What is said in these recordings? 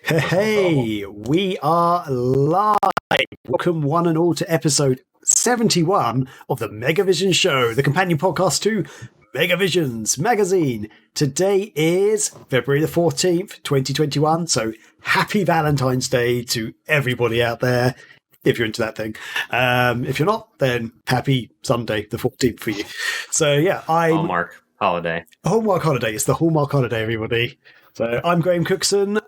Hey, we are live. Welcome one and all to episode 71 of the Megavision Show, the companion podcast to Megavisions magazine. Today is February the 14th, 2021. So happy Valentine's Day to everybody out there, if you're into that thing. If you're not, then happy Sunday the 14th for you. So yeah, Hallmark holiday. Hallmark holiday. It's the Hallmark holiday, everybody. So I'm Graham Cookson.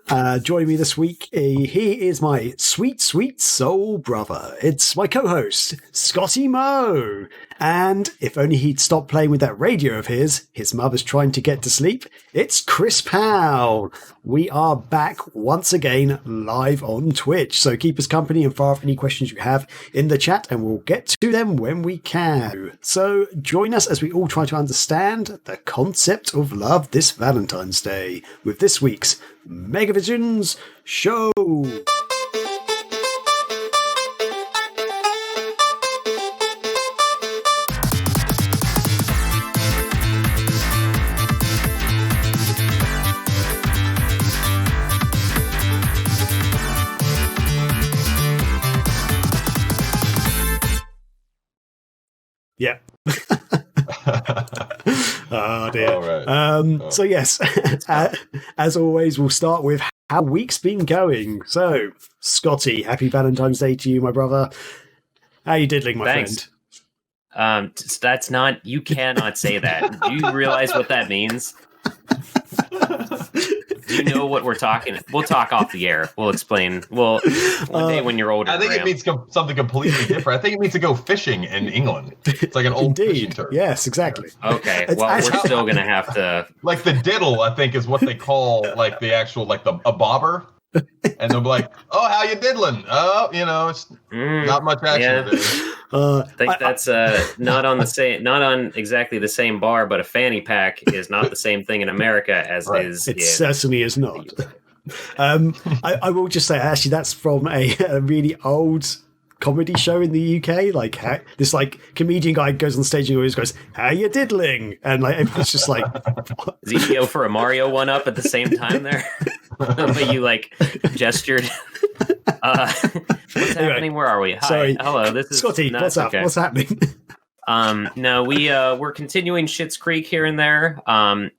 Joining me this week, he is my sweet, sweet soul brother. It's my co-host, Scotty Moe. And if only he'd stop playing with that radio of his mother's trying to get to sleep, it's Chris Powell. We are back once again live on Twitch. So keep us company and fire off any questions you have in the chat and we'll get to them when we can. So join us as we all try to understand the concept of love this Valentine's Day with this week's Megavisions Show. Yeah. Oh dear. All right. So yes, as always, we'll start with how week's been going. So, Scotty, happy Valentine's Day to you, my brother. How you diddling, my Thanks. friend? That's not. You cannot say that. Do you realize what that means? Do you know what we're talking? We'll talk off the air. We'll explain. Well, one day when you're older. I think Graham. it means something completely different. I think it means to go fishing in England. It's like an old fishing Indeed. term. Yes, exactly. Okay. It's Well, actually- we're still gonna have to. Like the diddle, I think, is what they call like the actual like a bobber. And they'll be like, "Oh, how you diddling? Oh, it's not much action Yeah. today." I think that's not on exactly the same bar, but a fanny pack is not the same thing in America as Right. is It in. certainly is not. I will just say, actually, that's from a really old comedy show in the UK. Like this, comedian guy goes on stage and always goes, "How you diddling?" And it's just like, Does he go for a Mario one up at the same time there? But you gestured. What's happening? Where are we? Hi. Sorry. Hello. This is Scotty, no, what's it's up? okay. What's happening? No, we're continuing Schitt's Creek here and there.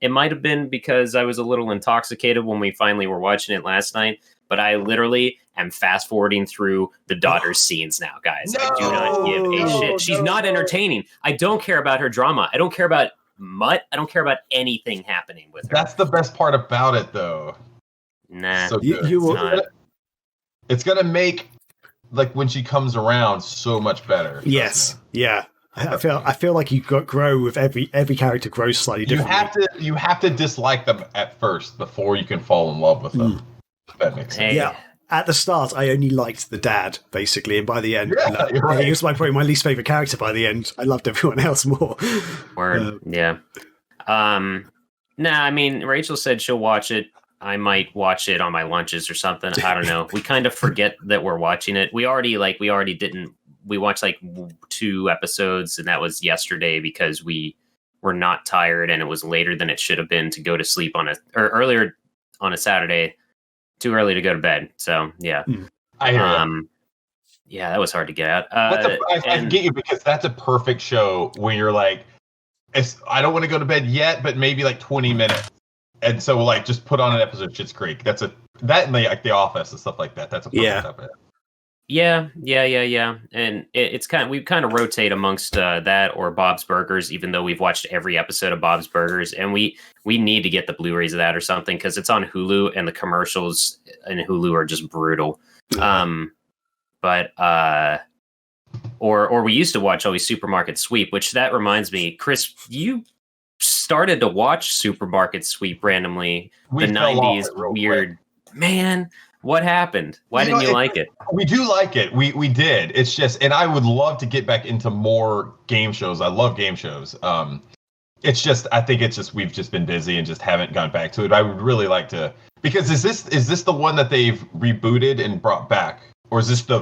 It might have been because I was a little intoxicated when we finally were watching it last night, but I literally am fast forwarding through the daughter's scenes now, guys. I do not give a shit. She's not entertaining. I don't care about her drama. I don't care about Mutt. I don't care about anything happening with her. That's the best part about it, though. Nah. So You- good. you will- It's gonna make when she comes around so much better. trust Yes, me. yeah. I feel like you grow with every character grows slightly You differently. have to dislike them at first before you can fall in love with them. If that makes sense. Hey. Yeah. At the start, I only liked the dad, basically, and by the end, Yeah, you're right. he was probably my least favorite character. By the end, I loved everyone else more. Word. Yeah. Nah, I mean, Rachel said she'll watch it. I might watch it on my lunches or something. I don't know. We kind of forget that we're watching it. We watched 2 episodes, and that was yesterday because we were not tired and it was later than it should have been to go to sleep earlier on a Saturday. Too early to go to bed. So yeah. I hear that. Yeah, that was hard to get out. I get you because that's a perfect show when you're like, I don't want to go to bed yet, but maybe 20 minutes. And so just put on an episode of Schitt's Creek. That and The Office and stuff like that. That's a perfect episode. Yeah. And we kind of rotate amongst that or Bob's Burgers, even though we've watched every episode of Bob's Burgers, and we need to get the Blu-rays of that or something because it's on Hulu and the commercials in Hulu are just brutal. Or we used to watch always Supermarket Sweep, which that reminds me, Chris, you started to watch Supermarket Sweep randomly. We the fell off 90s it real weird. Man, what happened? Why didn't you like it? We do like it. We did. It's just, and I would love to get back into more game shows. I love game shows. It's just, I think it's just, we've just been busy and just haven't gone back to it. I would really like to, because is this the one that they've rebooted and brought back? Or is this the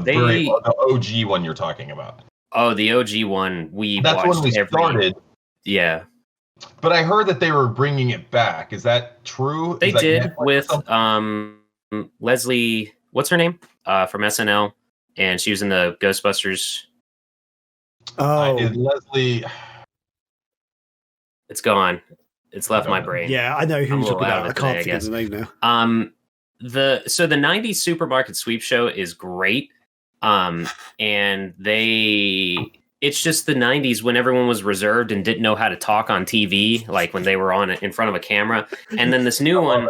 OG one you're talking about? Oh, the OG one. That's watched when we started. Yeah. But I heard that they were bringing it back. Is that true? They Is that did Netflix or with something? Leslie, what's her name? From SNL, and she was in the Ghostbusters. Oh, Leslie. It's gone. It's left my brain. yeah, I know who I'm a you're little talking out about. of I it can't today, I think of the name now. The 90s Supermarket Sweep show is great. And it's just the 90s when everyone was reserved and didn't know how to talk on TV, like when they were on in front of a camera. And then this new one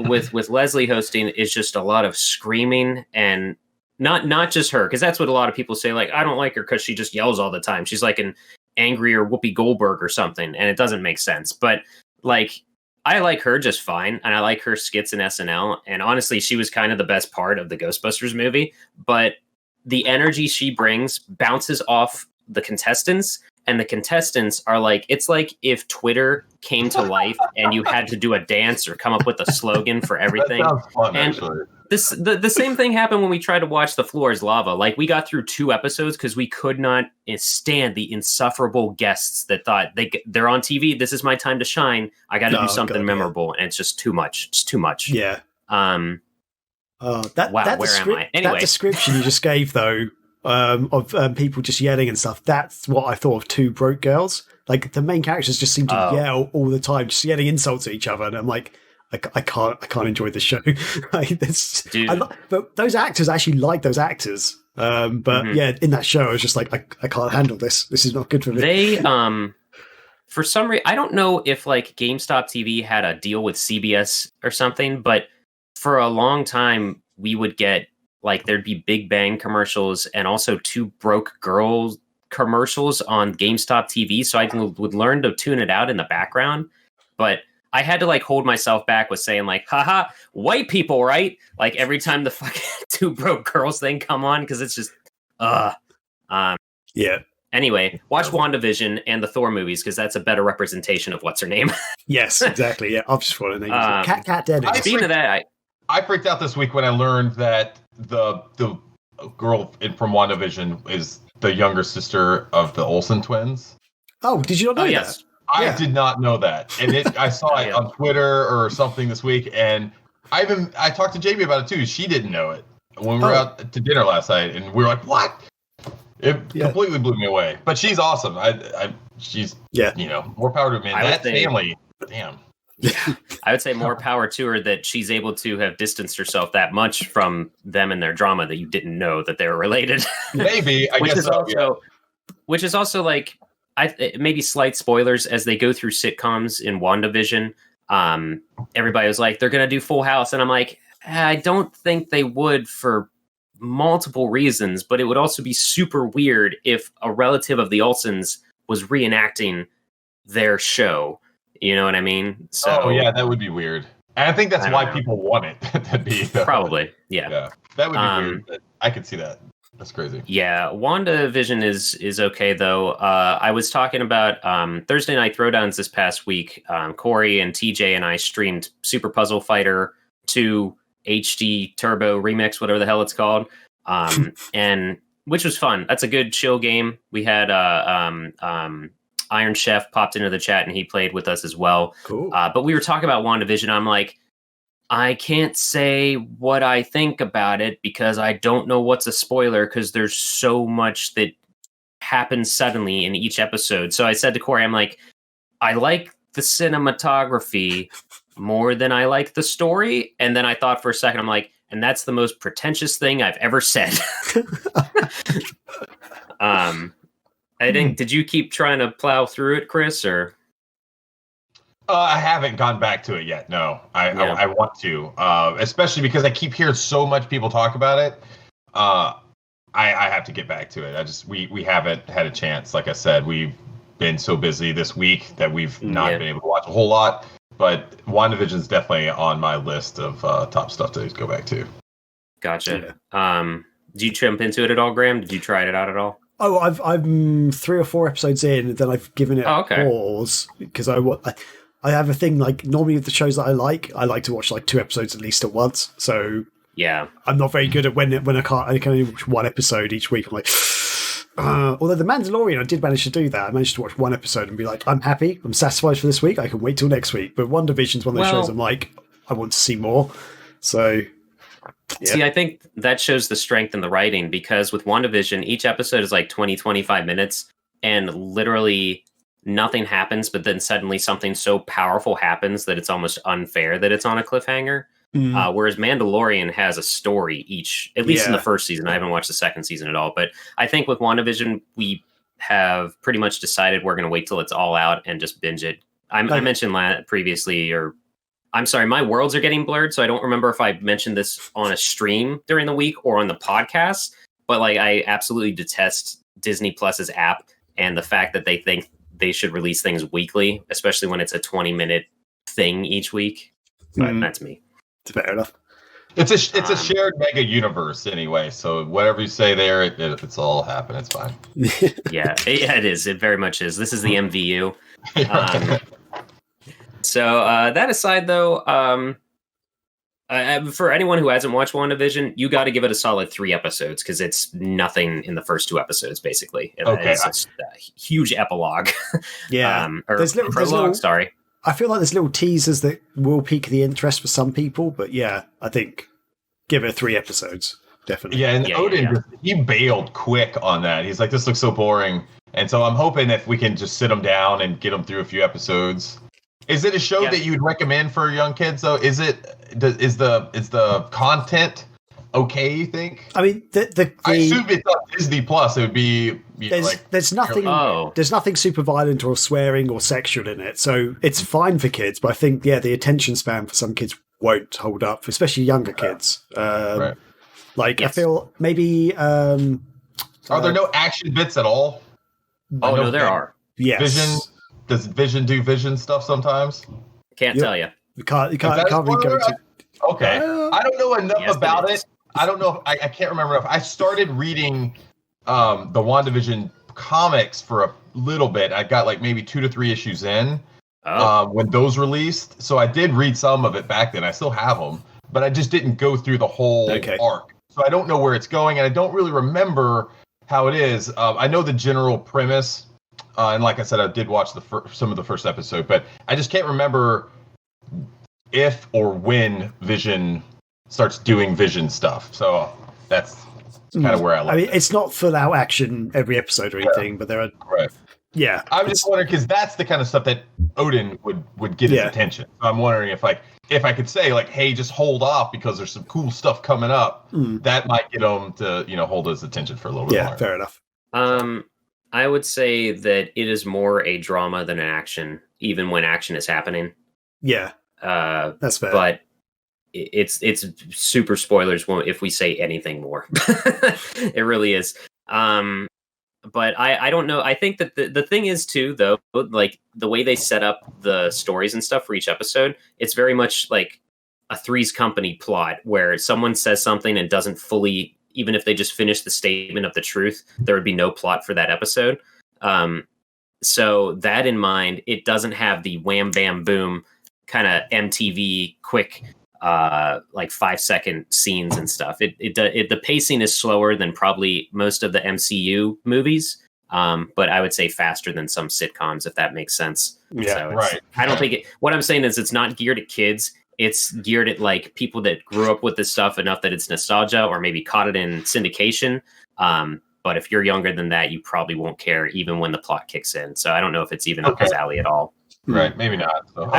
with Leslie hosting is just a lot of screaming, and not just her, because that's what a lot of people say, like, I don't like her because she just yells all the time. She's like an angrier Whoopi Goldberg or something, and it doesn't make sense. But like, I like her just fine, and I like her skits in SNL, and honestly, she was kind of the best part of the Ghostbusters movie. But the energy she brings bounces off the contestants, and the contestants are like, it's like if Twitter came to life and you had to do a dance or come up with a slogan for everything. That sounds fun, And actually. The same thing happened when we tried to watch The Floor is Lava. Like, we got through 2 episodes because we could not stand the insufferable guests that thought they're on TV. This is my time to shine. I got to do something memorable, and it's just too much. It's too much. Yeah. Wow. Where am I? Anyway, that description you just gave, though, of people just yelling and stuff. That's what I thought of Two Broke Girls. Like, the main characters just seem to yell all the time, just yelling insults at each other, and I'm like, I can't enjoy the show. Like, but those actors actually like those actors. Yeah, in that show, I was just like, I can't handle this. This is not good for me. They for some reason, I don't know if like GameStop TV had a deal with CBS or something, but for a long time we would get like, there'd be Big Bang commercials and also Two Broke Girls commercials on GameStop TV. So I would learn to tune it out in the background, but I had to like hold myself back with saying like, haha, white people, right? Like every time the fucking Two Broke Girls thing come on, because it's just, yeah. Anyway, watch WandaVision and the Thor movies, because that's a better representation of what's her name. Yes, exactly. Yeah, I've just fallen name. Cat Dennis. Speaking of that, I freaked out this week when I learned that the girl from WandaVision is the younger sister of the Olsen twins. Oh, did you not know that? Yes. I did not know that, and I saw it on Twitter or something this week, and I talked to Jamie about it too. She didn't know it when we were out to dinner last night, and we were like, "What?" It completely blew me away. But she's awesome. She's more power to me. That family, damn. Yeah, I would say more power to her that she's able to have distanced herself that much from them and their drama that you didn't know that they were related. Maybe, I guess so. Which is also like, maybe slight spoilers as they go through sitcoms in WandaVision. Everybody was like, they're going to do Full House. And I'm like, I don't think they would for multiple reasons, but it would also be super weird if a relative of the Olsens was reenacting their show. You know what I mean? So, that would be weird. And I think that's why people want it to be. Probably, yeah. That would be weird. But I could see that. That's crazy. Yeah, WandaVision is okay, though. I was talking about Thursday Night Throwdowns this past week. Corey and TJ and I streamed Super Puzzle Fighter 2 HD Turbo Remix, whatever the hell it's called, and which was fun. That's a good chill game. We had Iron Chef popped into the chat and he played with us as well. Cool. But we were talking about WandaVision. I'm like, I can't say what I think about it because I don't know what's a spoiler because there's so much that happens suddenly in each episode. So I said to Corey, I'm like, I like the cinematography more than I like the story. And then I thought for a second, I'm like, and that's the most pretentious thing I've ever said. I think, did you keep trying to plow through it, Chris, or? I haven't gone back to it yet. No, I want to, especially because I keep hearing so much people talk about it. I have to get back to it. We haven't had a chance. Like I said, we've been so busy this week that we've not been able to watch a whole lot. But WandaVision is definitely on my list of top stuff to go back to. Gotcha. Yeah. Did you jump into it at all, Graham? Did you try it out at all? Oh, I'm 3 or 4 episodes in, and then I've given it a pause because I have a thing like normally with the shows that I like to watch like 2 episodes at least at once. So yeah, I'm not very good at when I can only watch 1 episode each week. I'm like, although The Mandalorian, I did manage to do that. I managed to watch 1 episode and be like, I'm happy, I'm satisfied for this week. I can wait till next week. But WandaVision's one of those shows I'm like, I want to see more. So See, I think that shows the strength in the writing, because with WandaVision, each episode is like 20, 25 minutes, and literally nothing happens, but then suddenly something so powerful happens that it's almost unfair that it's on a cliffhanger. Whereas Mandalorian has a story each, at least in the first season. I haven't watched the second season at all, but I think with WandaVision, we have pretty much decided we're going to wait till it's all out and just binge it. I mentioned previously, or I'm sorry, my worlds are getting blurred, so I don't remember if I mentioned this on a stream during the week or on the podcast, but like I absolutely detest Disney Plus's app and the fact that they think they should release things weekly, especially when it's a 20-minute thing each week. But that's me. Fair enough. It's a shared mega universe anyway, so whatever you say there, it's all happening. It's fine. yeah, it is. It very much is. This is the MVU. So that aside, though, for anyone who hasn't watched WandaVision, you got to give it a solid 3 episodes, because it's nothing in the first 2 episodes, basically. Okay. It's a huge epilogue. Yeah. Or there's prologue, sorry. I feel like there's little teasers that will pique the interest for some people, but yeah, I think give it 3 episodes, definitely. Yeah, and Odin, he bailed quick on that. He's like, this looks so boring. And so I'm hoping if we can just sit him down and get him through a few episodes. Is it a show that you'd recommend for young kids, though? Is the content okay, you think? I mean, I assume it's on Disney Plus. It would be there's nothing super violent or swearing or sexual in it, so it's fine for kids. But I think the attention span for some kids won't hold up, especially younger kids. Right. Like I feel maybe. Are there no action bits at all? Oh no, there are. Yes. Vision. Does Vision do Vision stuff sometimes? Can't tell you. You can't really go to. Okay. I don't know enough about it. I don't know. I can't remember enough. I started reading the WandaVision comics for a little bit. I got like maybe 2 to 3 issues in when those released. So I did read some of it back then. I still have them, but I just didn't go through the whole arc. So I don't know where it's going, and I don't really remember how it is. I know the general premise, and like I said, I did watch some of the first episode, but I just can't remember if or when Vision starts doing Vision stuff. So that's kind of where I like it. It's not full out action every episode or anything, but there are yeah. I'm just wondering, because that's the kind of stuff that Odin would get his attention. So I'm wondering if I could say like, hey, just hold off because there's some cool stuff coming up, that might get him to hold his attention for a little bit longer. Yeah, fair enough. I would say that it is more a drama than an action, even when action is happening. Yeah. That's fair. But it's super spoilers if we say anything more. It really is. But I don't know. I think that the thing is too, though, like the way they set up the stories and stuff for each episode, it's very much like a Three's Company plot where someone says something and doesn't fully, even if they just finish the statement of the truth, there would be no plot for that episode. So that in mind, it doesn't have the wham bam boom kind of MTV quick like 5-second scenes and stuff. The pacing is slower than probably most of the MCU movies, but I would say faster than some sitcoms, if that makes sense. Yeah, so right. I don't think what I'm saying is it's not geared at kids. It's geared at like people that grew up with this stuff enough that it's nostalgia, or maybe caught it in syndication. But if you're younger than that, you probably won't care even when the plot kicks in. So I don't know if it's even up his alley at all. Right, maybe not. So,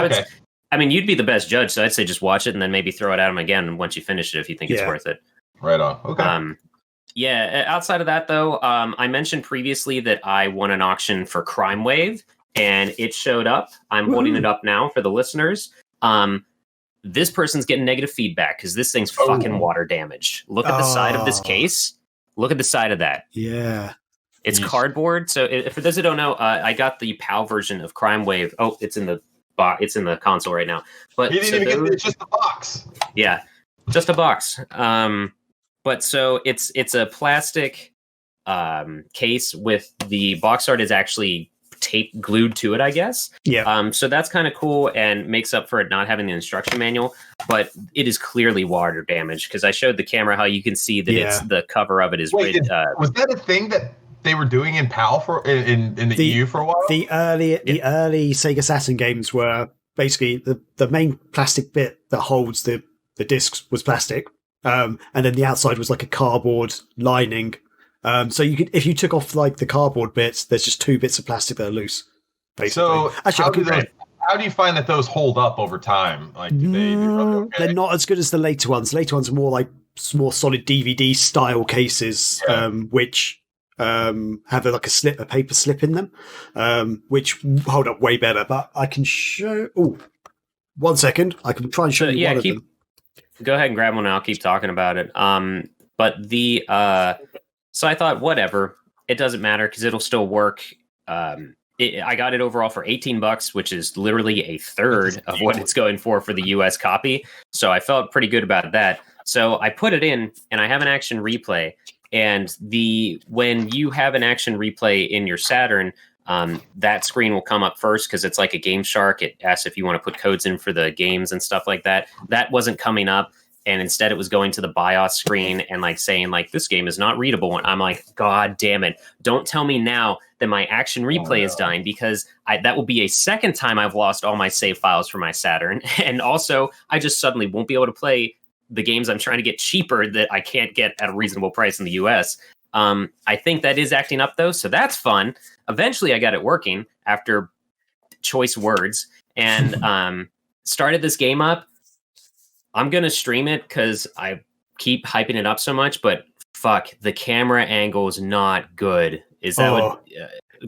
I mean, you'd be the best judge, so I'd say just watch it and then maybe throw it at him again once you finish it if you think it's worth it. Right on. Okay. Outside of that, though, I mentioned previously that I won an auction for Crime Wave, and it showed up. I'm holding it up now for the listeners. This person's getting negative feedback because this thing's fucking water damaged. Look at the side of this case. Look at the side of that. Yeah. It's cardboard. So for those who don't know, I got the PAL version of Crime Wave. Oh, it's in the console right now. But you didn't even get it's just a box. Yeah, just a box. But so it's a plastic case with the box art is actually glued to it, I guess. Yeah. So that's kind of cool and makes up for it not having the instruction manual, but it is clearly water damaged because I showed the camera how you can see that it's the cover of it is. Wait, was that a thing that they were doing in PAL in the EU for a while? The early Sega Saturn games were basically the main plastic bit that holds the discs was plastic, and then the outside was like a cardboard lining. So you could, if you took off like the cardboard bits, there's just 2 bits of plastic that are loose. Basically. So actually, how do you find that those hold up over time? Like, do they okay? They're not as good as the later ones. The later ones are more like more solid DVD style cases, which have like a paper slip in them, which hold up way better. But I can show. Oh, 1 second. I can try and show you one of them. Go ahead and grab one, and I'll keep talking about it. But the so I thought, whatever, it doesn't matter because it'll still work. I got it overall for $18, which is literally a third of what it's going for the US copy. So I felt pretty good about that. So I put it in, and I have an action replay. And when you have an action replay in your Saturn, that screen will come up first because it's like a Game Shark. It asks if you want to put codes in for the games and stuff like that. That wasn't coming up. And instead it was going to the BIOS screen and like saying like, this game is not readable. And I'm like, God damn it. Don't tell me now that my action replay is dying, because that will be a second time I've lost all my save files for my Saturn. And also I just suddenly won't be able to play the games I'm trying to get cheaper that I can't get at a reasonable price in the US. I think that is acting up though. So that's fun. Eventually I got it working after choice words and started this game up. I'm going to stream it because I keep hyping it up so much, but fuck, the camera angle is not good. Is that what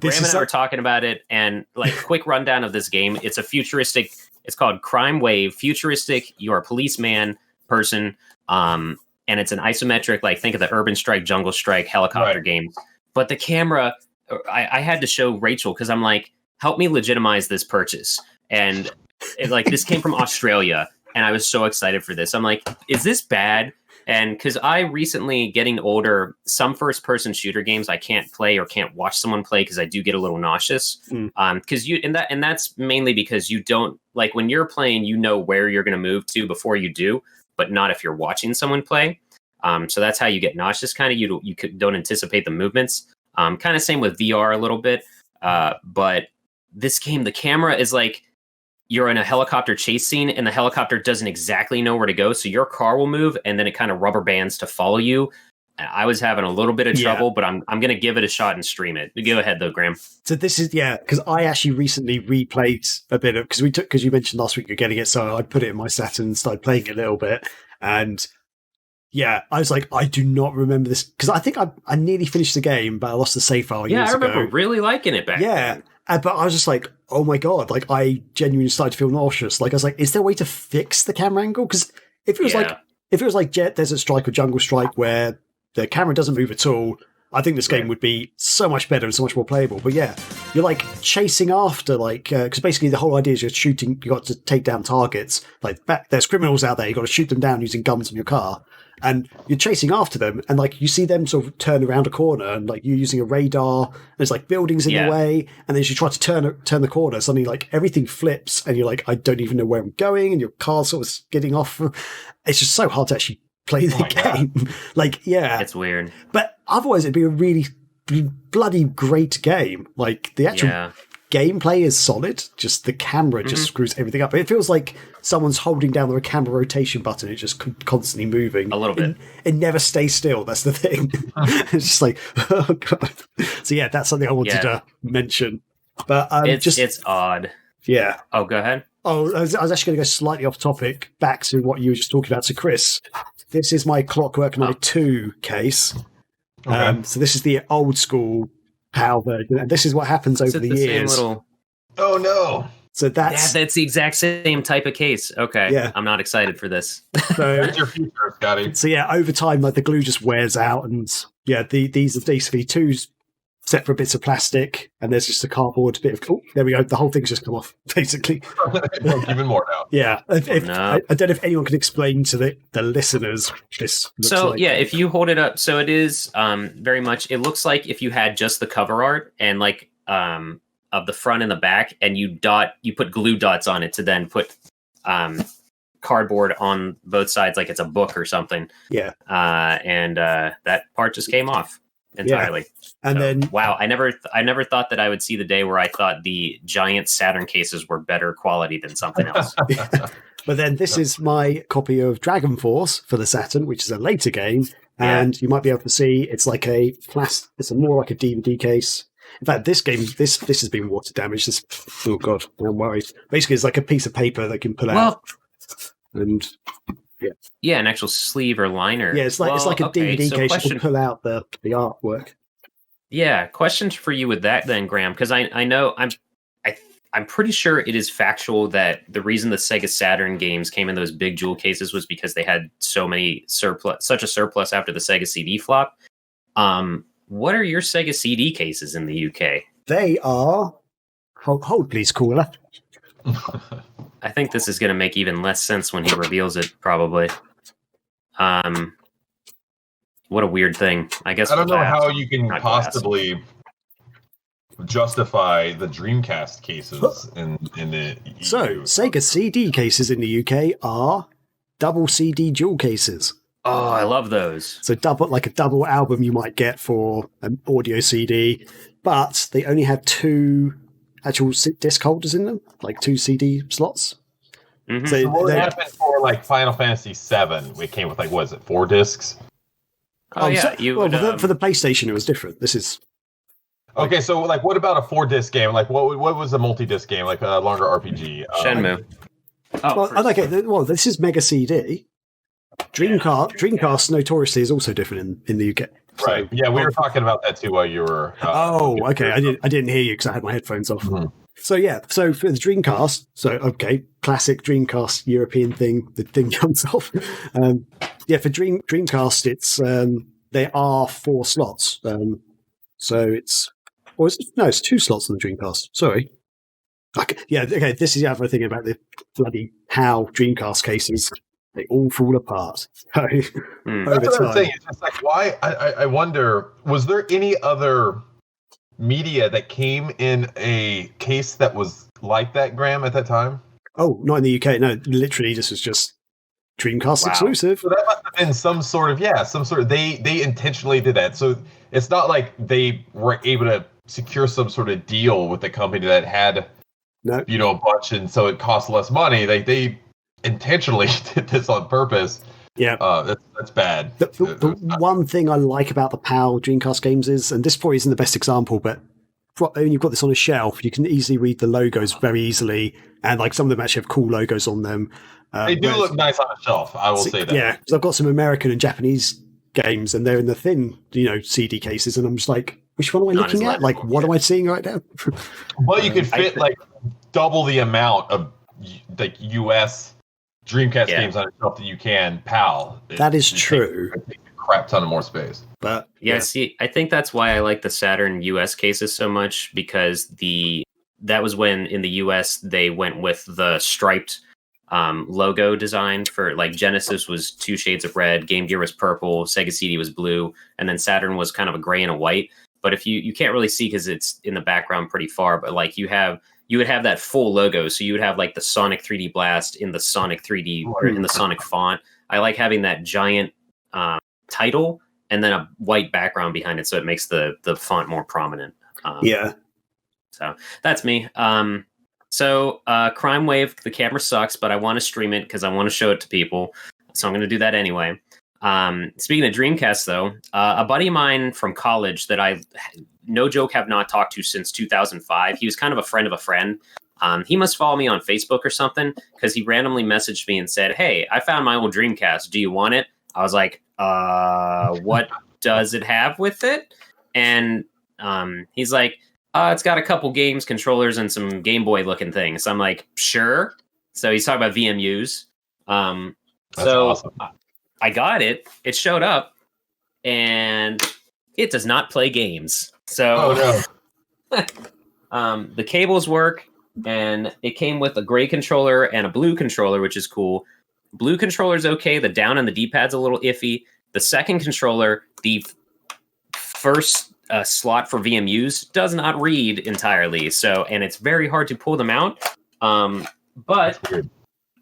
Graham and I were talking about it? And like, quick rundown of this game. It's a futuristic, it's called Crime Wave, futuristic. You're a policeman person. And it's an isometric, like think of the Urban Strike, Jungle Strike, helicopter game. But the camera, I had to show Rachel because I'm like, help me legitimize this purchase. And this came from Australia. And I was so excited for this. I'm like, is this bad? And because I recently, getting older, some first-person shooter games I can't play or can't watch someone play because I do get a little nauseous. Because and that's mainly because you don't, like, when you're playing, you know where you're going to move to before you do, but not if you're watching someone play. So that's how you get nauseous. Kind of, you don't anticipate the movements. Kind of same with VR a little bit. But this game, the camera is like, you're in a helicopter chase scene and the helicopter doesn't exactly know where to go. So your car will move and then it kind of rubber bands to follow you. I was having a little bit of trouble, but I'm going to give it a shot and stream it. Go ahead though, Graham. So this is, because I actually recently replayed a bit of, because you mentioned last week you're getting it. So I put it in my Saturn and started playing it a little bit. And I was like, I do not remember this because I think I nearly finished the game, but I lost the save file. Yeah, I remember really liking it back then. But I was just like, oh my God, like I genuinely started to feel nauseous. Like I was like, is there a way to fix the camera angle? Because if it was like Jet Desert Strike or Jungle Strike where the camera doesn't move at all, I think this game would be so much better and so much more playable. But yeah, you're like chasing after, like, because basically the whole idea is you're shooting, you got to take down targets. Like there's criminals out there, you got to shoot them down using guns in your car. And you're chasing after them, and like you see them sort of turn around a corner, and like you're using a radar. There's like buildings in the way, and then as you try to turn the corner, suddenly like everything flips, and you're like, I don't even know where I'm going, and your car's sort of skidding off. It's just so hard to actually play the game. It's weird. But otherwise, it'd be a really bloody great game. Like the actual gameplay is solid. Just the camera just screws everything up. It feels like someone's holding down the camera rotation button. It's just constantly moving a little bit. It never stays still. That's the thing. It's just like, oh God. So yeah, that's something I wanted to mention. But it's odd. Yeah. Oh, go ahead. Oh, I was actually going to go slightly off topic back to what you were just talking about. So Chris, this is my Clockwork Knight 2 case. Okay. So this is the old school PAL version, and this is what happens over the years. Oh no! So that's the exact same type of case. Okay, I'm not excited for this. So that's your future, Scotty. So yeah, over time, like the glue just wears out, and these are DCV2s separate bits of plastic, and there's just a cardboard bit of. Oh, there we go. The whole thing's just come off, basically. Even more now. Yeah, I don't know if anyone can explain to the listeners this. So like. If you hold it up, so it is very much. It looks like if you had just the cover art and like of the front and the back, and you put glue dots on it to then put cardboard on both sides, like it's a book or something. Yeah, and that part just came off entirely. Yeah. And then wow, I never thought that I would see the day where I thought the giant Saturn cases were better quality than something else. But then this is my copy of Dragon Force for the Saturn, which is a later game, and you might be able to see it's like it's more like a DVD case. In fact, this game, this has been water damaged. Oh god, I'm worried. Basically, it's like a piece of paper that can pull out, and an actual sleeve or liner. Yeah, it's like a DVD case. You can pull out the artwork. Yeah, questions for you with that then, Graham, because I know I'm pretty sure it is factual that the reason the Sega Saturn games came in those big jewel cases was because they had such a surplus after the Sega CD flop. What are your Sega CD cases in the UK? They are... Hold please, caller. I think this is going to make even less sense when he reveals it, probably. What a weird thing. I guess I don't know how you can possibly justify the Dreamcast cases in the EU. So, Sega CD cases in the UK are double CD jewel cases. Oh, I love those. So like a double album you might get for an audio CD, but they only have 2 actual disc holders in them, like 2 CD slots. Mm-hmm. So what happened for like Final Fantasy VII? We came with 4 discs? Oh yeah, for the PlayStation it was different. This is okay. So what about a 4-disc game? Like what was a multi-disc game? Like a longer RPG? Shenmue. This is Mega CD. Dreamcast notoriously is also different in the UK. Right. Yeah, we were talking about that too while you were. Okay. I didn't hear you because I had my headphones off. Mm-hmm. So for the Dreamcast, classic Dreamcast European thing. The thing comes off. For Dreamcast, it's there are 4 slots. It's 2 slots on the Dreamcast. Sorry. Okay. This is the other thing about the bloody how Dreamcast cases. They all fall apart. That's what I'm saying. It's just why? I wonder, was there any other media that came in a case that was like that, Graham, at that time? Oh, not in the UK. No, literally, this was just Dreamcast exclusive. So that must have been some sort of. They intentionally did that. So it's not like they were able to secure some sort of deal with the company that had, a bunch, and so it cost less money. They intentionally did this on purpose. Yeah, that's bad. The one thing I like about the PAL Dreamcast games is, and this probably isn't the best example, but when you've got this on a shelf, you can easily read the logos very easily, and some of them actually have cool logos on them. They do look nice on a shelf. I will say that. Yeah, so I've got some American and Japanese games, and they're in the thin, CD cases, and I'm just like, which one am I looking at? What am I seeing right now? Well, you could fit double the amount of US Dreamcast games on a shelf that you can PAL. That is true. It takes a crap ton of more space. But see, I think that's why I like the Saturn US cases so much, because that was when in the US they went with the striped logo design for Genesis was 2 shades of red, Game Gear was purple, Sega CD was blue, and then Saturn was kind of a gray and a white. But if you can't really see because it's in the background pretty far, but you would have that full logo. So you would have the Sonic 3D Blast in the Sonic 3D or in the Sonic font. I like having that giant title and then a white background behind it, so it makes the font more prominent. So that's me. Crime Wave, the camera sucks, but I want to stream it because I want to show it to people. So I'm going to do that anyway. Speaking of Dreamcast, though, a buddy of mine from college that I, no joke, have not talked to since 2005. He was kind of a friend of a friend. He must follow me on Facebook or something, because he randomly messaged me and said, "Hey, I found my old Dreamcast. Do you want it?" I was like, what does it have with it? And he's like, it's got a couple games, controllers, and some Game Boy looking things. So I'm like, sure. So he's talking about VMUs. That's awesome. I got it. It showed up, and it does not play games. So the cables work, and it came with a gray controller and a blue controller, which is cool. Blue controller is okay. The down and the D-pad's a little iffy. The second controller, the first slot for VMUs, does not read entirely. And it's very hard to pull them out. But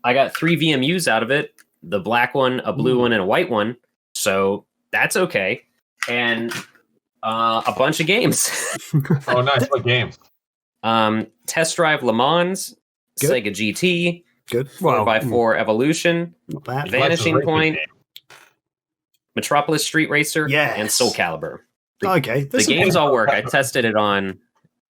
I got 3 VMUs out of it. The black one, a blue one, and a white one. So that's okay. And a bunch of games. Oh, nice. What games? Test Drive Le Mans, Good. Sega GT, Good. 4x4 Evolution, not bad. Vanishing Racing Point, game. Metropolis Street Racer, Yes. and Soul Calibur. Okay. The games all work. I tested it on.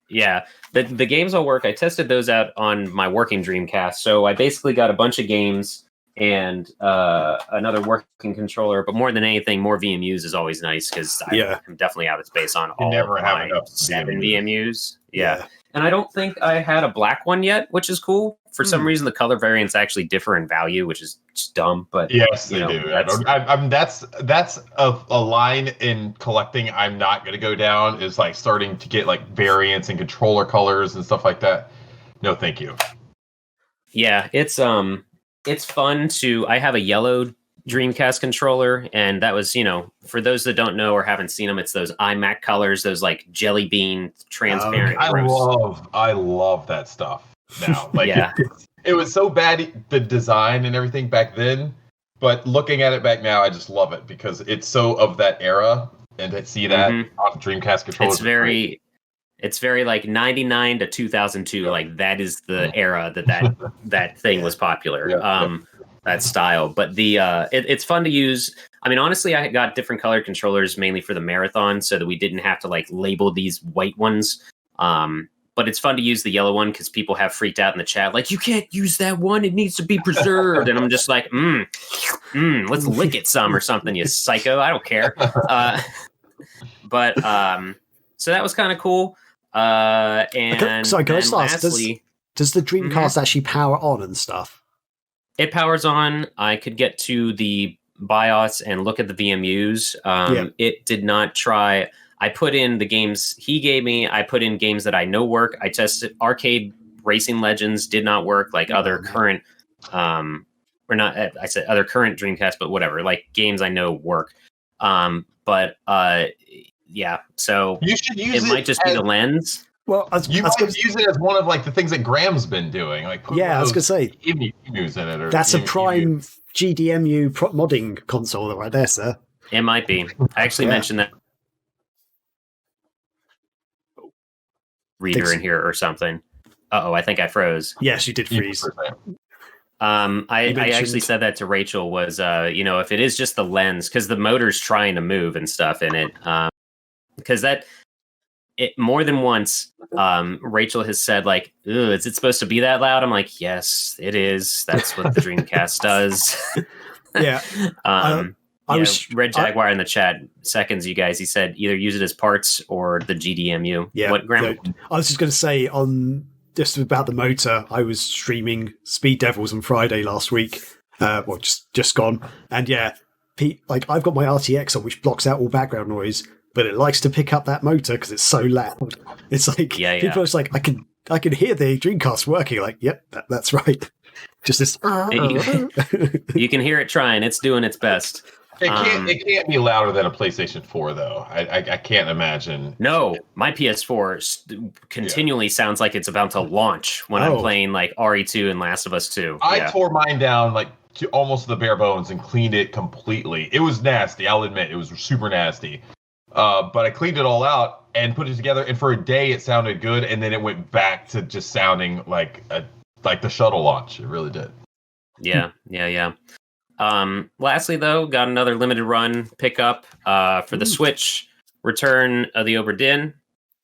Yeah, the games all work. I tested those out on my working Dreamcast. So I basically got a bunch of games and another working controller. But more than anything, more VMUs is always nice because I'm definitely out of space on all never of have my enough 7 VMUs. VMUs. Yeah. And I don't think I had a black one yet, which is cool. For some reason, the color variants actually differ in value, which is just dumb. But Yes, they do. that's- That's a line in collecting. I'm not going to go down. Is like starting to get like variants and controller colors and stuff like that. No, thank you. Yeah, it's fun to. I have a yellow Dreamcast controller, and that was, for those that don't know or haven't seen them, it's those iMac colors, those like jelly bean transparent. I love that stuff now. Like Yeah. it was so bad, the design and everything back then, but looking at it back now, I just love it because it's so of that era, and to see that on Dreamcast controllers. It's very like 99 to 2002. Like that is the era that thing was popular. That style. But it's fun to use. I mean, honestly, I got different colored controllers mainly for the marathon so that we didn't have to like label these white ones. But it's fun to use the yellow one because people have freaked out in the chat. Like, you can't use that one. It needs to be preserved. And I'm just like, let's lick it some or something, you psycho. I don't care. But so that was kind of cool. And sorry, can I just ask, lastly, does the Dreamcast actually power on and stuff? it powers on. I could get to the BIOS and look at the VMUs. It did not try. I put in the games he gave me. I put in games that I know work. I tested Arcade Racing Legends, did not work like other current, or not. I said other current Dreamcast, but whatever, like games I know work. Yeah. So you should use it might just be the lens. Well, you might use it as one of like the things that Graham's been doing. Like put I was gonna say emus in it. Or that's a prime GDMU modding console right there, sir. It might be. I actually mentioned that reader in here or something. I think I froze. Yes, you did freeze. I actually said that to Rachel was, if it is just the lens, because the motor's trying to move and stuff in it, because more than once, Rachel has said like, is it supposed to be that loud? I'm like, yes, it is. That's what the Dreamcast does. Yeah. I was Red Jaguar in the chat seconds you guys. He said either use it as parts or the GDMU. Yeah. What, Graham? I was just going to say just about the motor. I was streaming Speed Devils on Friday last week. Just gone. And yeah, I've got my RTX on, which blocks out all background noise, but it likes to pick up that motor because it's so loud. It's like people are just like, I can hear the Dreamcast working. Like, yep, that's right. Just this. You can hear it trying. It's doing its best. It can't be louder than a PlayStation 4, though. I can't imagine. No, my PS4 continually sounds like it's about to launch when I'm playing like RE2 and Last of Us 2. I tore mine down like to almost the bare bones and cleaned it completely. It was nasty. I'll admit it was super nasty. But I cleaned it all out and put it together, and for a day it sounded good, and then it went back to just sounding like the shuttle launch. It really did. Yeah. Lastly, though, got another limited run pickup for the Switch. Return of the Obra Dinn.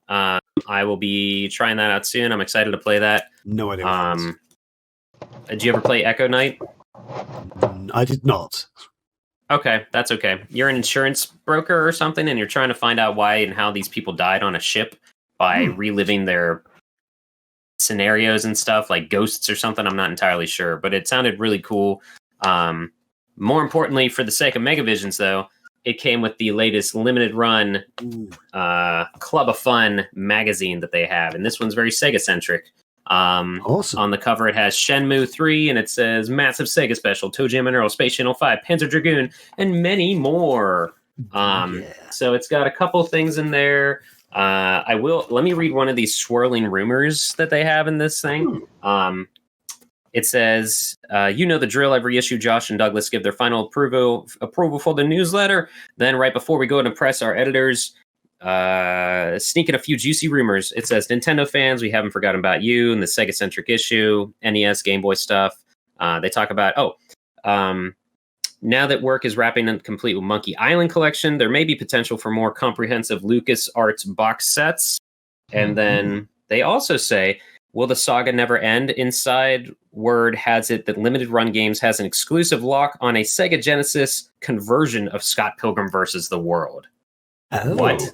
I will be trying that out soon. I'm excited to play that. No idea. Did you ever play Echo Knight? I did not. Okay, that's okay. You're an insurance broker or something, and you're trying to find out why and how these people died on a ship by reliving their scenarios and stuff, like ghosts or something. I'm not entirely sure, but it sounded really cool. More importantly, for the sake of Megavisions, though, it came with the latest limited run Club of Fun magazine that they have, and this one's very Sega-centric. Awesome. On the cover, it has Shenmue 3, and it says Massive Sega Special, Toe Jam and Earl, Space Channel 5, Panzer Dragoon, and many more. So it's got a couple things in there. Let me read one of these swirling rumors that they have in this thing. It says, the drill. Every issue, Josh and Douglas give their final approval for the newsletter. Then right before we go and impress our editors, sneak in a few juicy rumors. It says, Nintendo fans, we haven't forgotten about you and the Sega-centric issue, NES, Game Boy stuff. They talk about, now that work is wrapping up complete with Monkey Island Collection, there may be potential for more comprehensive LucasArts box sets. And then they also say, will the saga never end? Inside word has it that Limited Run Games has an exclusive lock on a Sega Genesis conversion of Scott Pilgrim vs. the World. Oh. What?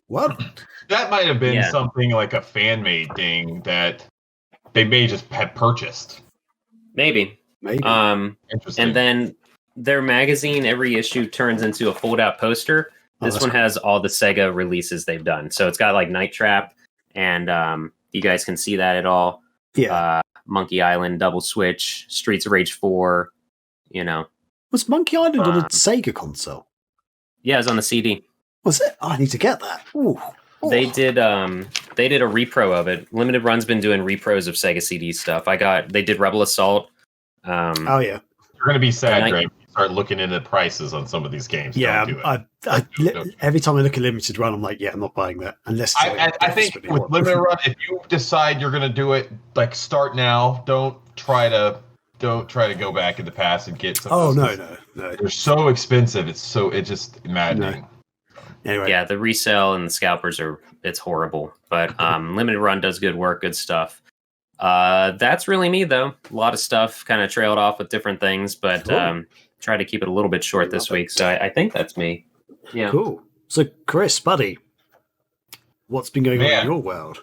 What? That might have been Yeah. something like a fan-made thing that they may just have purchased. Maybe. Interesting. And then their magazine, every issue turns into a fold-out poster. This that's one cool. has all the Sega releases they've done. So it's got like Night Trap, and you guys can see that at all. Yeah. Monkey Island, Double Switch, Streets of Rage 4, you know. Was Monkey Island on a um, Sega console? Yeah, it's on the CD. Was it? Oh, I need to get that. Ooh. Oh. They did a repro of it. Limited Run's been doing repros of Sega CD stuff. They did Rebel Assault. Oh, yeah. You're going to be sad, And Greg, if you start looking into prices on some of these games. Yeah, Don't do it. every time I look at Limited Run, I'm like, yeah, I'm not buying that. Unless I think with Limited Run, if you decide you're going to do it, like start now. Don't try to go back in the past and get some. Oh, no. They're so expensive. It's just maddening. Anyway. Yeah, the resale and the scalpers it's horrible. But Limited Run does good work, good stuff. That's really me though. A lot of stuff kind of trailed off with different things, but Cool. try to keep it a little bit short this week. So I think that's me. Yeah. Cool. So, Chris, buddy, what's been going on Man. in your world?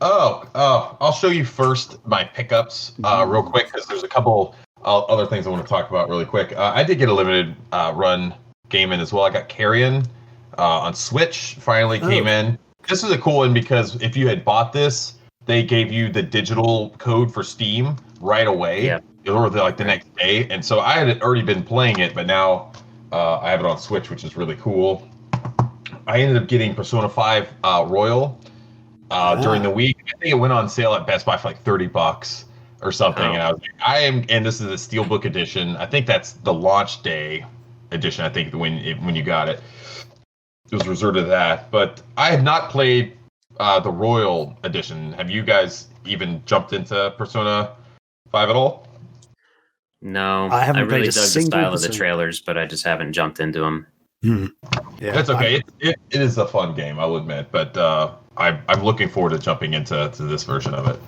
I'll show you first my pickups real quick because there's a couple other things I want to talk about really quick. I did get a limited run game in as well. I got Carrion on Switch. Finally came in. This is a cool one because if you had bought this, they gave you the digital code for Steam right away, or the next day. And so I had already been playing it, but now I have it on Switch, which is really cool. I ended up getting Persona 5 Royal during the week. I think it went on sale at Best Buy for like $30 or something. Oh. And I was like, and this is the Steelbook edition. I think that's the launch day edition. I think when you got it, it was reserved to that. But I have not played the Royal edition. Have you guys even jumped into Persona 5 at all? No, I haven't really played a dug the single style of the Persona. trailers, but I just haven't jumped into them. Yeah, That's okay. It is a fun game, I'll admit. But I'm looking forward to jumping into this version of it.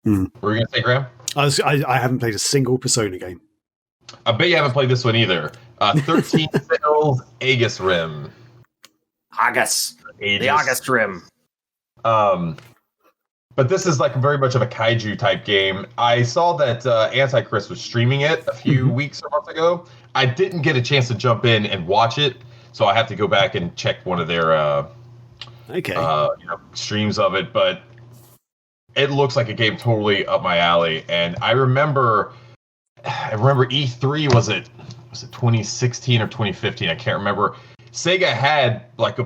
What were you going to say, Graham? I haven't played a single Persona game. I bet you haven't played this one either. 13 Sentinels Aegis Rim. August. The August Rim. But this is like very much of a kaiju type game. I saw that Antichrist was streaming it a few weeks or months ago. I didn't get a chance to jump in and watch it, so I have to go back and check one of their streams of it. But it looks like a game totally up my alley. And I remember E3 was it 2016 or 2015? I can't remember. Sega had like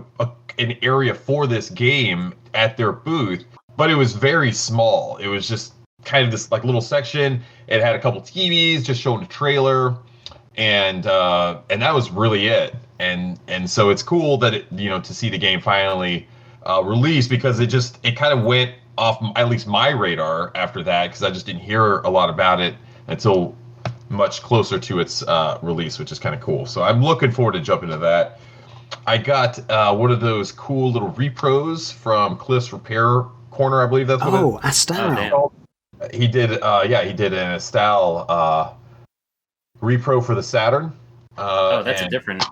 an area for this game at their booth, but it was very small. It was just kind of this like little section. It had a couple TVs just showing the trailer, and that was really it. And so it's cool that it, to see the game finally released, because it kind of went off at least my radar after that, because I just didn't hear a lot about it until much closer to its release, which is kind of cool. So I'm looking forward to jumping into that. I got one of those cool little repros from Cliff's Repair Corner, I believe that's what Astal. he did an Astal repro for the Saturn. That's a different.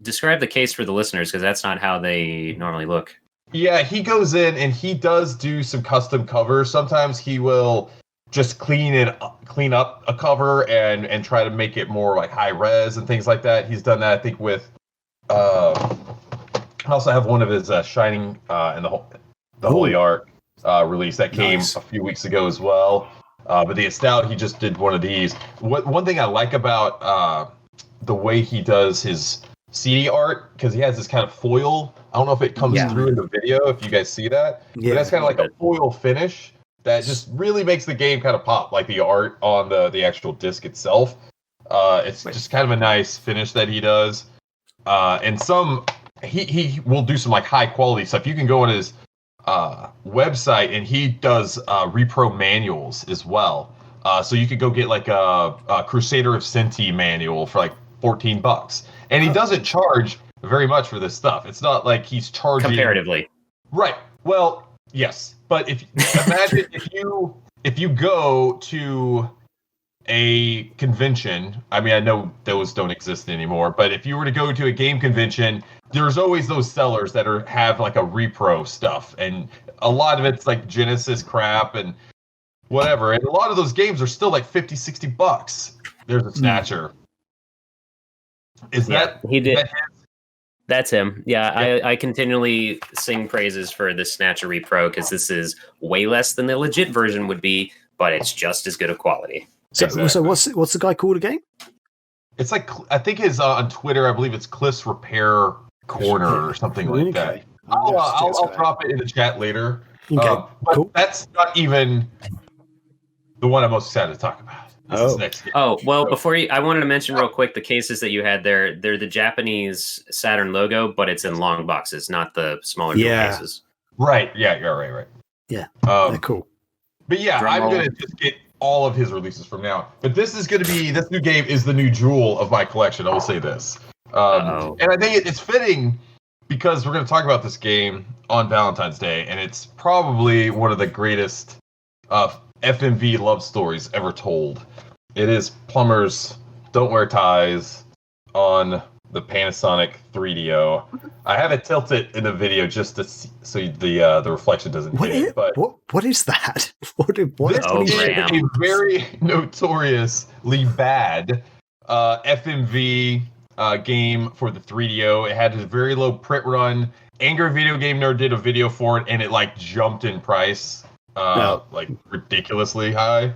Describe the case for the listeners, because that's not how they normally look. Yeah, he goes in and he does do some custom covers. Sometimes he will just clean up a cover and try to make it more like high res and things like that. He's done that, I think, with. I also have one of his Shining and the Holy Ark release that came a few weeks ago as well. But the Astal, he just did one of these. One thing I like about the way he does his CD art, because he has this kind of foil. I don't know if it comes through in the video, if you guys see that. Yeah, but that's kind of like a foil finish that just really makes the game kind of pop, like the art on the actual disc itself. It's just kind of a nice finish that he does. And he will do some like high quality stuff. You can go on his website, and he does repro manuals as well. So you could go get like a Crusader of Sinti manual for like $14, and he doesn't charge very much for this stuff. It's not like he's charging comparatively. Right. Well, yes, but imagine if you go to a convention. I mean, I know those don't exist anymore, but if you were to go to a game convention, there's always those sellers that have like a repro stuff, and a lot of it's like Genesis crap and whatever. And a lot of those games are still like $50-$60. There's a Snatcher. He did. That's him. Yeah, I continually sing praises for the Snatcher Repro because this is way less than the legit version would be, but it's just as good a quality. So, Exactly. so what's the guy called again? It's like, I think his on Twitter, I believe it's Cliff's Repair Corner or something like that. Okay. I'll drop it in the chat later. Okay, But cool. that's not even the one I'm most excited to talk about. This is next game. Oh, well, I wanted to mention real quick the cases that you had there. They're the Japanese Saturn logo, but it's in long boxes, not the smaller cases. Right. Yeah, you're right. Yeah, they're cool. But yeah, Drum I'm roll. going to just get all of his releases from now. But this new game is the new jewel of my collection. I will say this. And I think it's fitting because we're going to talk about this game on Valentine's Day, and it's probably one of the greatest FMV love stories ever told. It is Plumber's Don't Wear Ties on the Panasonic 3DO. I have it tilted in the video just to see, so the reflection doesn't hit it. But What is that? What this is is Graham. a very notoriously bad FMV game for the 3DO. It had a very low print run. Angry Video Game Nerd did a video for it, and it like jumped in price, like ridiculously high.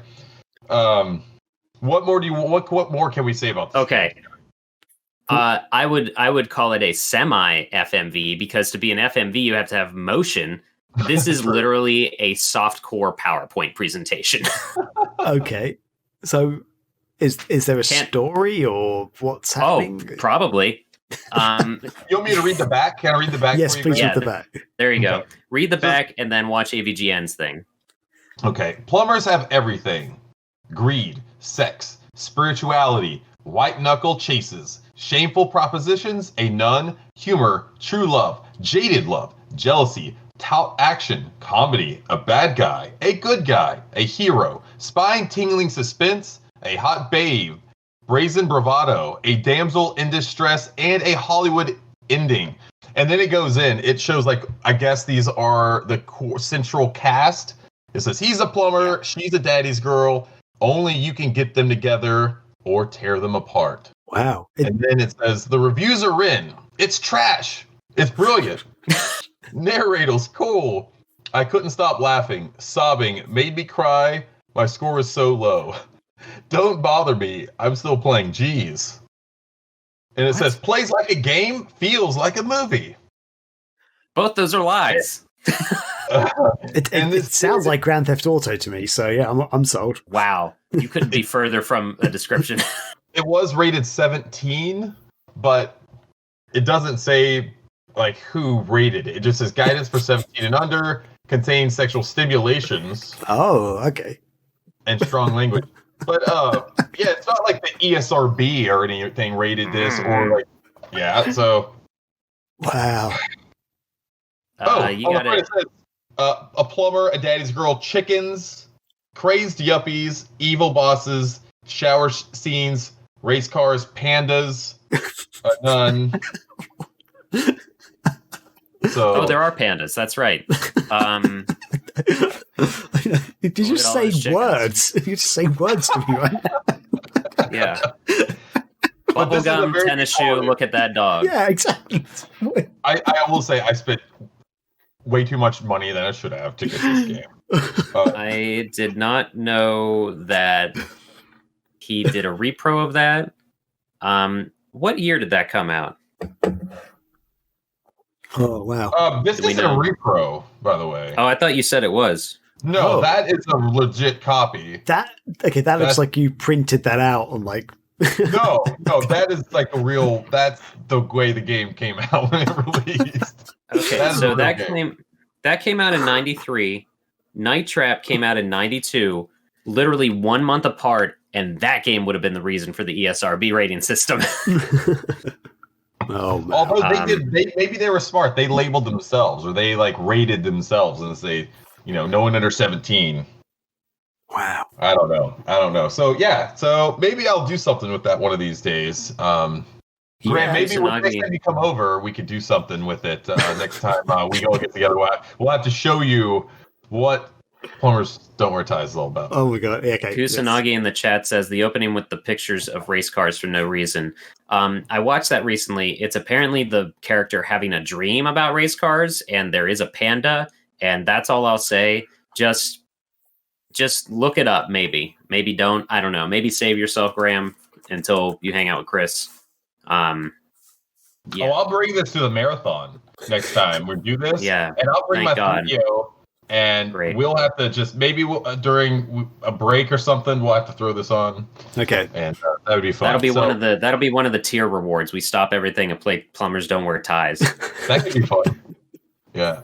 What more can we say about this? Okay. I would call it a semi FMV because to be an FMV you have to have motion. This is literally a softcore PowerPoint presentation. Okay, so is there a story or what's happening? Probably. You want me to read the back? Can I read the back? Yes, for you, please Graham? read the back. There you go. Okay. Read the back and then watch AVGN's thing. Okay. Plumbers have everything: greed, sex, spirituality, white knuckle chases, shameful propositions, a nun, humor, true love, jaded love, jealousy, tout action, comedy, a bad guy, a good guy, a hero, spine-tingling suspense, a hot babe, brazen bravado, a damsel in distress, and a Hollywood ending. And then it goes in. It shows, like, I guess these are the central cast. It says, he's a plumber, she's a daddy's girl. Only you can get them together or tear them apart. Wow. And then it says, the reviews are in. It's trash. It's brilliant. Narrator's cool. I couldn't stop laughing. Sobbing made me cry. My score was so low. Don't bother me. I'm still playing. Jeez. And it says, plays like a game, feels like a movie. Both those are lies. It sounds like Grand Theft Auto to me, so yeah, I'm sold. Wow. You couldn't be further from a description. It was rated 17, but it doesn't say like who rated it. It just says guidance for 17 and under, contains sexual stimulations Oh, okay. and strong language. But yeah, it's not like the ESRB or anything rated this or like so Wow. You got it it. says a plumber, a daddy's girl, chickens, crazed yuppies, evil bosses, shower scenes, race cars, pandas, a nun. So Oh, there are pandas. That's right. Did you Look just at all say those chickens. words? You just say words to me, right? Yeah. But this is a Bubblegum, very tennis good shoe, quality. look at that dog. Yeah, exactly. I will say I spent way too much money than I should have to get this game. I did not know that he did a repro of that. What year did that come out? Oh, wow. This Do we isn't a know? repro, by the way. Oh, I thought you said it was. No, Oh. that is a legit copy. That looks That's- like you printed that out on like. No, that is like a real. That's the way the game came out when it released. Okay, That is a so real that game. came That came out in 93. Night Trap came out in 92, literally 1 month apart, and that game would have been the reason for the ESRB rating system. Oh man. Although maybe they were smart. They labeled themselves, or they like rated themselves and say, no one under 17. Wow. I don't know. So yeah, so maybe I'll do something with that one of these days. Grant, maybe next time you come over, we could do something with it. Next time we all get together, we'll have to show you what Plumbers Don't Wear Ties is all about. Oh my god. Okay. Kusanagi in the chat says the opening with the pictures of race cars for no reason. I watched that recently. It's apparently the character having a dream about race cars, and there is a panda, and that's all I'll say. Just look it up, maybe don't. I don't know. Maybe save yourself, Graham, until you hang out with Chris. Yeah. Oh, I'll bring this to the marathon next time we do this. Yeah, and I'll bring my video. And Great. We'll have to just during a break or something, we'll have to throw this on. Okay, and that would be fun. That'll be one of the tier rewards. We stop everything and play Plumbers Don't Wear Ties. That could be fun. Yeah.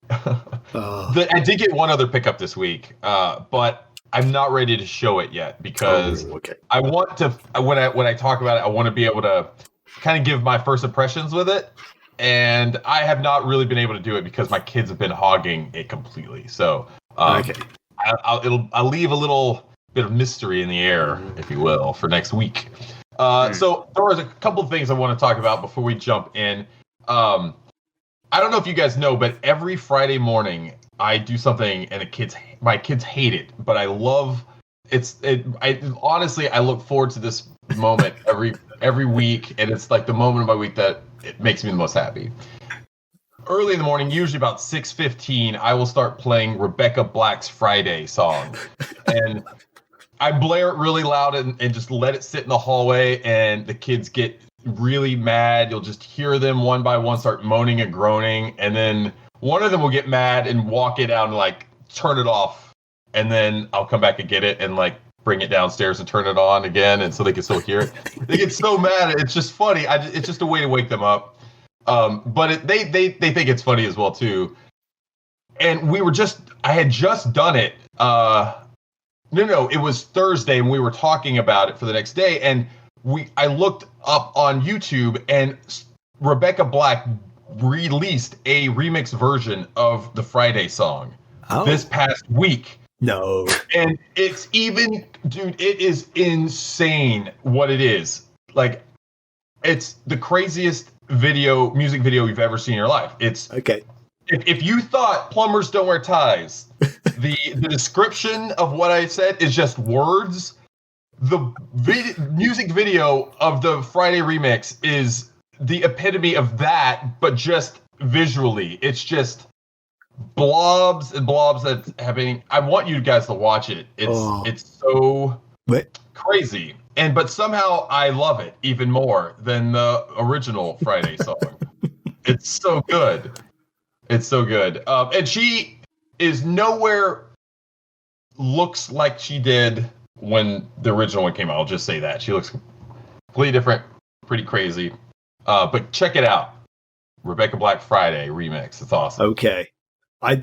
I did get one other pickup this week, but I'm not ready to show it yet because I want to. When I talk about it, I want to be able to kind of give my first impressions with it. And I have not really been able to do it because my kids have been hogging it completely. So I'll leave a little bit of mystery in the air, if you will, for next week. So there was a couple of things I want to talk about before we jump in. I don't know if you guys know, but every Friday morning I do something, and my kids hate it, but I love it. Honestly, I look forward to this moment every week, and it's like the moment of my week that it makes me the most happy. Early in the morning, usually about 6:15, I will start playing Rebecca Black's Friday song. And I blare it really loud and just let it sit in the hallway, and the kids get really mad. You'll just hear them one by one start moaning and groaning, and then one of them will get mad and walk it out and like turn it off. And then I'll come back and get it and like bring it downstairs and turn it on again, and so they can still hear it. They get so mad. It's just funny. It's just a way to wake them up. But they think it's funny as well too. And I had just done it. It was Thursday, and we were talking about it for the next day. And I looked up on YouTube, and Rebecca Black released a remix version of the Friday song this past week. No. And it's dude, it is insane what it is. Like, it's the craziest music video you've ever seen in your life. It's okay. If you thought Plumbers Don't Wear Ties, the description of what I said is just words, the music video of the Friday remix is the epitome of that, but just visually. It's just blobs and blobs that's happening. I want you guys to watch it. It's so crazy, but somehow I love it even more than the original Friday song. It's so good. It's so good. And she is nowhere looks like she did when the original one came out. I'll just say that. She looks completely different, pretty crazy. But check it out. Rebecca Black Friday remix. It's awesome. Okay. I'm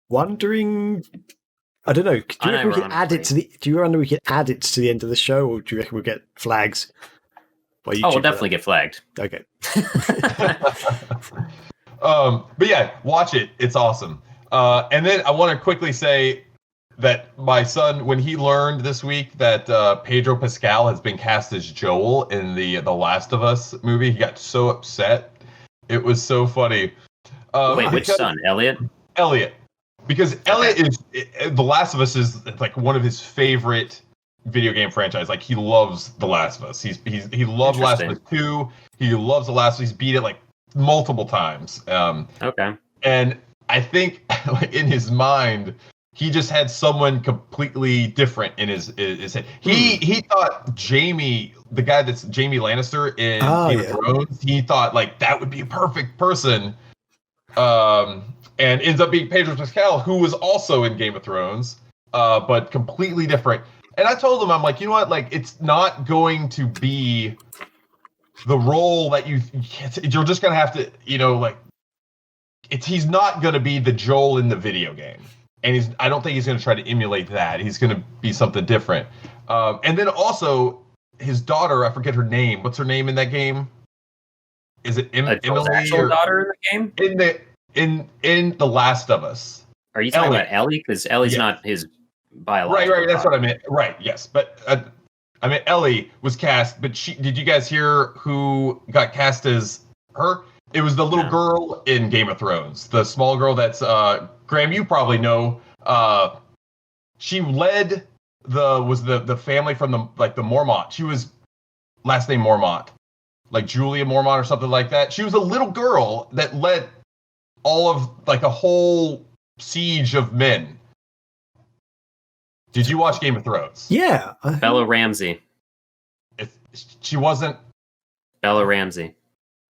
wondering. I don't know. Do you reckon we can add it to the? Do you wonder we can add it to the end of the show, or do you reckon we'll get flags? We'll definitely get flagged. Okay. But yeah, watch it. It's awesome. And then I want to quickly say that my son, when he learned this week that Pedro Pascal has been cast as Joel in the Last of Us movie, he got so upset. It was so funny. Wait, which son? Elliot. Because Elliot is The Last of Us is like one of his favorite video game franchise. Like, he loves The Last of Us. He loved Last of Us 2. He loves The Last of Us. He's beat it like multiple times. Okay. And I think in his mind, he just had someone completely different in his head. He thought Jamie, the guy that's Jamie Lannister in Game of Thrones, he thought like that would be a perfect person. And ends up being Pedro Pascal, who was also in Game of Thrones, but completely different. And I told him, I'm like, you know what? Like, it's not going to be the role that you're just going to have to, like, he's not going to be the Joel in the video game, and I don't think he's going to try to emulate that. He's going to be something different. And then also his daughter, I forget her name. What's her name in that game? Is it Emily? Actual daughter in the game? In The Last of Us. Are you talking about Ellie? Because Ellie's not his biological. Right. That's what I meant. Right. Yes, but I mean Ellie was cast, but did you guys hear who got cast as her? It was the little girl in Game of Thrones, the small girl that's Graham. You probably know. She led the family from the Mormont. She was last name Mormont, like Julia Mormont or something like that. She was a little girl that led all of a whole siege of men. Did you watch Game of Thrones? Yeah. Bella Ramsey. She wasn't. Bella Ramsey.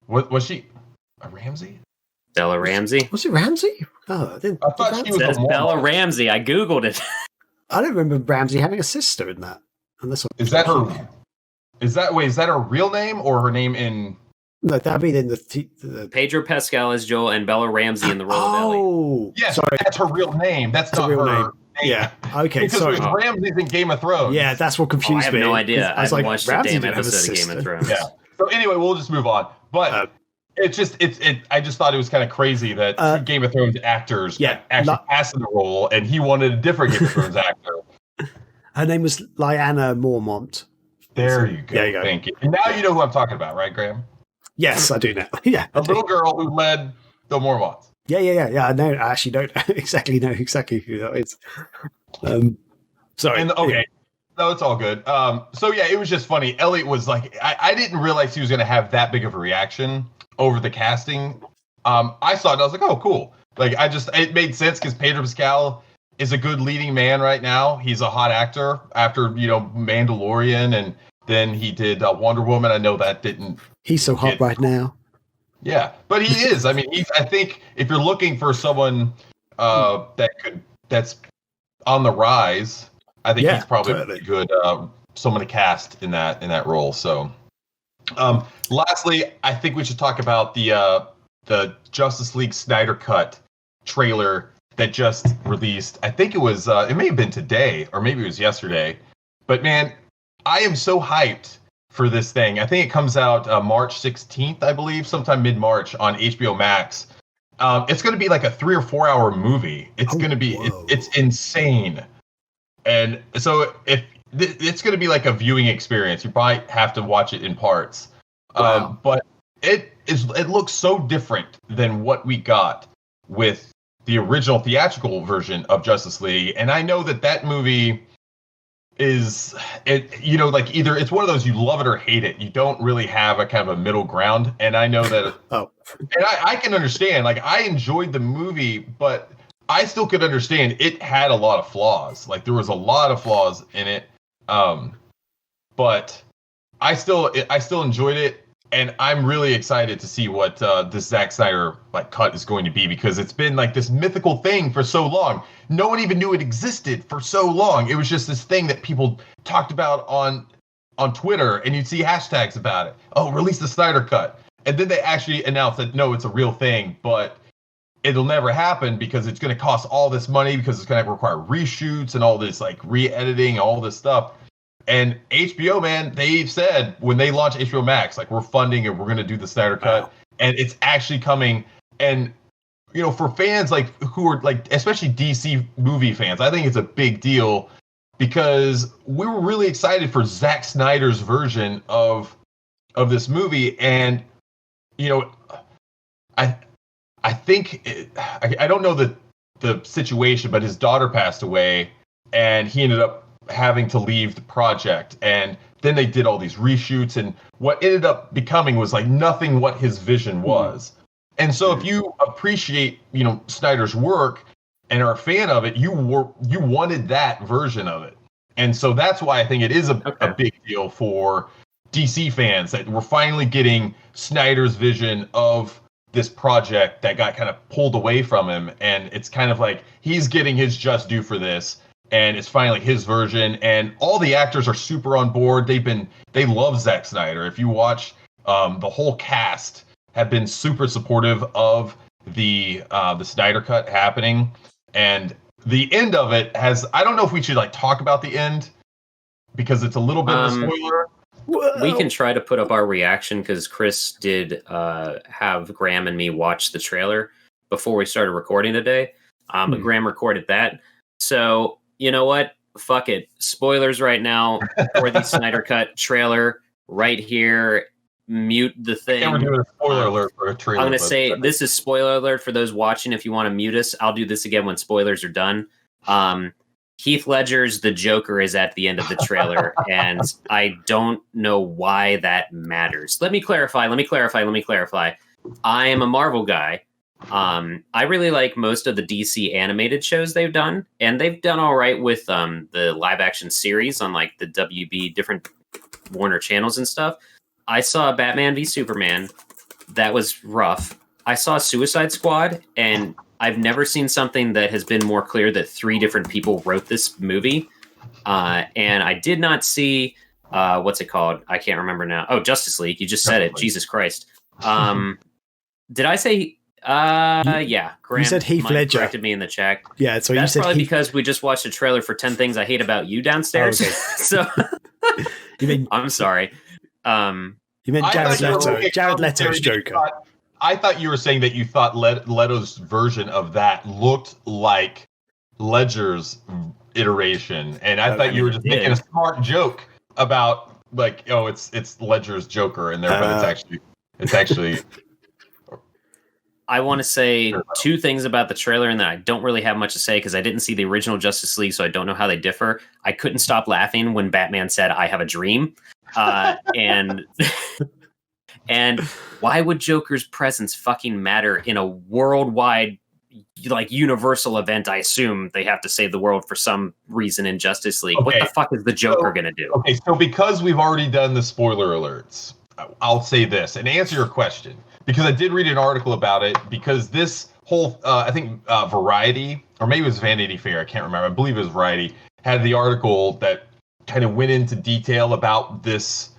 What was she? A Ramsey? Bella Ramsey. Was it Ramsey? Oh, I thought she was. It says Bella Ramsey. I googled it. I don't remember Ramsey having a sister in that. Is that her? Is that her real name or her name in? No, that'd be in the Pedro Pascal as Joel and Bella Ramsey in the role of Ellie. Oh, yeah, sorry, that's her real name. That's not her name. Yeah. Okay. Because sorry. there's Ramses in Game of Thrones. Yeah, that's what confused me. I have no idea. I was like, watched Ramsey a damn episode of Game of Thrones. Yeah. So anyway, we'll just move on. But I just thought it was kind of crazy that two Game of Thrones actors actually passed in the role, and he wanted a different Game of Thrones actor. Her name was Lyanna Mormont. There you go. There you go. Thank you. And now you know who I'm talking about, right, Graham? Yes, I do now. Yeah, a little girl who led the Mormonts. Yeah. I know. I actually don't exactly who that is. Sorry. No, it's all good. So yeah, it was just funny. Elliot was like, I didn't realize he was going to have that big of a reaction over the casting. I saw it and I was like, oh, cool. It made sense because Pedro Pascal is a good leading man right now. He's a hot actor after, Mandalorian, and then he did Wonder Woman. I know that didn't. He's so hot right now. Yeah, but he is. I mean, I think if you're looking for someone that's on the rise, I think he's probably a good someone to cast in that role. So, lastly, I think we should talk about the Justice League Snyder Cut trailer that just released. I think it was it may have been today or maybe it was yesterday. But man, I am so hyped for this thing. I think it comes out March 16th, I believe, sometime mid-March on HBO Max. It's going to be like a 3 or 4 hour movie. It's going to be it's insane. And so if it's going to be like a viewing experience, you probably have to watch it in parts. Wow. But it looks so different than what we got with the original theatrical version of Justice League. And I know that movie is either it's one of those you love it or hate it. You don't really have a kind of a middle ground. And I know that and I can understand, I enjoyed the movie, but I still could understand it had a lot of flaws. There was a lot of flaws in it. But I still enjoyed it. And I'm really excited to see what this Zack Snyder cut is going to be, because it's been this mythical thing for so long. No one even knew it existed for so long. It was just this thing that people talked about on Twitter, and you'd see hashtags about it. Oh, release the Snyder Cut. And then they actually announced that, no, it's a real thing, but it'll never happen because it's going to cost all this money, because it's going to require reshoots and all this re-editing, all this stuff. And HBO, man, they've said when they launch HBO Max, we're funding and we're going to do the Snyder Cut, and it's actually coming. And for fans who are especially DC movie fans, I think it's a big deal, because we were really excited for Zack Snyder's version of this movie. And I think I don't know the situation, but his daughter passed away, and he ended up having to leave the project, and then they did all these reshoots, and what ended up becoming was nothing what his vision was. And so if you appreciate Snyder's work and are a fan of it, you wanted that version of it. And so that's why I think it is a big deal for DC fans that we're finally getting Snyder's vision of this project that got kind of pulled away from him, and it's kind of he's getting his just due for this. And it's finally his version, and all the actors are super on board. They love Zack Snyder. If you watch, the whole cast have been super supportive of the Snyder Cut happening, and the end of it has. I don't know if we should like talk about the end because it's a little bit of a spoiler. We can try to put up our reaction because Chris did have Graham and me watch the trailer before we started recording today. But Graham recorded that. So, you know what? Fuck it. Spoilers right now for the Snyder Cut trailer right here. Mute the thing. We're doing a spoiler alert for a trailer. I'm going to say this is spoiler alert for those watching. If you want to mute us, I'll do this again when spoilers are done. Heath Ledger's The Joker is at the end of the trailer, and I don't know why that matters. Let me clarify. I am a Marvel guy. I really like most of the DC animated shows they've done, and they've done all right with the live action series on like the WB different Warner channels and stuff. I saw Batman v Superman. That was rough. I saw Suicide Squad, and I've never seen something that has been more clear that 3 different people wrote this movie. And I did not see, what's it called? I can't remember now. Oh, Justice League. You just said it. Jesus Christ. Did I say, yeah. Graham, you said Heath Ledger. Corrected me in the chat. Yeah, so that's you said probably because we just watched a trailer for 10 Things I Hate About You downstairs. Oh, okay. So you mean, I'm sorry. You meant Jared Leto. Jared Leto's Joker. I thought you were saying that you thought Leto's version of that looked like Ledger's iteration, and I thought you were just making a smart joke about like, oh, it's Ledger's Joker in there, but it's actually. I want to say 2 things about the trailer, and then I don't really have much to say because I didn't see the original Justice League, so I don't know how they differ. I couldn't stop laughing when Batman said, "I have a dream," and. And why would Joker's presence fucking matter in a worldwide, like, universal event? I assume they have to save the world for some reason in Justice League. Okay. What the fuck is the Joker going to do? Okay, so because we've already done the spoiler alerts, I'll say this and answer your question. Because I did read an article about it, because this whole, I think Variety, or maybe it was Vanity Fair, I can't remember. I believe it was Variety, had the article that kind of went into detail about this,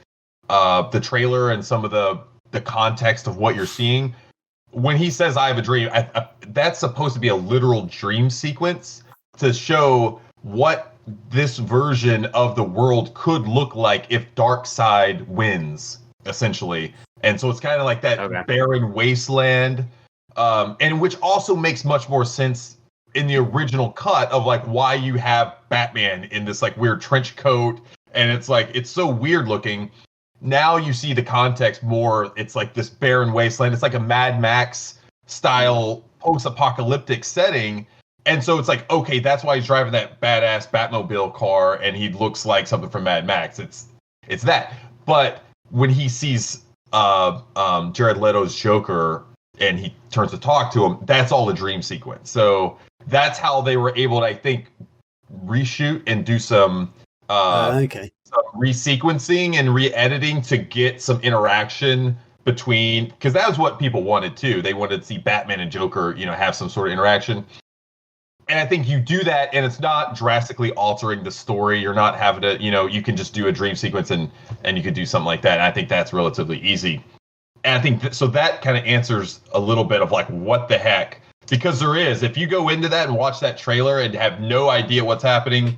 the trailer and some of the context of what you're seeing. When he says "I have a dream," that's supposed to be a literal dream sequence to show what this version of the world could look like if Darkseid wins, essentially. And so it's kind of like that barren wasteland, and which also makes much more sense in the original cut of like why you have Batman in this like weird trench coat, and it's like it's so weird looking. Now you see the context more. It's like this barren wasteland. It's like a Mad Max style post-apocalyptic setting. And so it's like, okay, that's why he's driving that badass Batmobile car and he looks like something from Mad Max. It's that. But when he sees Jared Leto's Joker and he turns to talk to him, that's all a dream sequence. So that's how they were able to, I think, reshoot and do some resequencing and re-editing to get some interaction between, because that was what people wanted too. They wanted to see Batman and Joker, have some sort of interaction. And I think you do that and it's not drastically altering the story. You're not having to, you can just do a dream sequence and you could do something like that. And I think that's relatively easy. And I think so that kind of answers a little bit of like, what the heck? Because if you go into that and watch that trailer and have no idea what's happening,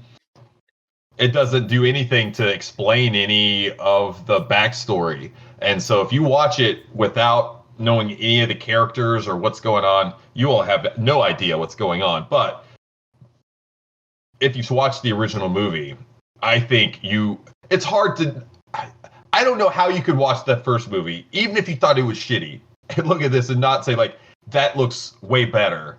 it doesn't do anything to explain any of the backstory. And so if you watch it without knowing any of the characters or what's going on, you will have no idea what's going on. But if you watch the original movie, I think it's hard to, I don't know how you could watch that first movie, even if you thought it was shitty, and look at this and not say like, that looks way better.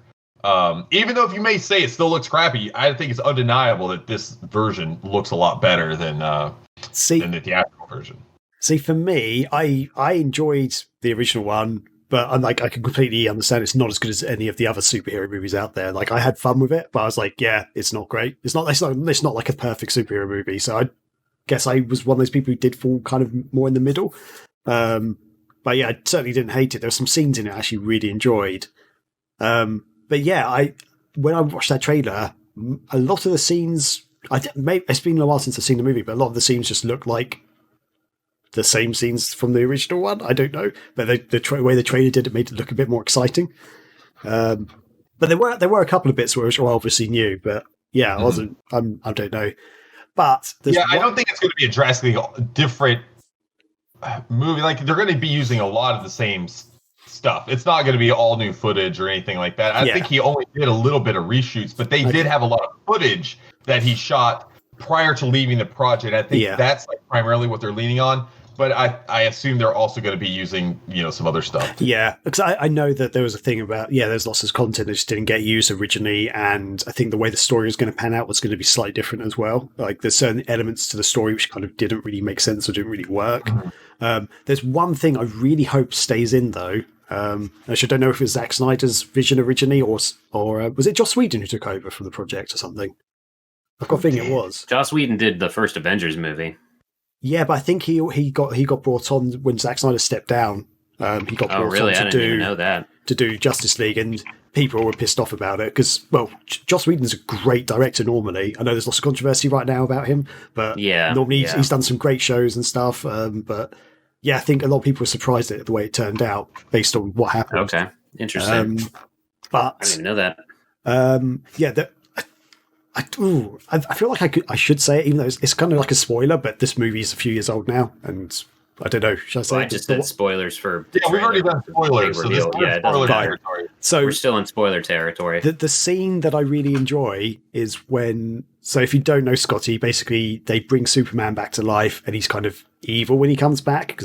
Even though if you may say it still looks crappy, I think it's undeniable that this version looks a lot better than the theatrical version. See, for me, I enjoyed the original one, but I can completely understand it's not as good as any of the other superhero movies out there. Like, I had fun with it, but I was like, yeah, it's not great. It's not like a perfect superhero movie. So I guess I was one of those people who did fall kind of more in the middle. But yeah, I certainly didn't hate it. There were some scenes in it I actually really enjoyed. But yeah, when I watched that trailer, a lot of the scenes, it's been a while since I've seen the movie, but a lot of the scenes just look like the same scenes from the original one. I don't know, but the way the trailer did it made it look a bit more exciting. But there were a couple of bits which were obviously new, but yeah, I wasn't. I don't know. But I don't think it's going to be a drastically different movie. Like they're going to be using a lot of the same stuff. It's not going to be all new footage or anything like that. I think he only did a little bit of reshoots, but they did have a lot of footage that he shot prior to leaving the project. I think that's like primarily what they're leaning on. But I assume they're also going to be using, some other stuff. Yeah, because I know that there was a thing about, there's lots of content that just didn't get used originally. And I think the way the story was going to pan out was going to be slightly different as well. Like there's certain elements to the story which kind of didn't really make sense or didn't really work. Mm-hmm. There's one thing I really hope stays in, though. Actually, I don't know if it was Zack Snyder's vision originally or was it Joss Whedon who took over from the project or something? I've got a feeling it was. Joss Whedon did the first Avengers movie. Yeah, but I think he got brought on when Zack Snyder stepped down. He got brought on I didn't even know that. To do Justice League, and people were pissed off about it because, well, Joss Whedon's a great director normally. I know there's lots of controversy right now about him, but normally he's done some great shows and stuff. But yeah, I think a lot of people were surprised at the way it turned out based on what happened. Okay, interesting. But I didn't know that. I feel like I should say it, even though it's kind of like a spoiler, but this movie is a few years old now, and I don't know. Should I say? I just did spoilers for. Yeah, we've already done spoilers. So this spoiler territory. So we're still in spoiler territory. The scene that I really enjoy is when. So if you don't know Scotty, basically they bring Superman back to life, and he's kind of evil when he comes back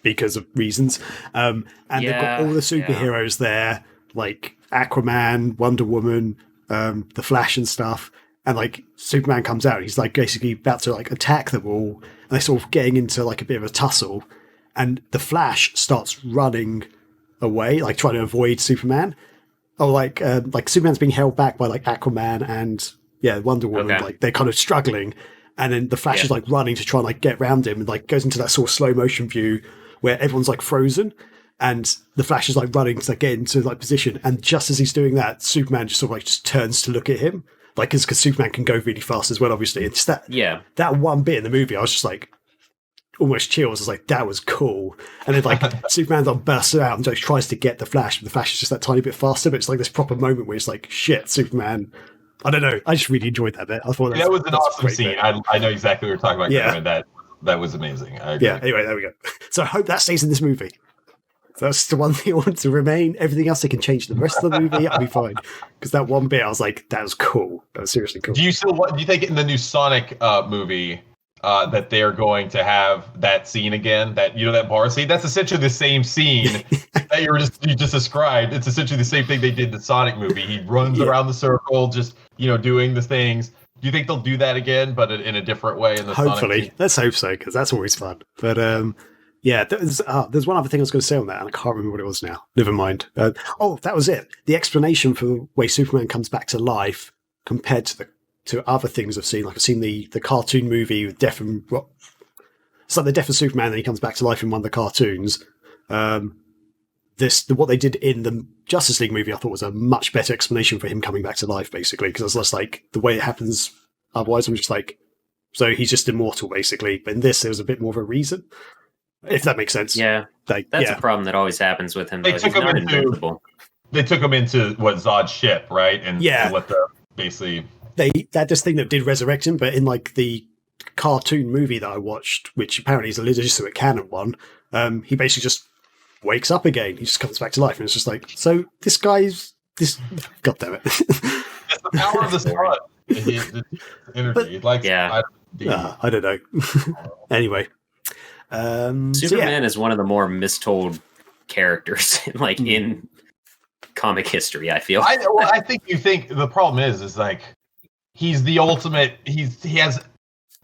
because of reasons. And they've got all the superheroes there, like Aquaman, Wonder Woman. The Flash and stuff, and like Superman comes out, he's like basically about to like attack them all, and they're sort of getting into like a bit of a tussle, and the Flash starts running away, like trying to avoid Superman, or like Superman's being held back by like Aquaman and Wonder Woman, like they're kind of struggling, and then the Flash is like running to try and like get around him, and like goes into that sort of slow motion view where everyone's like frozen. And the Flash is like running to like, get into like position, and just as he's doing that, Superman just sort of like just turns to look at him, like because Superman can go really fast as well. Obviously, it's that one bit in the movie. I was just like almost chills. I was like, that was cool. And then like Superman then bursts out and like, tries to get the Flash, but the Flash is just that tiny bit faster. But it's like this proper moment where it's like, shit, Superman. I don't know. I just really enjoyed that bit. I thought that was an awesome scene. I know exactly what you're talking about. Yeah, that was amazing. I agree. Yeah. Anyway, there we go. So I hope that stays in this movie. That's the one thing I want to remain. Everything else they can change the rest of the movie. I'll be fine. Because that one bit, I was like, that was cool. That was seriously cool. Do you think in the new Sonic movie that they're going to have that scene again? That that bar scene? That's essentially the same scene that you just described. It's essentially the same thing they did in the Sonic movie. He runs around the circle, just doing the things. Do you think they'll do that again, but in a different way in the Hopefully. Sonic? Let's hope so, because that's always fun. But yeah, there's one other thing I was going to say on that, and I can't remember what it was now. Never mind. That was it. The explanation for the way Superman comes back to life compared to other things I've seen. Like I've seen the cartoon movie with Death and it's like the Death of Superman, and he comes back to life in one of the cartoons. What they did in the Justice League movie, I thought was a much better explanation for him coming back to life, basically, because it's less like the way it happens. Otherwise, I'm just like, so he's just immortal, basically. But in this, there was a bit more of a reason. If that makes sense. Yeah. That's a problem that always happens with him. He's not invincible. They took him into Zod's ship, right? And let the basically they had this thing that did resurrect him, but in like the cartoon movie that I watched, which apparently is a legitimate canon one, he basically just wakes up again. He just comes back to life, and it's just like, so this guy's this. God damn it! It's the power of the sun. The energy. I don't know. Anyway. Superman is one of the more mistold characters in comic history, I feel. I think the problem is like he's the ultimate. He has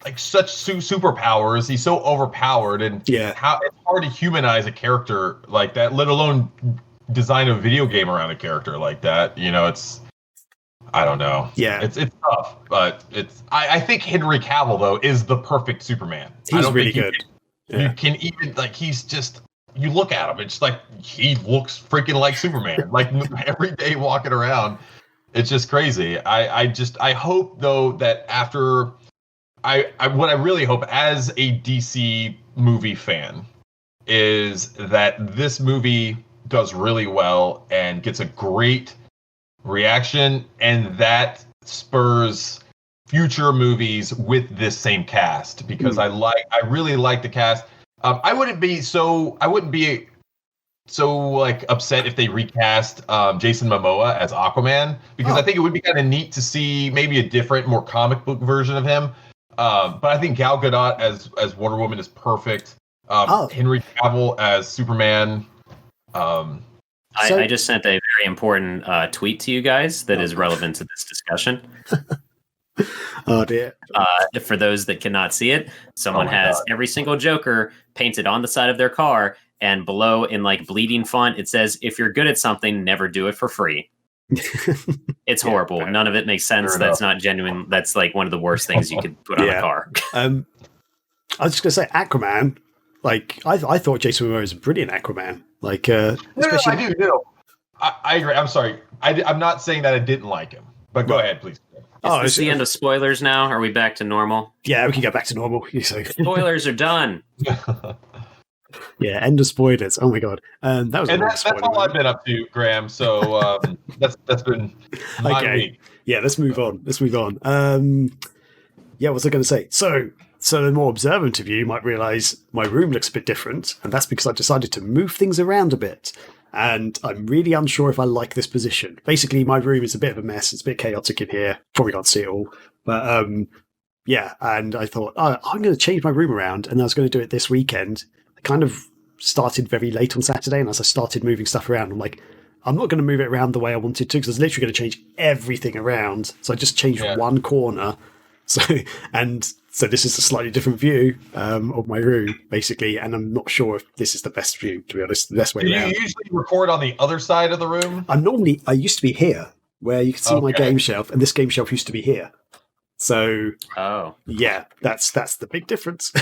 like such superpowers. He's so overpowered, and it's hard to humanize a character like that, let alone design a video game around a character like that. It's I don't know. Yeah, it's tough, but I think Henry Cavill though is the perfect Superman. He's really good. You can even he's just you look at him, it's like he looks freaking like Superman. Like every day walking around, it's just crazy. I hope though that after what I really hope as a DC movie fan is that this movie does really well and gets a great reaction, and that spurs future movies with this same cast because I really like the cast. I wouldn't be so like upset if they recast Jason Momoa as Aquaman because I think it would be kind of neat to see maybe a different, more comic book version of him. But I think Gal Gadot as Wonder Woman is perfect. Henry Cavill as Superman. I just sent a very important tweet to you guys that is relevant to this discussion. Oh dear. For those that cannot see it, someone has every single Joker painted on the side of their car, and below in like bleeding font it says, "If you're good at something, never do it for free." It's horrible. Yeah, none of it makes sense. That's not genuine. That's like one of the worst things you could put on a car. I was just gonna say Aquaman. Like I thought Jason Momoa was a brilliant Aquaman. Like especially... I do. I agree. I'm sorry. I'm not saying that I didn't like him, but go ahead, please. Is this the end of spoilers now? Are we back to normal? Yeah, we can go back to normal. Spoilers are done. Yeah, end of spoilers. Oh my god, that was. And that's all I've been up to, Graham. So that's been my week. Yeah, let's move on. Yeah, what was I going to say? So the more observant of you might realize my room looks a bit different, and that's because I've decided to move things around a bit. And I'm really unsure if I like this position. Basically, my room is a bit of a mess. It's a bit chaotic in here. Probably can't see it all. But yeah, and I thought, I'm going to change my room around. And I was going to do it this weekend. I kind of started very late on Saturday. And as I started moving stuff around, I'm like, I'm not going to move it around the way I wanted to because I was literally going to change everything around. So I just changed one corner. So this is a slightly different view of my room, basically, and I'm not sure if this is the best view, to be honest, the best way around. Do you usually record on the other side of the room? I used to be here, where you can see my game shelf, and this game shelf used to be here. So, yeah, that's the big difference.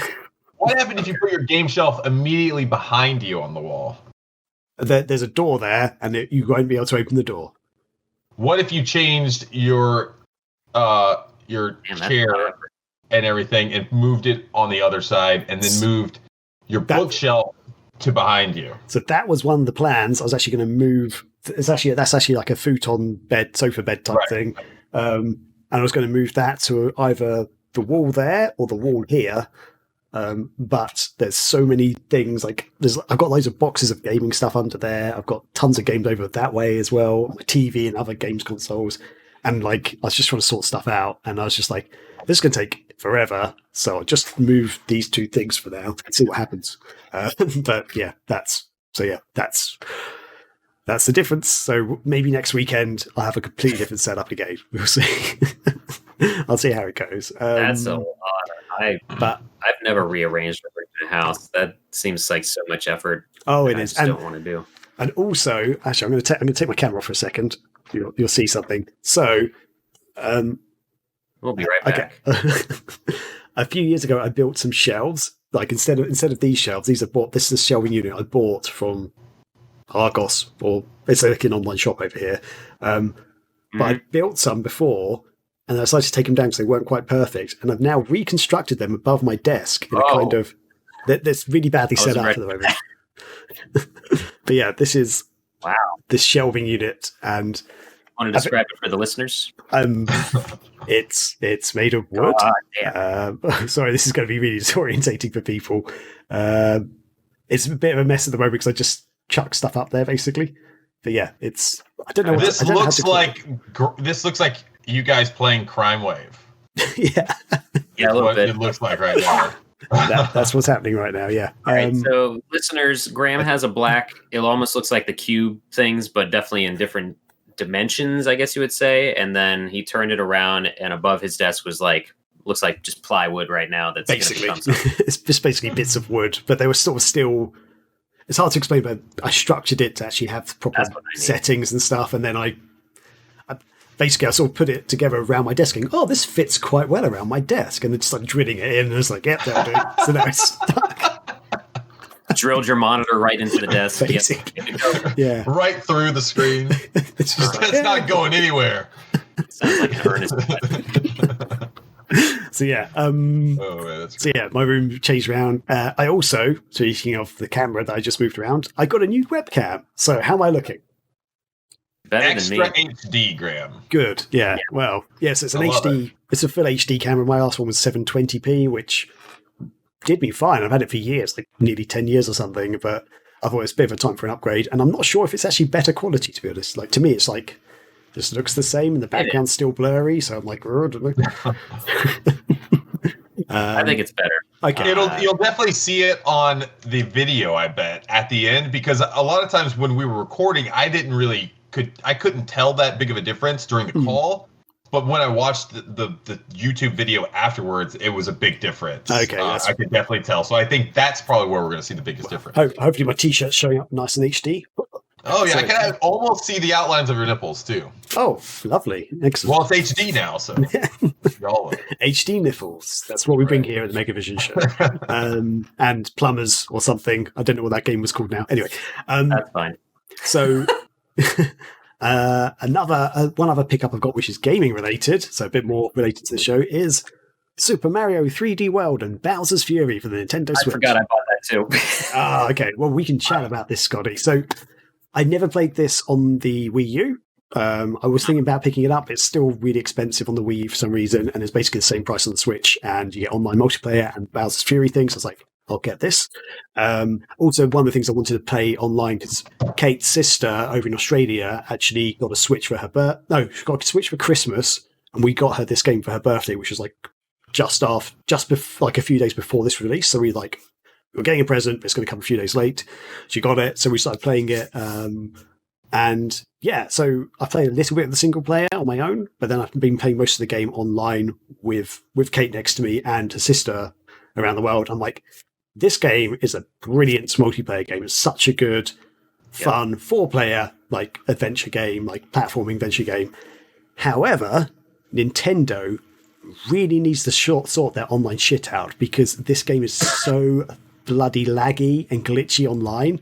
What happened if you put your game shelf immediately behind you on the wall? There's a door there, and you won't be able to open the door. What if you changed your chair and everything and moved it on the other side and then moved your bookshelf to behind you? So that was one of the plans. I was actually going to move. That's actually like a futon bed, sofa bed type thing. And I was going to move that to either the wall there or the wall here. But there's so many things. Like I've got loads of boxes of gaming stuff under there. I've got tons of games over that way as well. My TV and other games consoles. And like, I was just trying to sort stuff out, and I was just like, this is going to take forever. So I'll just move these two things for now and see what happens. But yeah, that's the difference. So maybe next weekend I'll have a completely different setup again. We'll see. I'll see how it goes. That's a lot. I've never rearranged a house. That seems like so much effort. Oh, it is. I don't want to do. And also, actually, I'm going to take my camera off for a second. You'll see something. So, we'll be right back. Okay. A few years ago, I built some shelves. Like instead of these shelves, this is a shelving unit I bought from Argos, or it's like an online shop over here. But I built some before, and I decided to take them down because they weren't quite perfect. And I've now reconstructed them above my desk in a kind of that's really badly set up at the moment. But yeah, this is this shelving unit, and want to describe it for the listeners? It's made of wood. Sorry, this is going to be really disorientating for people. It's a bit of a mess at the moment because I just chuck stuff up there, basically. But yeah, I don't know. This looks like you guys playing Crime Wave. Yeah, a little bit. It looks like right now. That's what's happening right now. Yeah. All right. So, listeners, Graham has a black. It almost looks like the cube things, but definitely in different dimensions, I guess you would say. And then he turned it around, and above his desk was looks like just plywood right now. That's basically it's just basically bits of wood, but they were sort of still. It's hard to explain, but I structured it to actually have proper settings and stuff, and then I basically I sort of put it together around my desk, going, this fits quite well around my desk, and then just like drilling it in, and it's like, yep, that'll do. So now it's stuck. Drilled your monitor right into the desk. Basically. Yeah. Right through the screen. It's not going anywhere. Sounds like an earnest. So yeah, Oh man, that's so yeah, my room changed around. I also, speaking of the camera that I just moved around, I got a new webcam. So how am I looking? Better extra than me. HD, Graham. Good. Yeah. Well, yes, it's an I love HD. It's a full HD camera. My last one was 720p, which did me fine. I've had it for years, like nearly 10 years or something, but I thought it's a bit of a time for an upgrade. And I'm not sure if it's actually better quality, to be honest. Like, to me, it's like, just looks the same and the background's still blurry. So I'm like, I don't know. I think it's better. Okay. You'll definitely see it on the video, I bet, at the end, because a lot of times when we were recording, I couldn't tell that big of a difference during the call. But when I watched the YouTube video afterwards, it was a big difference. Okay, I could definitely tell. So I think that's probably where we're going to see the biggest difference. Hopefully my t-shirt's showing up nice and HD. Oh yeah, I can almost see the outlines of your nipples too. Oh, lovely. Excellent. Well, it's HD now, so y'all are. HD nipples. That's what we bring here at the Megavision show. And plumbers or something. I don't know what that game was called now. Anyway. That's fine. So one other pickup I've got, which is gaming related, so a bit more related to the show, is Super Mario 3D World and Bowser's Fury for the Nintendo Switch. I forgot I bought that too. Okay. Well, we can chat about this, Scotty. So I never played this on the Wii U. I was thinking about picking it up. It's still really expensive on the Wii U for some reason, and it's basically the same price on the Switch, and you get online multiplayer and Bowser's Fury things. So I was like, I'll get this. Also, one of the things I wanted to play online, because Kate's sister over in Australia actually got a Switch for her she got a Switch for Christmas, and we got her this game for her birthday, which was like like a few days before this release. So we're getting a present, but it's going to come a few days late. She got it, so we started playing it. And yeah, so I played a little bit of the single player on my own, but then I've been playing most of the game online with Kate next to me and her sister around the world. I'm like, this game is a brilliant multiplayer game. It's such a good, fun 4-player like adventure game, like platforming adventure game. However, Nintendo really needs to sort their online shit out, because this game is so bloody laggy and glitchy online.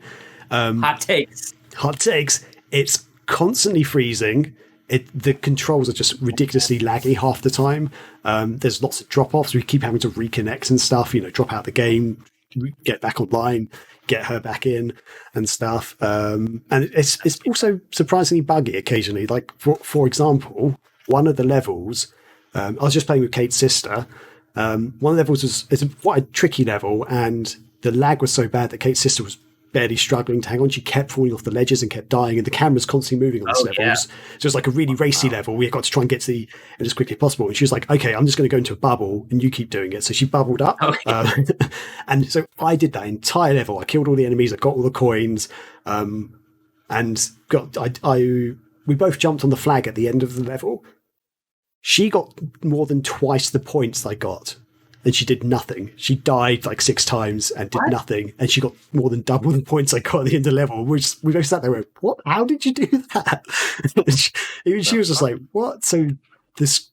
Hot takes. It's constantly freezing. The controls are just ridiculously laggy half the time. There's lots of drop-offs. We keep having to reconnect and stuff, drop out the game, get back online, get her back in and stuff. And it's also surprisingly buggy occasionally. Like, for example, one of the levels, I was just playing with Kate's sister. One of the levels is quite a tricky level, and the lag was so bad that Kate's sister was barely struggling to hang on. She kept falling off the ledges and kept dying, and the camera's constantly moving on this level. Yeah. So it's like a really racy level. We got to try and get to the end as quickly as possible. And she was like, okay, I'm just going to go into a bubble and you keep doing it. So she bubbled up. And so I did that entire level. I killed all the enemies. I got all the coins. And we both jumped on the flag at the end of the level. She got more than twice the points I got, and she did nothing. She died like 6 times and did nothing, and she got more than double the points I got at the end of the level. We both sat there and went, what? How did you do that? She was just like, what? So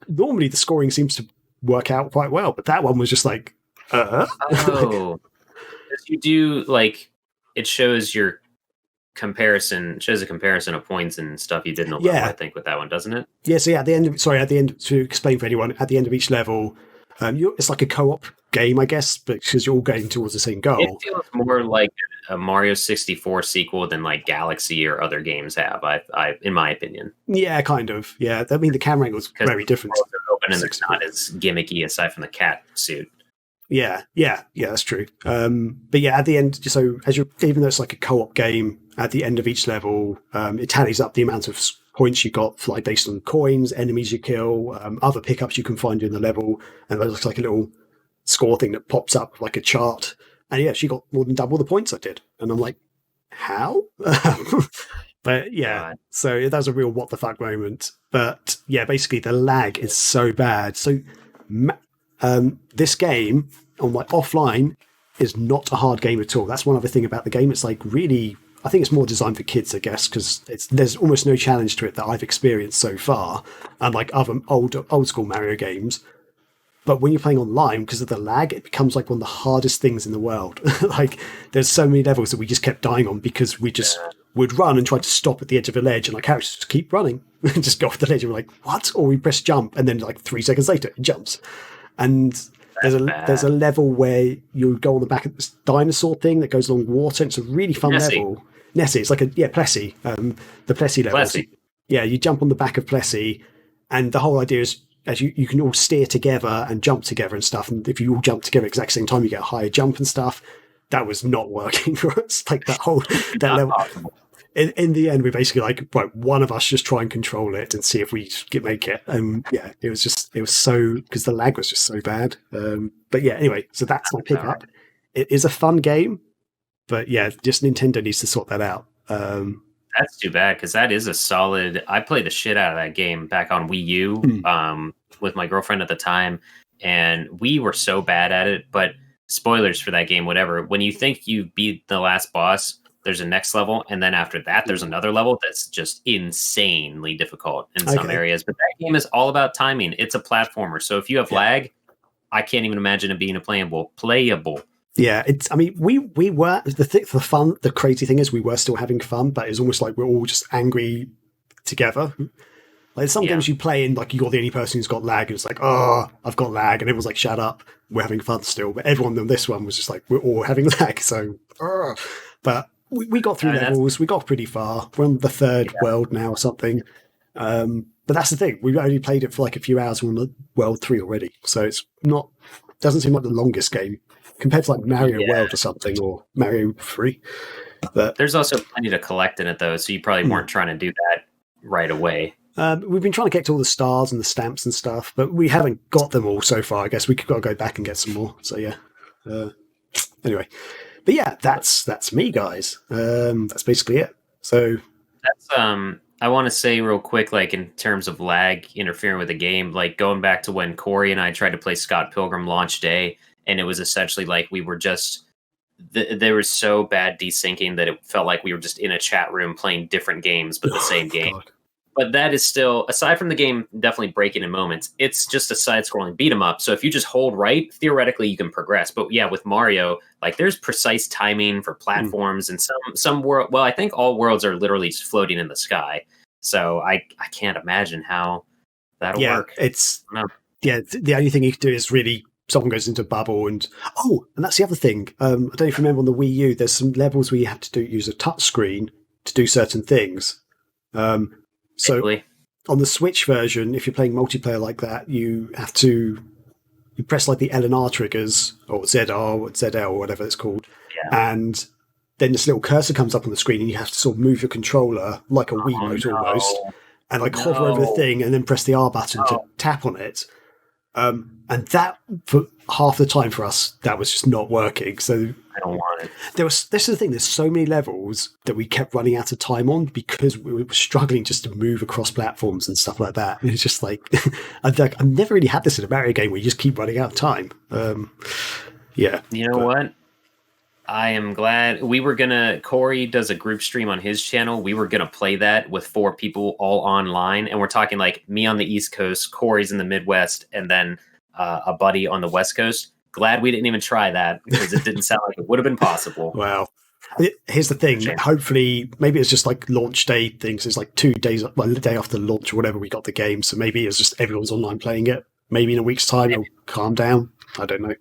normally the scoring seems to work out quite well, but that one was just like, Oh. You do, like, it shows your comparison, shows a comparison of points and stuff you did in the level, I think, with that one, doesn't it? Yeah, so at the end, to explain for anyone, at the end of each level, it's like a co-op game, I guess, but because you're all going towards the same goal. It feels more like a Mario 64 sequel than like Galaxy or other games have, I in my opinion. Yeah, kind of. Yeah, I mean, the camera angle's very different. Open and it's not as gimmicky aside from the cat suit. Yeah, that's true. But yeah, at the end, so even though it's like a co-op game, at the end of each level, it tallies up the amount of points you got, like based on coins, enemies you kill, other pickups you can find in the level, and it looks like a little score thing that pops up like a chart. And yeah, she got more than double the points I did, and I'm like, how? But yeah, so that was a real what the fuck moment. But yeah, basically the lag is so bad. So this game on my offline is not a hard game at all. That's one other thing about the game. It's like really, I think it's more designed for kids, I guess, because there's almost no challenge to it that I've experienced so far, unlike other old school Mario games. But when you're playing online, because of the lag, it becomes like one of the hardest things in the world. Like, there's so many levels that we just kept dying on because we just would run and try to stop at the edge of a ledge, and our characters just keep running and just go off the ledge, and we're like, what? Or we press jump, and then like 3 seconds later, it jumps. And there's That's a level where you go on the back of this dinosaur thing that goes along water. It's a really fun Plessy. level. Nessie, it's like Plessy, the Plessy level. Plessy. Yeah, you jump on the back of Plessy, and the whole idea is as you can all steer together and jump together and stuff. And if you all jump together at the exact same time, you get a higher jump and stuff. That was not working for us. Like that level. Possible. In the end, we basically like, right, one of us just try and control it and see if we can make it. Yeah, it was so, because the lag was just so bad. But yeah, anyway, so that's my pickup. It is a fun game, but yeah, just Nintendo needs to sort that out. That's too bad, because that is a solid. I played the shit out of that game back on Wii U with my girlfriend at the time, and we were so bad at it. But spoilers for that game, whatever. When you think you beat the last boss, there's a next level, and then after that, there's another level that's just insanely difficult in some areas. But that game is all about timing. It's a platformer, so if you have lag, I can't even imagine it being a playable. Yeah, it's. I mean, we were the fun. The crazy thing is, we were still having fun, but it's almost like we're all just angry together. Like some games you play in, like you're the only person who's got lag, and it's like, oh, I've got lag, and everyone's like, shut up, we're having fun still. But everyone on this one was just like, we're all having lag. So, but we got through levels. We got pretty far. We're on the third world now or something. But that's the thing. We've only played it for like a few hours. We're on the world 3 already, so it's not. Doesn't seem like the longest game compared to like Mario World or something, or Mario 3. But there's also plenty to collect in it, though, so you probably weren't trying to do that right away. We've been trying to get to all the stars and the stamps and stuff, but we haven't got them all so far. I guess we've got to go back and get some more. So yeah. Anyway, but yeah, that's me, guys. That's basically it. So that's I want to say real quick, like in terms of lag interfering with the game, like going back to when Corey and I tried to play Scott Pilgrim launch day, and it was essentially like we were just there was so bad desyncing that it felt like we were just in a chat room playing different games, but the same game. God. But that is still, aside from the game definitely breaking in moments, it's just a side-scrolling beat-em-up. So if you just hold right, theoretically you can progress. But yeah, with Mario, like there's precise timing for platforms, and some world. Well, I think all worlds are literally just floating in the sky. So I can't imagine how that'll work. The only thing you can do is really someone goes into a bubble, and that's the other thing. I don't know if you remember on the Wii U, there's some levels where you have to use a touch screen to do certain things. So on the Switch version, if you're playing multiplayer like that, you press like the L and R triggers, or ZR or ZL or whatever it's called, and then this little cursor comes up on the screen, and you have to sort of move your controller like a Wiimote almost, and like hover over the thing, and then press the R button to tap on it. And that, for half the time for us, that was just not working. So I don't want it. This is the thing. There's so many levels that we kept running out of time on because we were struggling just to move across platforms and stuff like that. And it's just like, I've never really had this in a Mario game where you just keep running out of time. You know what? I am glad Corey does a group stream on his channel. We were going to play that with 4 people all online. And we're talking like me on the East Coast, Corey's in the Midwest, and then a buddy on the West Coast. Glad we didn't even try that, because it didn't sound like it would have been possible. Wow. Here's the thing. Hopefully, maybe it's just like launch day things. It's like 2 days, the day after the launch or whatever, we got the game. So maybe it's just everyone's online playing it. Maybe in a week's time it'll calm down. I don't know.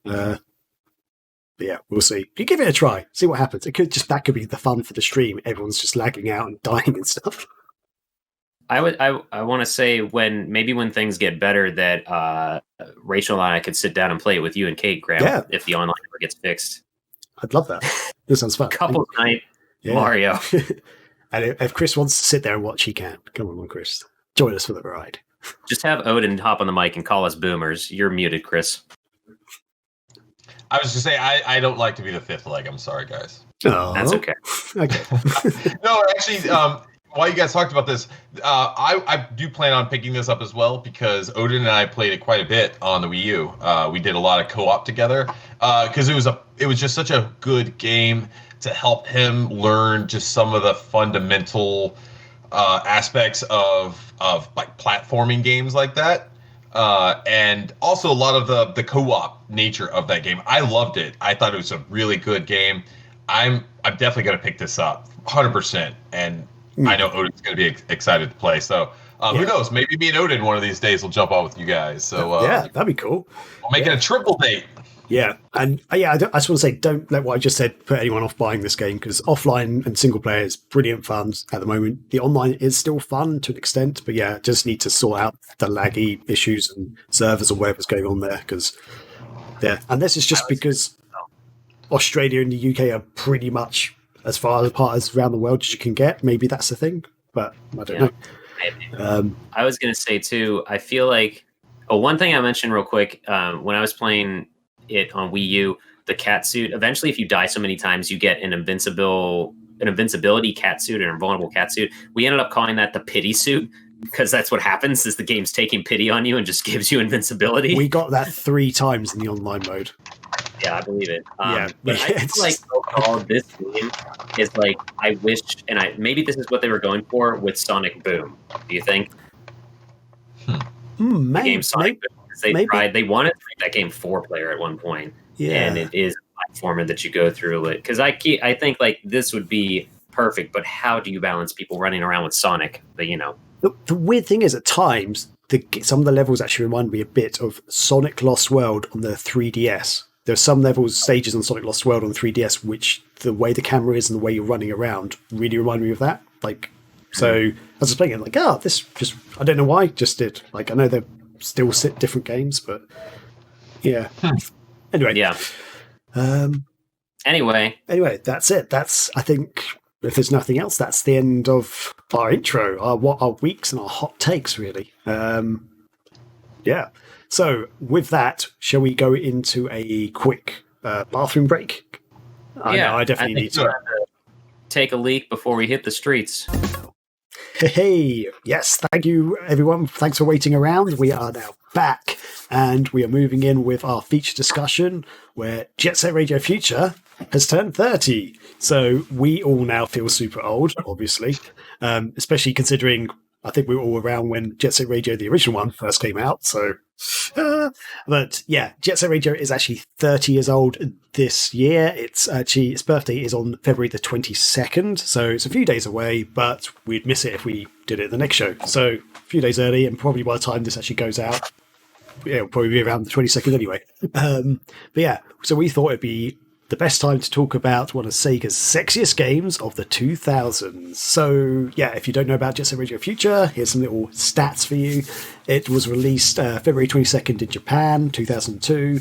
But yeah, we'll see. You give it a try, see what happens. That could be the fun for the stream. Everyone's just lagging out and dying and stuff. I want to say when things get better, that Rachel and I could sit down and play it with you and Kate, Graham, if the online ever gets fixed. I'd love that. This sounds fun. Couple night Mario. And if Chris wants to sit there and watch, he can. Come on, Chris. Join us for the ride. Just have Odin hop on the mic and call us boomers. You're muted, Chris. I was just saying, I don't like to be the fifth leg. I'm sorry, guys. Oh, that's okay. Okay. No, actually, while you guys talked about this, I do plan on picking this up as well, because Odin and I played it quite a bit on the Wii U. We did a lot of co-op together because it was just such a good game to help him learn just some of the fundamental aspects of like platforming games like that. And also a lot of the co-op nature of that game. I loved it. I thought it was a really good game. I'm definitely going to pick this up 100%. And I know Odin's going to be excited to play. So Who knows? Maybe me and Odin one of these days will jump on with you guys. So yeah, that'd be cool. we'll make it a triple date. Yeah, and I just want to say, don't let what I just said put anyone off buying this game, because offline and single player is brilliant fun at the moment. The online is still fun to an extent, but yeah, just need to sort out the laggy issues and servers or whatever's going on there, because and this is just because Australia and the UK are pretty much as far apart as around the world as you can get. Maybe that's the thing, but I don't know. I was going to say too, I feel like one thing I mentioned real quick, when I was playing it on Wii U, the cat suit, eventually if you die so many times, you get an invincibility cat suit, an invulnerable cat suit. We ended up calling that the pity suit, because that's what happens is the game's taking pity on you and just gives you invincibility. We got that 3 times in the online mode. Yeah, I believe it. Yeah, but I feel like overall this game is like, I wish, and maybe this is what they were going for with Sonic Boom. Do you think? The game Sonic Boom. They wanted to make that game 4-player at one point, and it is a platformer that you go through it. Because I think like this would be perfect, but how do you balance people running around with Sonic? But the weird thing is, at times some of the levels actually remind me a bit of Sonic Lost World on the 3DS. There's some stages on Sonic Lost World on 3DS, which the way the camera is and the way you're running around really remind me of that. Like, so I was just playing it like, this just, I don't know why, just did. Like, I know they're still different games, but yeah. Anyway. Yeah. Anyway, that's it. That's, I think, if there's nothing else, that's the end of our intro, our weeks and our hot takes, really. Yeah. So with that, shall we go into a quick bathroom break? I definitely need to take a leak before we hit the streets. Hey, yes, thank you, everyone. Thanks for waiting around. We are now back, and we are moving in with our feature discussion, where Jet Set Radio Future has turned 30. So we all now feel super old, obviously, especially considering I think we were all around when Jet Set Radio, the original one, first came out. So, but yeah, Jet Set Radio is actually 30 years old this year. Its birthday is on February the 22nd. So it's a few days away, but we'd miss it if we did it the next show. So a few days early, and probably by the time this actually goes out, it'll probably be around the 22nd anyway. But yeah, so we thought it'd be the best time to talk about one of Sega's sexiest games of the 2000s. So, yeah, if you don't know about Jet Set Radio Future, here's some little stats for you. It was released February 22nd in Japan, 2002,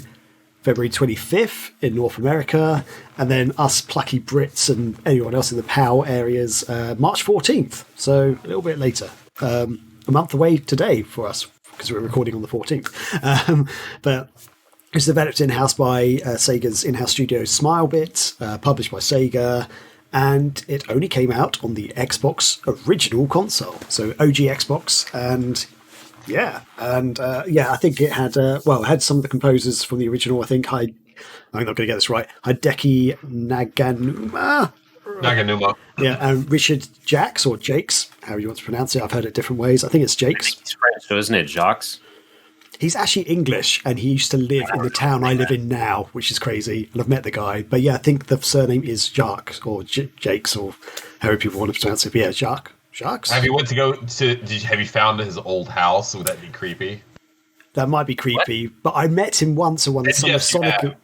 February 25th in North America, and then us plucky Brits and anyone else in the PAL areas, March 14th, so a little bit later. A month away today for us, because we're recording on the 14th. But it's developed in-house by Sega's in-house studio Smilebit, published by Sega, and it only came out on the Xbox original console, so OG Xbox, and I think it had it had some of the composers from the original. I think I'm not going to get this right. Hideki Naganuma. Yeah, and Richard Jacques, or Jakes, however you want to pronounce it. I've heard it different ways. I think it's Jakes. He's French, so isn't it Jacques? He's actually English, and he used to live in the town I live in now, which is crazy. And I've met the guy. But yeah, I think the surname is Jacques, or Jakes, or however people want to pronounce it. But yeah, Jacques. Have you have you found his old house? Would that be creepy? That might be creepy, but I met him once at one of the Summer Sonic.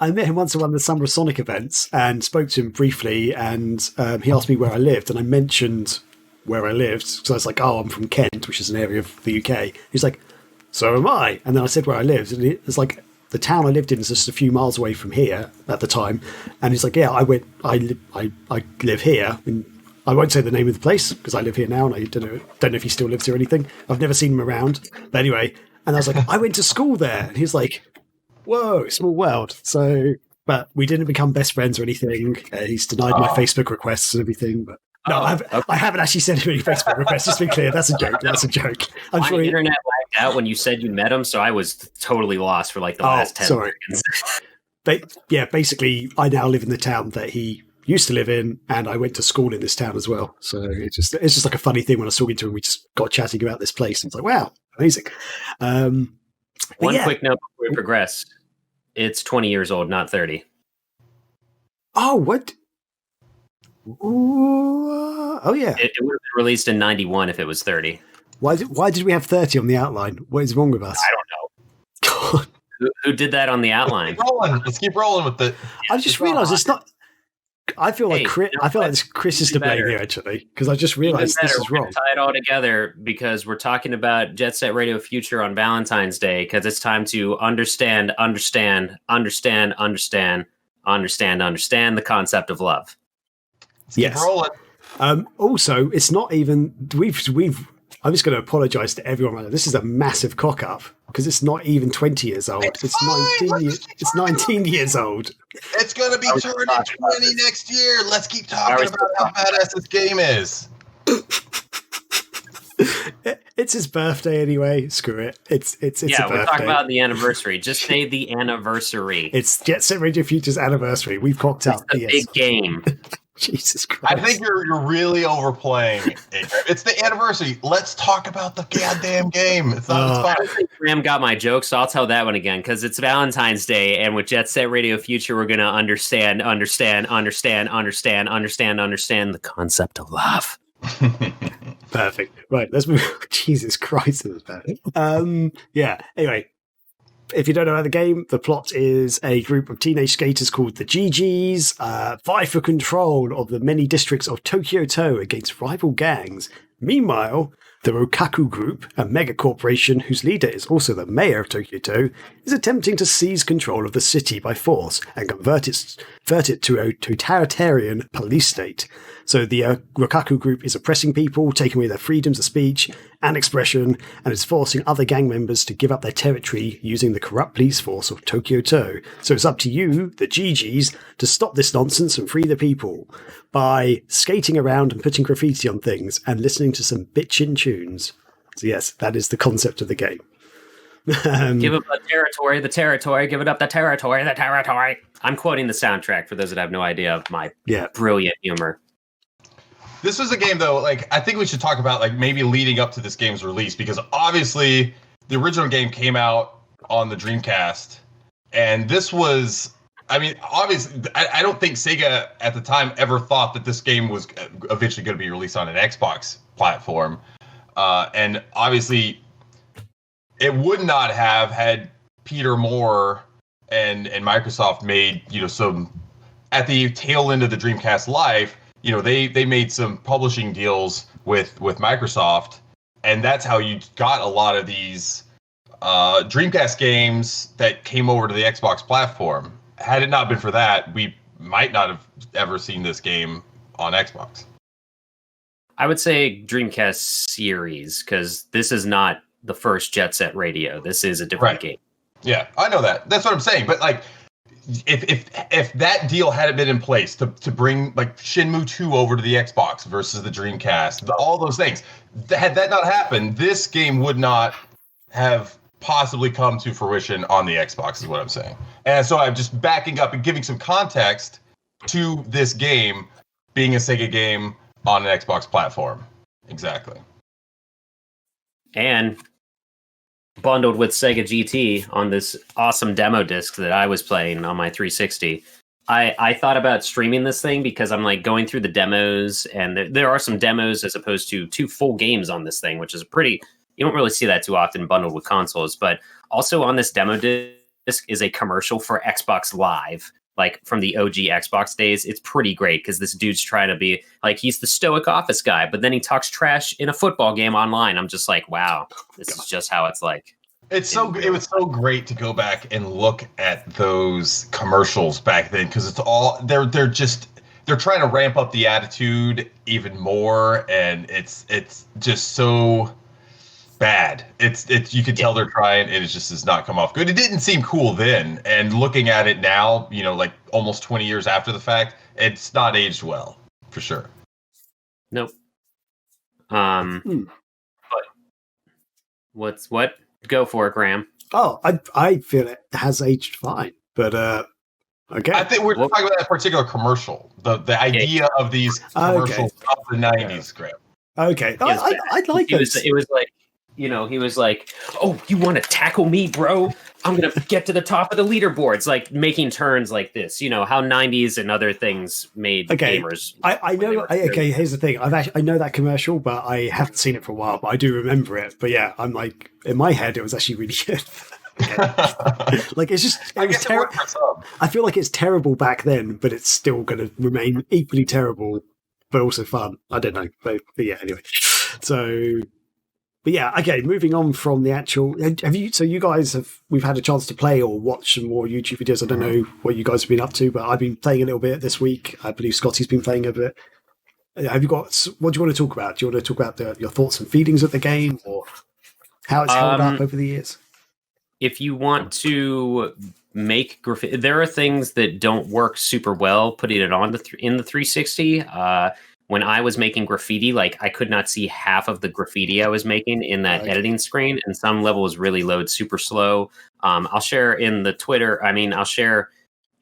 I met him once at one of the Summer Sonic events and spoke to him briefly, and he asked me where I lived, and I mentioned where I lived. So I was like, I'm from Kent, which is an area of the UK. He's like, so am I. And then I said where I lived, and it was like, the town I lived in is just a few miles away from here at the time. And he's like, yeah, I live here. And I won't say the name of the place because I live here now, and I don't know if he still lives here or anything. I've never seen him around. But anyway, and I was like, I went to school there. And he's like, whoa, small world. So, but we didn't become best friends or anything. He's denied my Facebook requests and everything, but no, I haven't actually sent him any Facebook requests. Just to be clear, that's a joke. That's a joke. I'm my sure internet lagged out when you said you met him, so I was totally lost for like the last 10 seconds. But yeah, basically, I now live in the town that he used to live in, and I went to school in this town as well. So it's just like a funny thing when I was talking to him. We just got chatting about this place, and it's like, wow, amazing. One quick note before we progress: it's 20 years old, not 30. Oh, what? Ooh, oh yeah. It would have been released in 91 if it was 30. Why did we have 30 on the outline? What is wrong with us? I don't know. Who did that on the outline? Let's keep rolling with it. I just realised it's not. I feel like Chris is to blame better. here actually, because I just realised this is We're wrong. gonna tie it all together because we're talking about Jet Set Radio Future on Valentine's Day because it's time to understand the concept of love. Let's keep rolling. Also, it's not even we've. I'm just going to apologise to everyone right now. This is a massive cock up because it's not even 20 years old. It's 19 years. It's 19 years old. It's going to be turning 20 next year. Let's keep talking about how badass this game is. It's his birthday anyway. Screw it. It's a birthday. We're talking about the anniversary. Just say the anniversary. It's Jet Set Radio Future's anniversary. We've cocked up. It's a big game. Jesus Christ. I think you're really overplaying it. It's the anniversary. Let's talk about the goddamn game. It's not I think Graham got my joke, so I'll tell that one again because it's Valentine's Day, and with Jet Set Radio Future, we're gonna understand the concept of love. Perfect. Right, let's move. Jesus Christ, this is bad. Yeah. Anyway, if you don't know about the game, the plot is a group of teenage skaters called the GGs vie for control of the many districts of Tokyo-to against rival gangs. Meanwhile, the Rokaku Group, a mega corporation whose leader is also the mayor of Tokyo-to, is attempting to seize control of the city by force and convert it to a totalitarian police state. So the Rokaku Group is oppressing people, taking away their freedoms of speech and expression, and is forcing other gang members to give up their territory using the corrupt police force of Tokyo-to. So it's up to you, the GGs, to stop this nonsense and free the people by skating around and putting graffiti on things and listening to some bitchin' tunes. So yes, that is the concept of the game. Give up the territory, give it up the territory. I'm quoting the soundtrack for those that have no idea of my brilliant humor. This was a game, though, like, I think we should talk about, like, maybe leading up to this game's release, because obviously the original game came out on the Dreamcast, and this was, I mean, obviously, I don't think Sega at the time ever thought that this game was eventually going to be released on an Xbox platform, and obviously it would not have had Peter Moore and Microsoft made, some, at the tail end of the Dreamcast life, they made some publishing deals with Microsoft, and that's how you got a lot of these Dreamcast games that came over to the Xbox platform. Had it not been for that, we might not have ever seen this game on Xbox. I would say Dreamcast series, because this is not the first Jet Set Radio. This is a different game. Yeah, I know that. That's what I'm saying. But like, if that deal hadn't been in place to bring like Shenmue 2 over to the Xbox versus the Dreamcast, all those things, had that not happened, this game would not have possibly come to fruition on the Xbox, is what I'm saying. And so I'm just backing up and giving some context to this game being a Sega game on an Xbox platform. Exactly. And bundled with Sega GT on this awesome demo disc that I was playing on my 360. I thought about streaming this thing because I'm like going through the demos, and there are some demos as opposed to 2 full games on this thing, which is you don't really see that too often bundled with consoles. But also on this demo disc is a commercial for Xbox Live, like from the OG Xbox days. It's pretty great because this dude's trying to be like, he's the stoic office guy, but then he talks trash in a football game online. I'm just like, wow, this is just how it's like. It was so great to go back and look at those commercials back then, because it's all they're trying to ramp up the attitude even more, and it's just so bad. It's you can tell they're trying, and it just does not come off good. It didn't seem cool then, and looking at it now, like almost 20 years after the fact, it's not aged well, for sure. Nope. But what? Go for it, Graham. Oh, I feel it has aged fine, but okay. I think we're talking about that particular commercial, the idea of these commercials of the 90s, Graham. Okay, I like it. It was like he was like, "Oh, you want to tackle me, bro? I'm gonna get to the top of the leaderboards," like making turns like this. How 90s and other things made gamers. I know. Okay, here's the thing. I know that commercial, but I haven't seen it for a while. But I do remember it. But yeah, I'm like, in my head, it was actually really good. Like it's just, it was terrible. I feel like it's terrible back then, but it's still going to remain equally terrible, but also fun. I don't know, but yeah. Anyway, so. But yeah, okay, moving on from the actual, so you guys we've had a chance to play or watch some more YouTube videos. I don't know what you guys have been up to, but I've been playing a little bit this week. I believe Scotty's been playing a bit. Have you got, what do you want to talk about? Do you want to talk about your thoughts and feelings of the game, or how it's held up over the years? If you want to make graffiti, there are things that don't work super well putting it on in the 360. When I was making graffiti, like I could not see half of the graffiti I was making in that editing screen, and some levels really load super slow. I'll share in the I'll share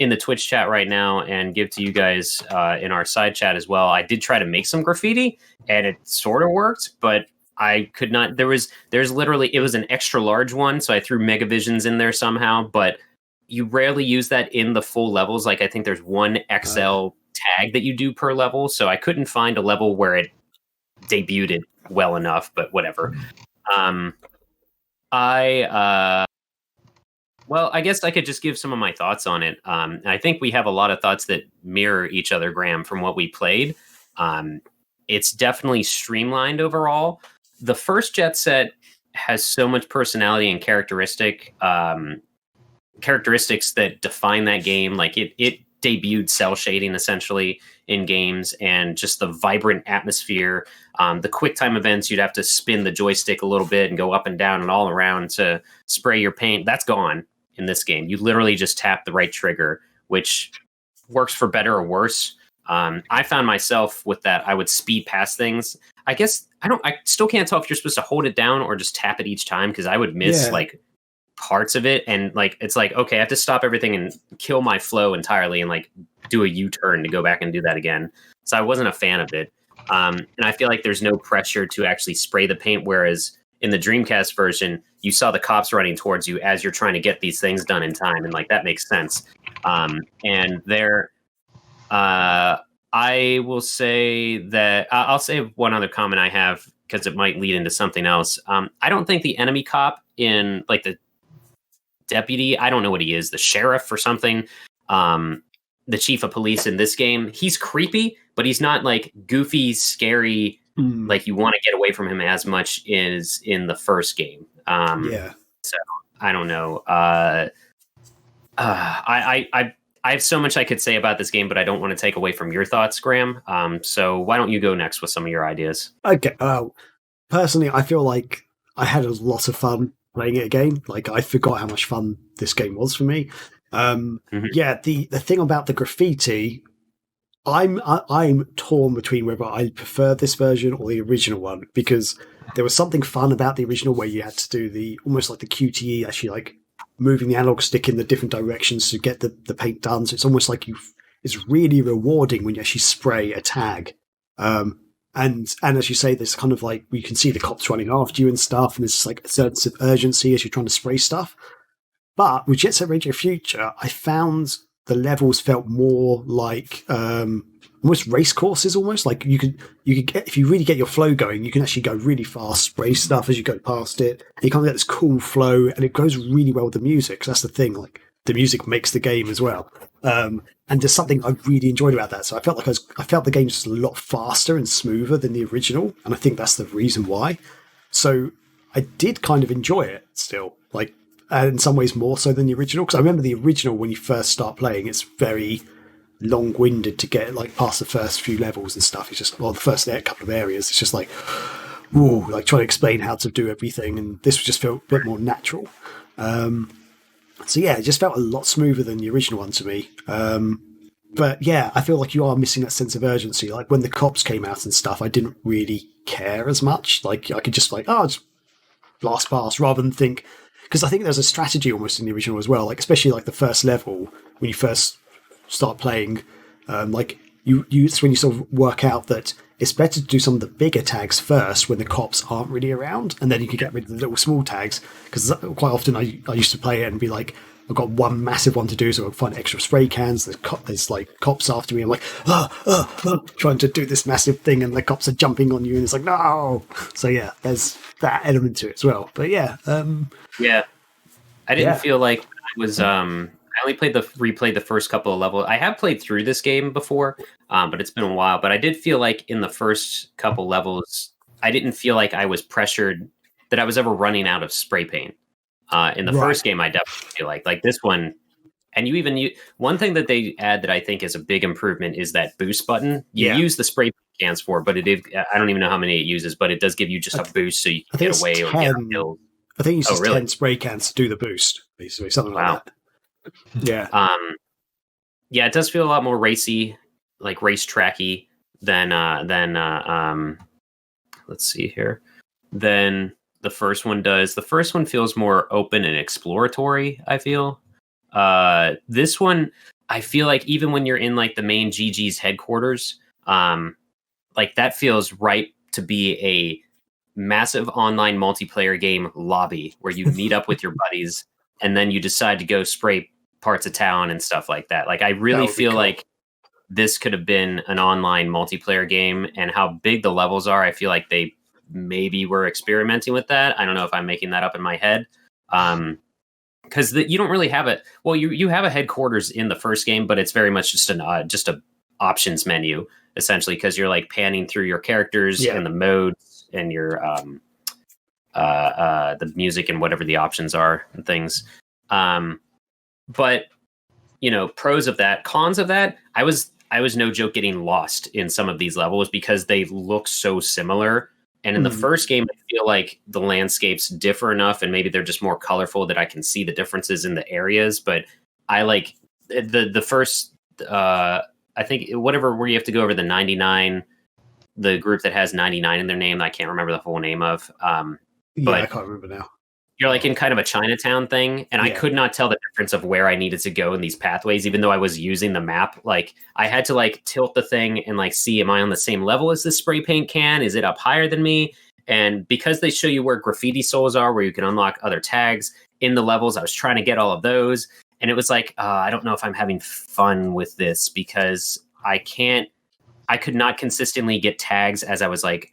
in the Twitch chat right now and give to you guys in our side chat as well. I did try to make some graffiti, and it sort of worked, but I could not. There's literally, it was an extra large one, so I threw Megavisions in there somehow, but you rarely use that in the full levels. Like I think there's one XL tag that you do per level, so I couldn't find a level where it debuted well enough, but whatever. I guess I could just give some of my thoughts on it. I think we have a lot of thoughts that mirror each other, Graham, from what we played. It's definitely streamlined overall. The first Jet Set has so much personality and characteristics that define that game. Like it debuted cell shading essentially in games, and just the vibrant atmosphere, the quick time events. You'd have to spin the joystick a little bit and go up and down and all around to spray your paint. That's gone in this game. You literally just tap the right trigger, which works for better or worse. I found myself with that, I would speed past things. I guess I still can't tell if you're supposed to hold it down or just tap it each time, because I would miss like parts of it, and like it's like, okay, I have to stop everything and kill my flow entirely and like do a U-turn to go back and do that again. So I wasn't a fan of it. And I feel like there's no pressure to actually spray the paint, whereas in the Dreamcast version, you saw the cops running towards you as you're trying to get these things done in time, and like that makes sense. And there, I will say that I'll say one other comment I have, because it might lead into something else. I don't think the enemy cop in like the deputy, I don't know what he is, the sheriff or something, the chief of police in this game, he's creepy, but he's not like goofy, scary, like you want to get away from him as much as in the first game. So I don't know. I have so much I could say about this game, but I don't want to take away from your thoughts, Graham. So why don't you go next with some of your ideas? Okay. Personally, I feel like I had a lot of fun playing it again. Like I forgot how much fun this game was for me. Yeah, the thing about the graffiti, I'm torn between whether I prefer this version or the original one, because there was something fun about the original where you had to do the almost like the QTE, actually like moving the analog stick in the different directions to get the paint done. So it's almost like it's really rewarding when you actually spray a tag. And as you say, there's kind of like, we can see the cops running after you and stuff, and there's like a sense of urgency as you're trying to spray stuff. But with Jet Set Radio Future, I found the levels felt more like almost race courses, almost like you could get, if you really get your flow going, you can actually go really fast, spray stuff as you go past it. And you kind of get this cool flow, and it goes really well with the music. So that's the thing, like the music makes the game as well. And there's something I really enjoyed about that. So I felt like I felt the game just a lot faster and smoother than the original, and I think that's the reason why. So I did kind of enjoy it still, like, and in some ways more so than the original, because I remember the original, when you first start playing, it's very long-winded to get like past the first few levels and stuff. It's just, well, the first couple of areas, it's just like, ooh, like trying to explain how to do everything, and this just felt a bit more natural. So yeah, it just felt a lot smoother than the original one to me. But yeah, I feel like you are missing that sense of urgency. Like when the cops came out and stuff, I didn't really care as much. Like I could just like, just blast past, rather than think, because I think there's a strategy almost in the original as well. Like especially like the first level when you first start playing, like it's when you sort of work out that it's better to do some of the bigger tags first when the cops aren't really around, and then you can get rid of the little small tags. Because quite often I used to play it and be like, I've got one massive one to do, so I'll find extra spray cans. There's like cops after me. I'm like, trying to do this massive thing, and the cops are jumping on you, and it's like, no. So yeah, there's that element to it as well. But yeah, I didn't feel like I was. I only replayed the first couple of levels. I have played through this game before, but it's been a while. But I did feel like in the first couple levels, I didn't feel like I was pressured that I was ever running out of spray paint. In the first game, I definitely feel like this one. And one thing that they add that I think is a big improvement is that boost button. You use the spray cans for, but I don't even know how many it uses, but it does give you just a boost so you can get away or get killed. I think it's just 10 spray cans to do the boost, basically, something like that. Yeah. It does feel a lot more racy, like racetracky than let's see here. Than the first one does. The first one feels more open and exploratory, I feel. This one, I feel like even when you're in like the main GG's headquarters, like that feels right to be a massive online multiplayer game lobby where you meet up with your buddies and then you decide to go spray parts of town and stuff like that. Like I really feel like this could have been an online multiplayer game, and how big the levels are, I feel like they maybe were experimenting with that. I don't know if I'm making that up in my head. Because you don't really have it. Well, you have a headquarters in the first game, but it's very much just a options menu essentially, because you're like panning through your characters and the modes and your the music and whatever the options are and things. But pros of that, cons of that, I was no joke getting lost in some of these levels because they look so similar. And in the first game, I feel like the landscapes differ enough, and maybe they're just more colorful that I can see the differences in the areas. But I like the first, I think where you have to go over the 99, the group that has 99 in their name, I can't remember the full name of. But I can't remember now. You're like in kind of a Chinatown thing, and I could not tell the difference of where I needed to go in these pathways, even though I was using the map. Like I had to like tilt the thing and like see, am I on the same level as this spray paint can? Is it up higher than me? And because they show you where graffiti souls are, where you can unlock other tags in the levels, I was trying to get all of those. And it was like, I don't know if I'm having fun with this because I could not consistently get tags as I was like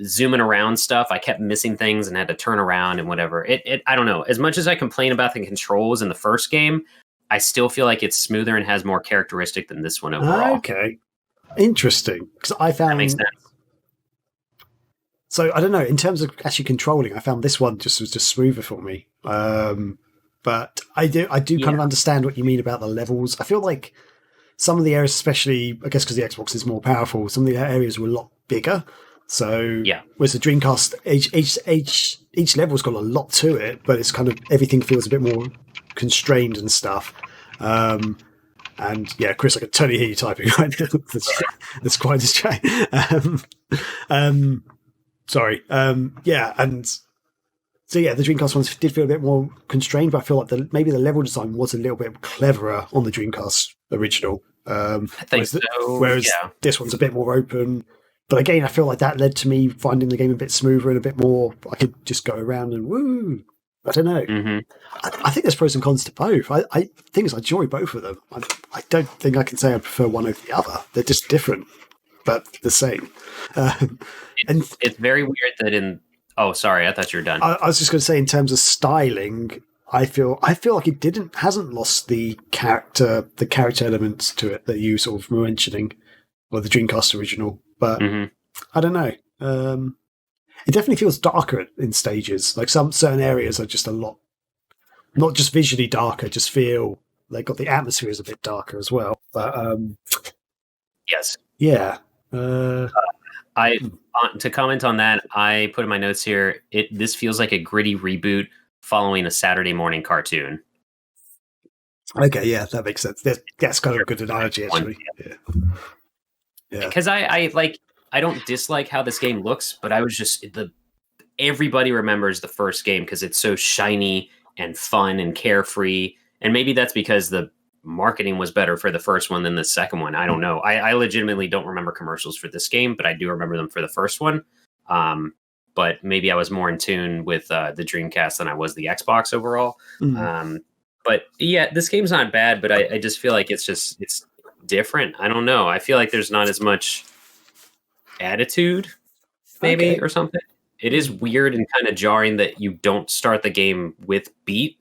zooming around stuff. I kept missing things and had to turn around and whatever. I don't know. As much as I complain about the controls in the first game, I still feel like it's smoother and has more characteristic than this one overall. Okay. Interesting. Because I found... That makes sense. So I don't know, in terms of actually controlling, I found this one was just smoother for me. But I do kind of understand what you mean about the levels. I feel like some of the areas, especially, I guess because the Xbox is more powerful, some of the areas were a lot bigger. So whereas the Dreamcast, each level's got a lot to it, but it's kind of everything feels a bit more constrained and stuff. And yeah, Chris, I can totally hear you typing right now. That's quite distracting. Sorry. Yeah, and so yeah, the Dreamcast ones did feel a bit more constrained, but I feel like maybe the level design was a little bit cleverer on the Dreamcast original. I think whereas this one's a bit more open. But again, I feel like that led to me finding the game a bit smoother and a bit more. I could just go around and woo. I don't know. Mm-hmm. I think there's pros and cons to both. I think I enjoy both of them. I don't think I can say I prefer one over the other. They're just different, but the same. And it's very weird that in. Oh, sorry, I thought you were done. I was just going to say, in terms of styling, I feel like it hasn't lost the character elements to it that you sort of were mentioning, or the Dreamcast original. But I don't know. It definitely feels darker in stages. Like some certain areas are just a lot, not just visually darker, just feel like the atmosphere is a bit darker as well. But yes, yeah. To comment on that, I put in my notes here. This feels like a gritty reboot following a Saturday morning cartoon. Okay, yeah, that makes sense. That's kind of a good analogy, actually. Yeah. Because I don't dislike how this game looks, but I was just everybody remembers the first game because it's so shiny and fun and carefree, and maybe that's because the marketing was better for the first one than the second one. I don't know. I legitimately don't remember commercials for this game, but I do remember them for the first one. But maybe I was more in tune with the Dreamcast than I was the Xbox overall. But yeah, this game's not bad, but I just feel like it's different. I don't know. I feel like there's not as much attitude, maybe, or something. It is weird and kind of jarring that you don't start the game with beat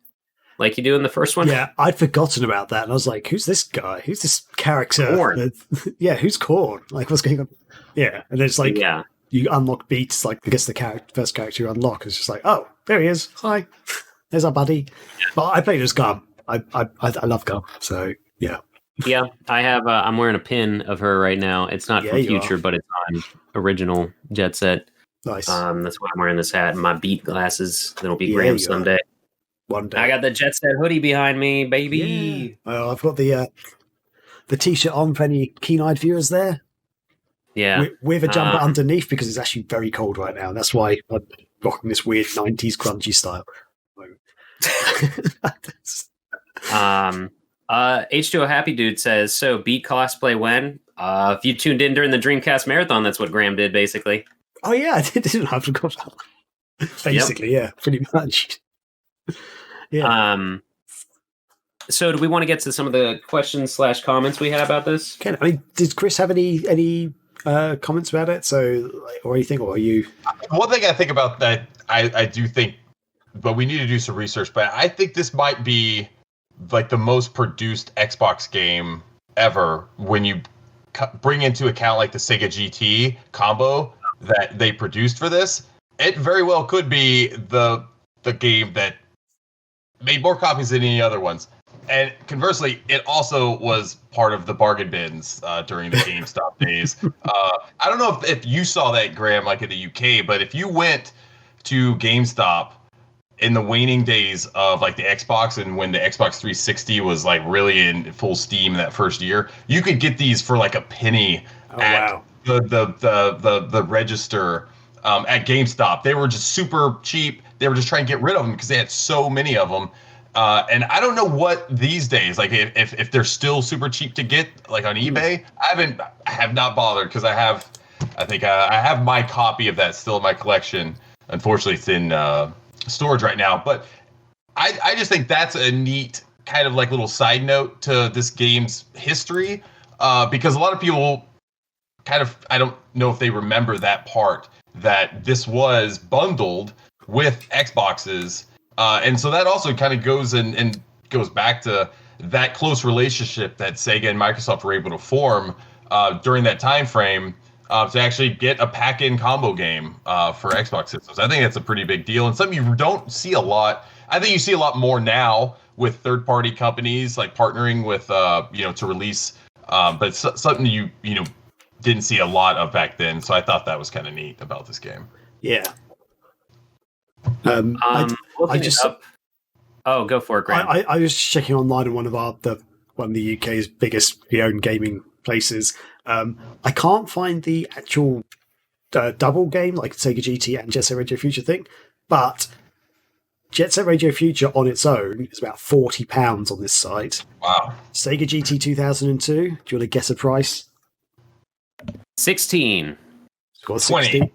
like you do in the first one. Yeah, I'd forgotten about that, and I was like, "Who's this guy? Who's this character?" Corn. Yeah, who's Corn? Like, what's going on? Yeah, and it's like, yeah, you unlock beats. Like, I guess the first character you unlock is just like, "Oh, there he is. Hi, there's our buddy." Yeah. But I played as Gum. I love Gum. So yeah. Yeah, I have. I'm wearing a pin of her right now. It's not from Future, but it's on original Jet Set. Nice. That's why I'm wearing this hat and my Beat glasses. That'll be Graham someday. One day. I got the Jet Set hoodie behind me, baby. Yeah. Oh, I've got the t-shirt on for any keen-eyed viewers there. Yeah. With a jumper underneath because it's actually very cold right now. That's why I'm rocking this weird 90s grungy style. H2O Happy Dude says, so Beat cosplay when? If you tuned in during the Dreamcast Marathon, that's what Graham did, basically. Oh, yeah, I didn't have to go that. Basically, yeah, pretty much. Yeah. So do we want to get to some of the questions / comments we had about this? Okay, I mean, did Chris have any comments about it? So, or anything, or are you? One thing I think about that, I do think, but we need to do some research, but I think this might be like the most produced Xbox game ever when you bring into account like the Sega GT combo that they produced for this. It very well could be the game that made more copies than any other ones. And conversely, it also was part of the bargain bins during the GameStop days. I don't know if you saw that, Graham, like in the UK, but if you went to GameStop in the waning days of like the Xbox and when the Xbox 360 was like really in full steam that first year, you could get these for like a penny at the register at GameStop. They were just super cheap. They were just trying to get rid of them because they had so many of them. And I don't know what these days, like if they're still super cheap to get, like on eBay. I have not bothered because I have my copy of that still in my collection. Unfortunately, it's in storage right now. But I just think that's a neat kind of like little side note to this game's history, because a lot of people kind of, I don't know if they remember that part, that this was bundled with Xboxes. And so that also kind of goes and goes back to that close relationship that Sega and Microsoft were able to form during that time frame to actually get a pack-in combo game for Xbox systems. I think that's a pretty big deal and something you don't see a lot. I think you see a lot more now with third-party companies like partnering with to release, but it's something you didn't see a lot of back then. So I thought that was kind of neat about this game. Yeah. I just go for it, Graham. I was checking online on one of the UK's biggest pre-owned gaming places. I can't find the actual double game like Sega GT and Jet Set Radio Future thing, but Jet Set Radio Future on its own is about £40 on this site. Wow. Sega GT 2002. Do you want to guess a price? 16. Score 20.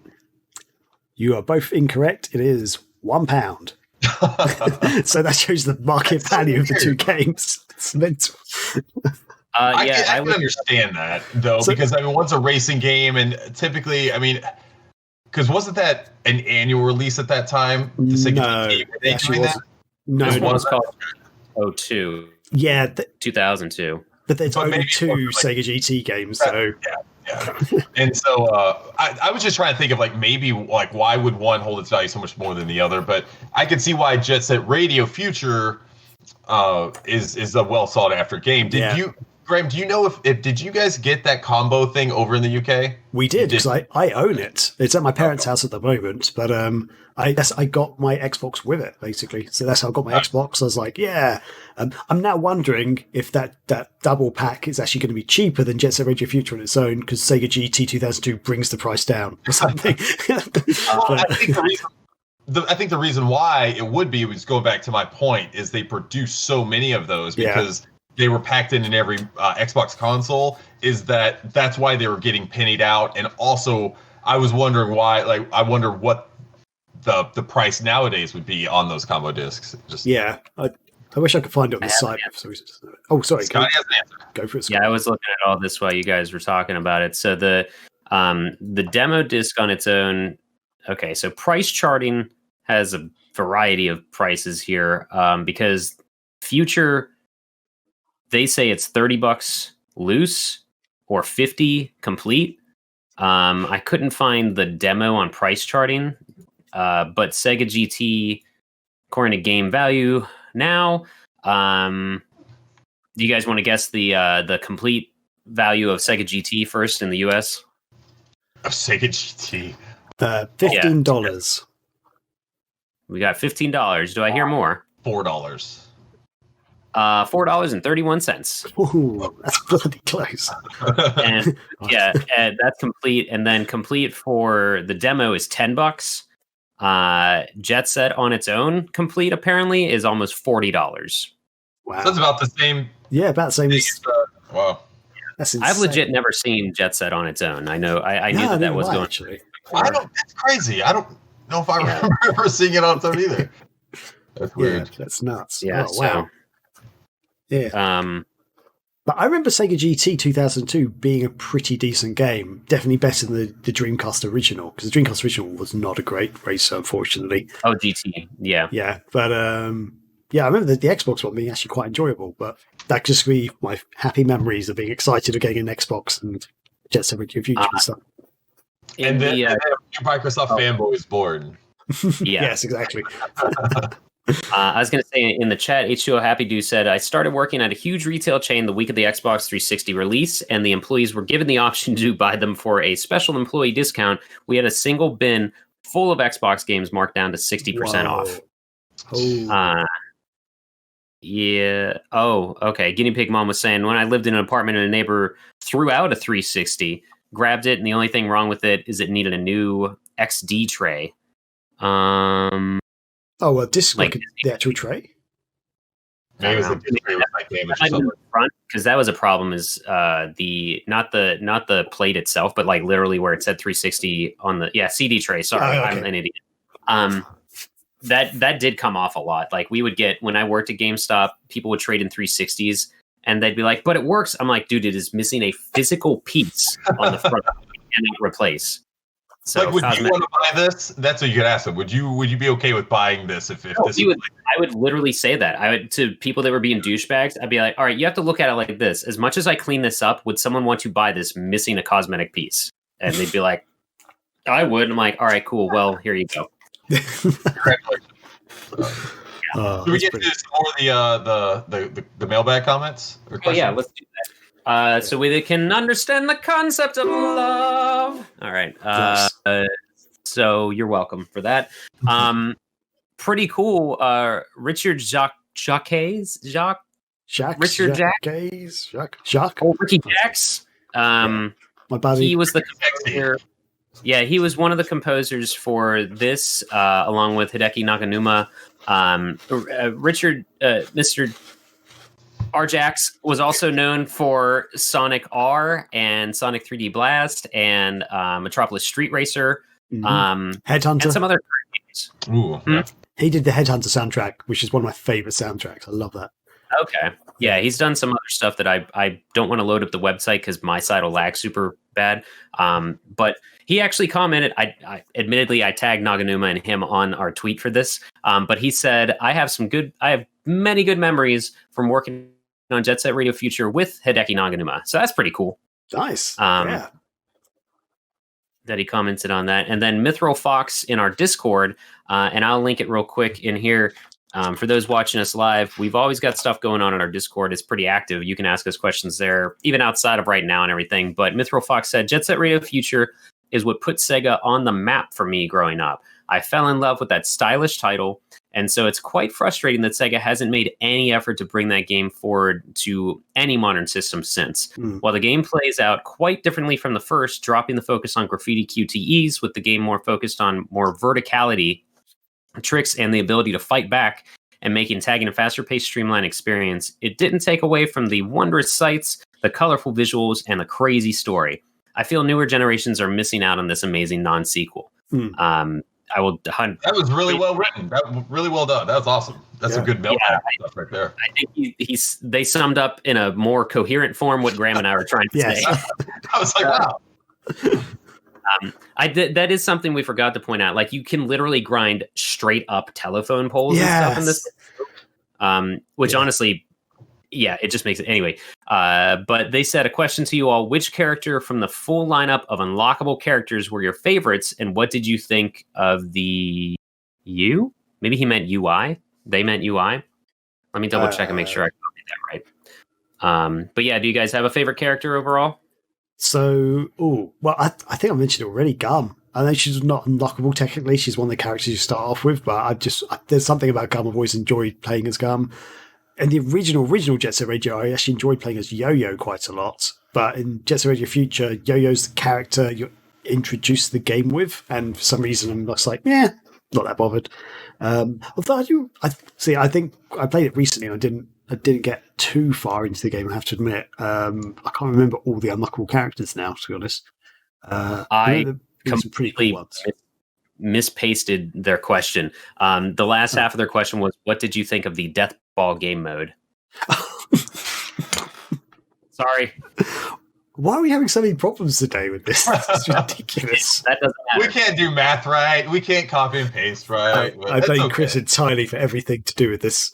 You are both incorrect. It is £1. So that shows the market value of the two games. It's mental. I can understand that though, because I mean, one's a racing game, and typically, I mean, because wasn't that an annual release at that time? The Sega GT, were they doing that? No, one was called 02. Yeah, 2002. But there's only two Sega GT games, so. Yeah. And so I was just trying to think of like maybe like why would one hold its value so much more than the other, but I could see why Jet Set Radio Future is a well sought after game. Graham, do you know if did you guys get that combo thing over in the UK? We did, because I own it. It's at my parents' house at the moment, but I got my Xbox with it, basically. So that's how I got my Xbox. I was like, yeah. I'm now wondering if that double pack is actually going to be cheaper than Jet Set Radio Future on its own, because Sega GT 2002 brings the price down or something. I think the reason why it would be, was going back to my point, is they produce so many of those because they were packed in every Xbox console, is that's why they were getting pennied out. And also, I was wondering why. Like, I wonder what the price nowadays would be on those combo discs. I wish I could find it on the site. Oh, sorry. Scotty has an answer. Go for it, Scotty. Yeah, I was looking at all this while you guys were talking about it. So the demo disc on its own. Okay, so price charting has a variety of prices here because Future, they say it's $30 loose or $50 complete. I couldn't find the demo on price charting, but Sega GT, according to Game Value now, do you guys want to guess the complete value of Sega GT first in the US? Of Sega GT, $15. We got $15. Do I hear more? $4. $4.31. Ooh, that's bloody close. And that's complete. And then complete for the demo is $10. Jet Set on its own complete apparently is almost $40. Wow. That's about the same. Yeah, about the same as. Wow. That's insane. I've legit never seen Jet Set on its own. I know. I knew that was going. Actually. That's crazy. I don't know if I remember ever seeing it on its own either. That's weird. Yeah, that's nuts. Yeah. Oh, wow. Yeah. But I remember Sega GT 2002 being a pretty decent game. Definitely better than the Dreamcast original, because the Dreamcast original was not a great racer, unfortunately. Oh, GT. Yeah. Yeah. But I remember the Xbox one being actually quite enjoyable, but that could just be my happy memories of being excited of getting an Xbox and Jet Set Radio Future and stuff. And then Microsoft fanboys born. Yeah. Yes, exactly. I was going to say in the chat, H2O Happy Do said, I started working at a huge retail chain the week of the Xbox 360 release, and the employees were given the option to buy them for a special employee discount. We had a single bin full of Xbox games marked down to 60% off. Oh. Yeah. Oh, okay. Guinea Pig Mom was saying, when I lived in an apartment and a neighbor threw out a 360, grabbed it, and the only thing wrong with it is it needed a new XD tray. Oh, a disc like the actual tray? Maybe it was a damage or something. Because that was a problem. Is not the plate itself, but like literally where it said 360 on the CD tray. Sorry, I'm an idiot. That did come off a lot. Like we would get when I worked at GameStop, people would trade in 360s, and they'd be like, "But it works." I'm like, "Dude, it is missing a physical piece on the front and replace." So, like, would you want to buy this? That's what you could ask them. Would you be okay with buying this if this? I would literally say that. I would to people that were being douchebags. I'd be like, all right, you have to look at it like this. As much as I clean this up, would someone want to buy this missing a cosmetic piece? And they'd be like, I would. And I'm like, all right, cool. Well, here you go. Congratulations. Do we get to some more of the mailbag comments? Oh yeah, let's do that. So we can understand the concept of love. All right. So you're welcome for that. Pretty cool. Richard Jacques. Oh, Ricky Jacks. My buddy. He was the composer. Yeah, he was one of the composers for this, along with Hideki Naganuma. Richard, Mr. Arjax was also known for Sonic R and Sonic 3D Blast and Metropolis Street Racer. Headhunter. And some other games. Ooh, yeah. He did the Headhunter soundtrack, which is one of my favorite soundtracks. I love that. Okay. Yeah, he's done some other stuff that I don't want to load up the website because my site will lag super bad. But he actually commented, I admittedly, I tagged Naganuma and him on our tweet for this. But he said, I have many good memories from working on Jet Set Radio Future with Hideki Naganuma. So that's pretty cool. Nice. That he commented on that. And then Mithril Fox in our Discord, and I'll link it real quick in here. For those watching us live, we've always got stuff going on in our Discord. It's pretty active. You can ask us questions there, even outside of right now and everything. But Mithril Fox said, Jet Set Radio Future is what put Sega on the map for me growing up. I fell in love with that stylish title, and so it's quite frustrating that Sega hasn't made any effort to bring that game forward to any modern system since. While the game plays out quite differently from the first, dropping the focus on graffiti QTEs, with the game more focused on more verticality tricks and the ability to fight back, and making tagging a faster-paced, streamlined experience. It didn't take away from the wondrous sights, the colorful visuals, and the crazy story. I feel newer generations are missing out on this amazing non-sequel. I will. That was really well written. That was really well done. That was awesome. That's a good milk stuff right there. I think they summed up in a more coherent form what Graham and I were trying to say. I was like, wow. That is something we forgot to point out. Like, you can literally grind straight up telephone poles and stuff in this. Which honestly, it just makes it anyway. But they said, a question to you all: which character from the full lineup of unlockable characters were your favorites, and what did you think of the U? Maybe he meant UI. They meant UI. Let me double check and make sure I copied that right. But yeah, do you guys have a favorite character overall? So, I think I mentioned it already. Gum. I know she's not unlockable technically. She's one of the characters you start off with, but there's something about Gum I've always enjoyed playing as Gum. In the original Jet Set Radio, I actually enjoyed playing as Yo-Yo quite a lot. But in Jet Set Radio Future, Yo-Yo's the character you're introduced to the game with, and for some reason I'm just like, not that bothered. Although I think I played it recently and I didn't get too far into the game, I have to admit. I can't remember all the unlockable characters now, to be honest. I completely mispasted their question. The last half of their question was, what did you think of the Death Ball game mode? Sorry. Why are we having so many problems today with this? It's ridiculous. That doesn't matter. We can't do math right. We can't copy and paste right. I blame Chris entirely for everything to do with this.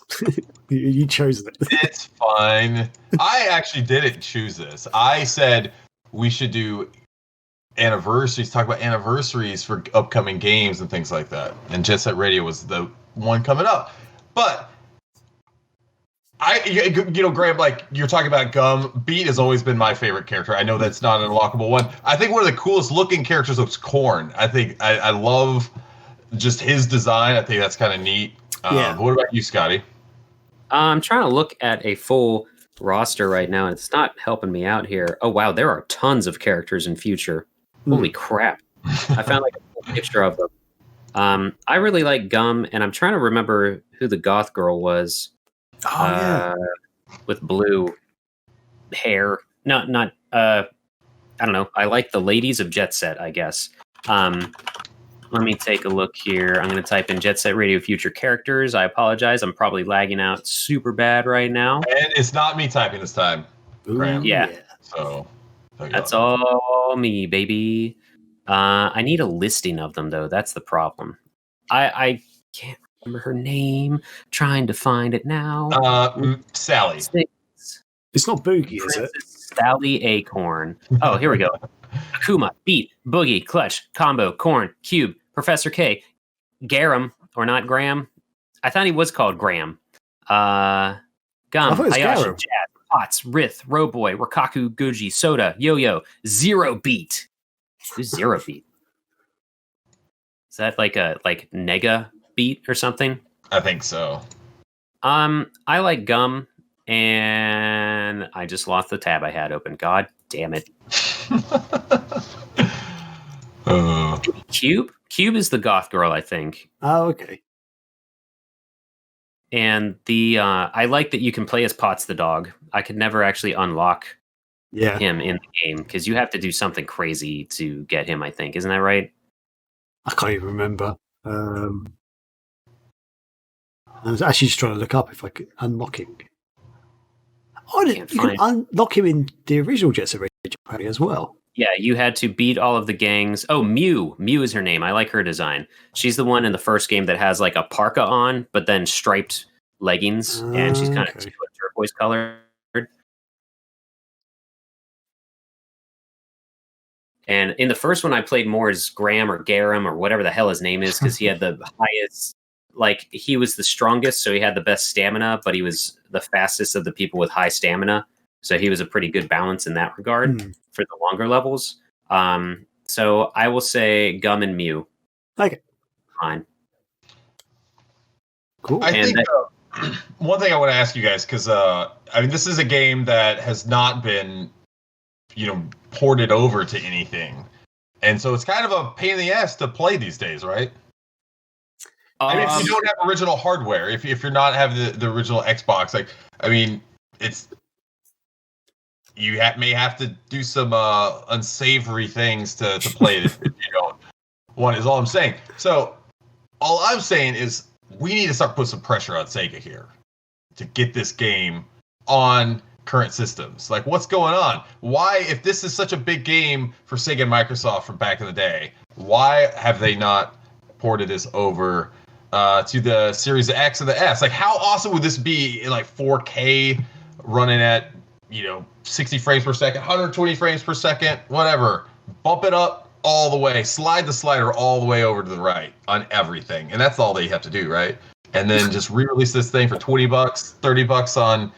You chose it. It's fine. I actually didn't choose this. I said we should do anniversaries, talk about anniversaries for upcoming games and things like that. And Jet Set Radio was the one coming up. But Graham, like you're talking about Gum, Beat has always been my favorite character. I know that's not an unlockable one. I think one of the coolest looking characters was Korn. I think I love just his design. I think that's kind of neat. But what about you, Scotty? I'm trying to look at a full roster right now, and it's not helping me out here. Oh, wow, there are tons of characters in Future. Holy crap. I found like a full picture of them. I really like Gum, and I'm trying to remember who the goth girl was. With blue hair. Not I don't know. I like the ladies of Jet Set, I guess. Let me take a look here. I'm going to type in Jet Set Radio Future characters. I apologize. I'm probably lagging out super bad right now. And it's not me typing this time. Graham. Yeah. So that's all me, baby. I need a listing of them, though. That's the problem. I can't remember her name. Trying to find it now. Sally. It's not Boogie, is it? Sally Acorn. Oh, here we go. Akuma, Beat, Boogie, Clutch, Combo, Korn, Cube, Professor K, Garam, or not Graham. I thought he was called Graham. Gum, Hayashi, Jazz, Potts, Rith, Roboy, Rikaku, Guji, Soda, Yo-Yo, Zero Beat. Who's Zero Beat? Is that like a Nega Beat or something? I think so. I like Gum, and I just lost the tab I had open. God damn it. Cube is the goth girl, I think. Oh, okay. And the I like that you can play as Potts the dog. I could never actually unlock him in the game because you have to do something crazy to get him, I think. Isn't that right? I can't even remember. I was actually just trying to look up if I could unlock him. You can unlock him in the original Jet Set Radio as well. Yeah, you had to beat all of the gangs. Oh, Mew. Mew is her name. I like her design. She's the one in the first game that has like a parka on, but then striped leggings, and she's kind of turquoise colored. And in the first one, I played more as Graham or Garam or whatever the hell his name is, because he had the highest, like, he was the strongest, so he had the best stamina, but he was the fastest of the people with high stamina. So he was a pretty good balance in that regard for the longer levels. So I will say Gum and Mew. Okay. Fine. Cool. I think one thing I want to ask you guys, because this is a game that has not been, ported over to anything, and so it's kind of a pain in the ass to play these days, right? I mean, if you don't have original hardware, if you're not having the original Xbox, like, I mean, it's you may have to do some unsavory things to play it if you don't want. Is all I'm saying. So, all I'm saying is we need to start putting some pressure on Sega here to get this game on current systems. Like, what's going on? Why, if this is such a big game for Sega and Microsoft from back in the day, why have they not ported this over to the Series X and the S? Like, how awesome would this be in like 4K, running at 60 frames per second, 120 frames per second, whatever? Bump it up all the way, slide the slider all the way over to the right on everything, and that's all they have to do, right? And then just re-release this thing for $20, $30